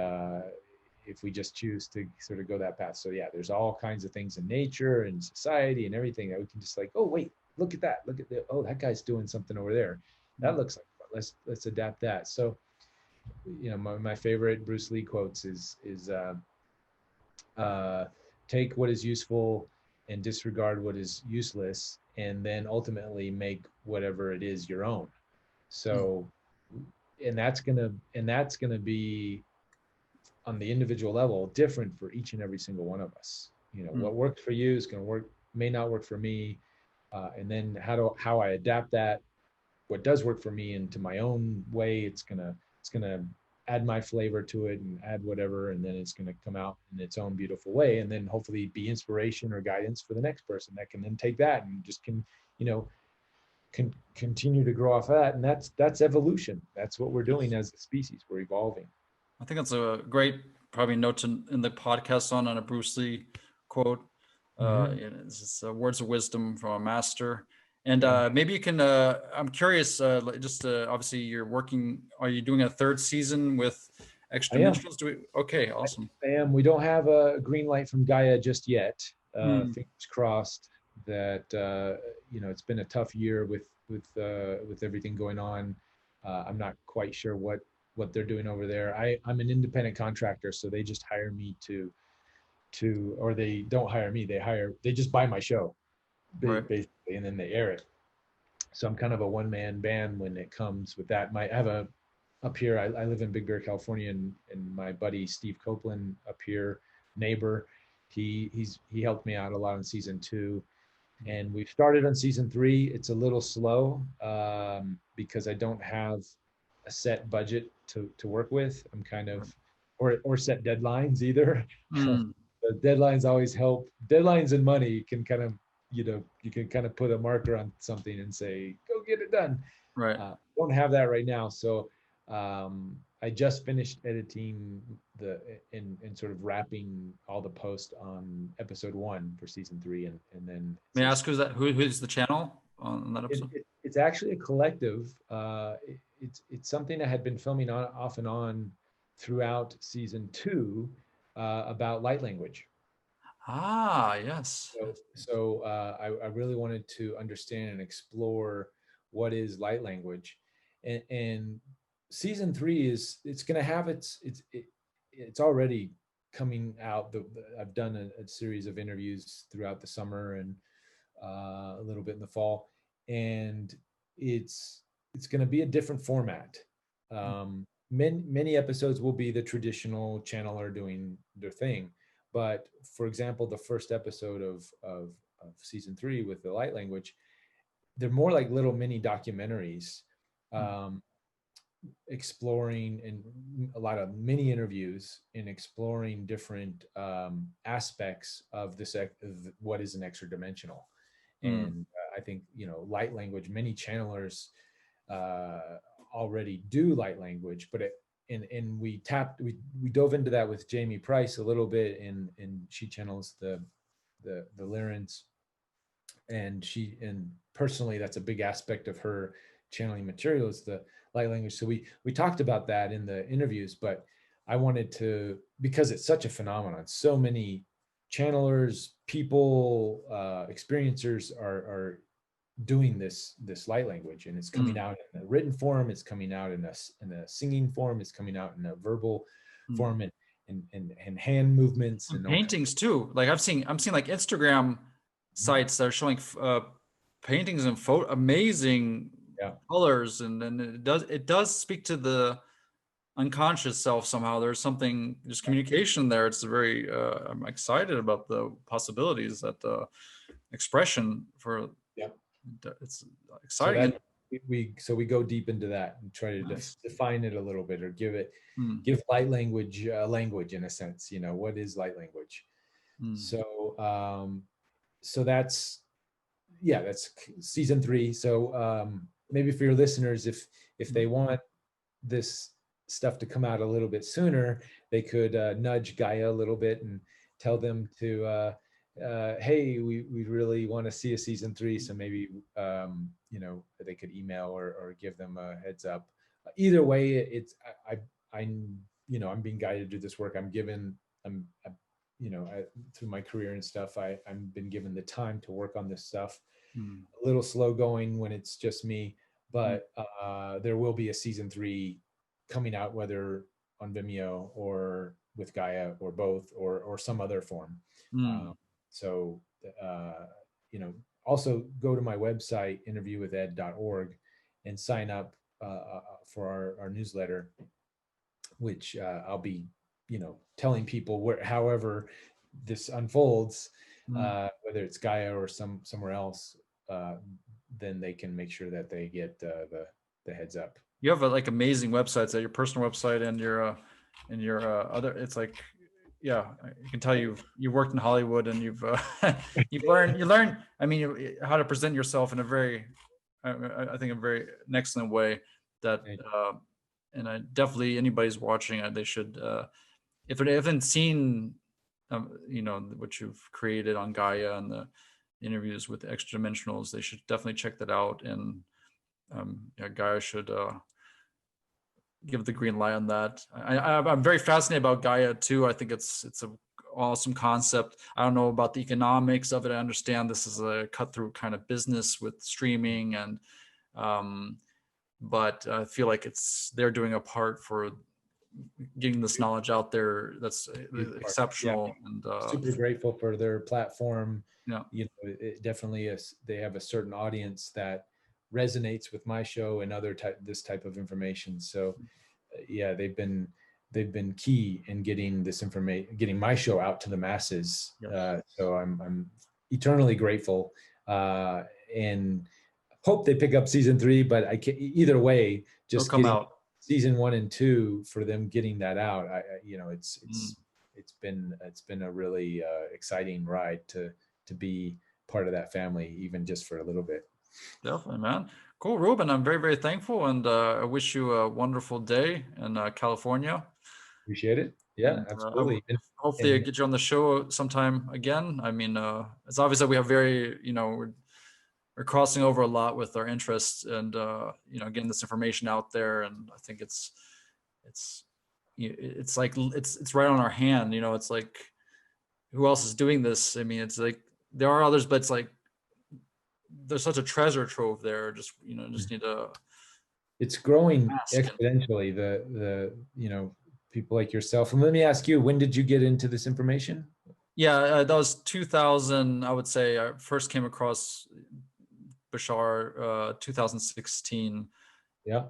Speaker 2: if we just choose to sort of go that path. So yeah, there's all kinds of things in nature and society and everything that we can just like, oh wait, look at that, look at the, oh, that guy's doing something over there. That looks like fun. Let's adapt that. So you know, my favorite Bruce Lee quotes is uh, take what is useful and disregard what is useless, and then ultimately make whatever it is your own. So, and that's gonna be on the individual level different for each and every single one of us. You know, what works for you is going to work, may not work for me, and then how I adapt that, what does work for me, into my own way. It's gonna add my flavor to it and add whatever, and then it's gonna come out in its own beautiful way, and then hopefully be inspiration or guidance for the next person that can then take that and just can, you know, can continue to grow off of that. And that's evolution. That's what we're doing as a species. We're evolving.
Speaker 1: I think that's a great probably note to in the podcast on a Bruce Lee quote.
Speaker 2: Mm-hmm.
Speaker 1: It's words of wisdom from a master. And
Speaker 2: Yeah,
Speaker 1: maybe you can. I'm curious. Just obviously, you're working. Are you doing a third season with
Speaker 2: I am.
Speaker 1: Extradimensionals? Do we? Okay, awesome.
Speaker 2: I am. We don't have a green light from Gaia just yet.
Speaker 1: Mm,
Speaker 2: Fingers crossed that you know, it's been a tough year with everything going on. I'm not quite sure what they're doing over there. I'm an independent contractor, so they just hire me to, or they don't hire me. They just buy my show
Speaker 1: right.
Speaker 2: basically, and then they air it. So I'm kind of a one man band when it comes with that. I have a up here. I live in Big Bear, California, and my buddy Steve Copeland up here, neighbor, he helped me out a lot in season 2, and we've started on season 3. It's a little slow because I don't have a set budget to work with. I'm kind of, or set deadlines either.
Speaker 1: Mm,
Speaker 2: The deadlines always help. Deadlines and money can kind of, you know, you can kind of put a marker on something and say, go get it done.
Speaker 1: right.
Speaker 2: Don't have that right now. So I just finished editing and sort of wrapping all the post on episode 1 for season 3, and then
Speaker 1: May I
Speaker 2: season.
Speaker 1: ask who's that? Who's the channel on that episode?
Speaker 2: It's actually a collective. It's something I had been filming on off and on throughout season 2 about light language.
Speaker 1: Ah, yes.
Speaker 2: So I really wanted to understand and explore what is light language, and season 3 it's going to have it's already coming out. I've done a series of interviews throughout the summer and a little bit in the fall, and it's going to be a different format. Many episodes will be the traditional channeler doing their thing, but for example, the first episode of season 3 with the light language, they're more like little mini documentaries, exploring, and a lot of mini interviews in exploring different aspects of this, what is an extra dimensional. And I think, light language, many channelers already do light language, but and we dove into that with Jamie Price a little bit, and she channels the Lyrans, and personally, that's a big aspect of her channeling material, is the light language. So we talked about that in the interviews, but I wanted to, because it's such a phenomenon, so many channelers, people, experiencers are doing this light language, and it's coming out in a written form, it's coming out in a singing form, it's coming out in a verbal form, and hand movements and
Speaker 1: paintings too. Like I'm seeing like Instagram sites that are showing paintings and amazing colors, and it does speak to the unconscious self somehow. There's communication there. It's very I'm excited about the possibilities that the expression for. It's exciting.
Speaker 2: So we go deep into that and try to define it a little bit, or give light language language, in a sense. What is light language? So that's season 3. So maybe for your listeners, if they want this stuff to come out a little bit sooner, they could nudge Gaia a little bit and tell them to hey, we really want to see a season 3. So maybe they could email or give them a heads up. Either way, I'm being guided to do this work. Through my career and stuff, I've been given the time to work on this stuff. A little slow going when it's just me, but there will be a season 3 coming out, whether on Vimeo or with Gaia, or both, or some other form. Also go to my website, interviewwithed.org, and sign up for our newsletter, which I'll be, telling people however this unfolds, whether it's Gaia or somewhere else, then they can make sure that they get the heads up.
Speaker 1: You have like amazing websites, your personal website and your other. It's like, yeah, I can tell you worked in Hollywood, and you've learned. I mean, how to present yourself in a very, I think, an excellent way. That and I definitely, anybody's watching, they should, if they haven't seen, what you've created on Gaia and the interviews with the Extradimensionals, they should definitely check that out. And Gaia should give the green light on that. I'm very fascinated about Gaia too. I think it's an awesome concept. I don't know about the economics of it. I understand this is a cut through kind of business with streaming, and but I feel like they're doing a part for getting this knowledge out there. That's exceptional. And
Speaker 2: super grateful for their platform. It definitely is. They have a certain audience that resonates with my show and this type of information. So they've been key in getting this information, getting my show out to the masses. So I'm eternally grateful, and hope they pick up season 3, but I can't, either way, just
Speaker 1: come out
Speaker 2: season 1 and 2 for them getting that out. It's been a really exciting ride to be part of that family, even just for a little bit.
Speaker 1: Definitely, man. Cool, Reuben. I'm very, very thankful, and I wish you a wonderful day in California.
Speaker 2: Appreciate it. Yeah, absolutely.
Speaker 1: Hopefully, I get you on the show sometime again. I mean, it's obvious that we have very, we're crossing over a lot with our interests, and getting this information out there. And I think it's like it's right on our hand. It's like, who else is doing this? I mean, it's like there are others, but it's like there's such a treasure trove there. Just need to
Speaker 2: it's growing
Speaker 1: mask.
Speaker 2: exponentially. People like yourself. And let me ask you, when did you get into this information?
Speaker 1: Yeah, that was 2000. I would say I first came across Bashar 2016.
Speaker 2: Yeah.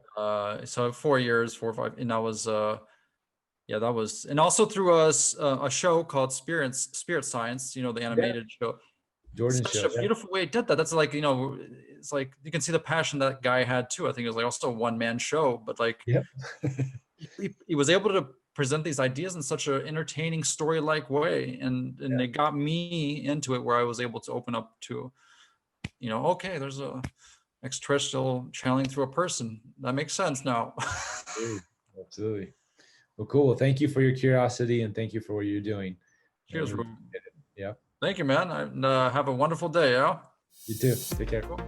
Speaker 1: So 4 years, 4 or 5, and that was yeah, that was, and also through a show called Spirit Science. You know, the
Speaker 2: Yeah.
Speaker 1: animated show.
Speaker 2: Jordan
Speaker 1: Such
Speaker 2: show.
Speaker 1: a
Speaker 2: Yeah.
Speaker 1: beautiful way it did that. That's like, it's like you can see the passion that guy had too. I think it was like also a one-man show, but like
Speaker 2: Yep.
Speaker 1: he was able to present these ideas in such an entertaining story-like way, and it got me into it where I was able to open up to, okay, there's a extraterrestrial channeling through a person. That makes sense now.
Speaker 2: Absolutely. Absolutely. Well, cool. Well, thank you for your curiosity and thank you for what you're doing. I
Speaker 1: Cheers,
Speaker 2: really
Speaker 1: Reuben.
Speaker 2: appreciate it. Yeah.
Speaker 1: Thank you, man. Have a wonderful day. Yeah.
Speaker 2: You too. Take care.
Speaker 1: Cool.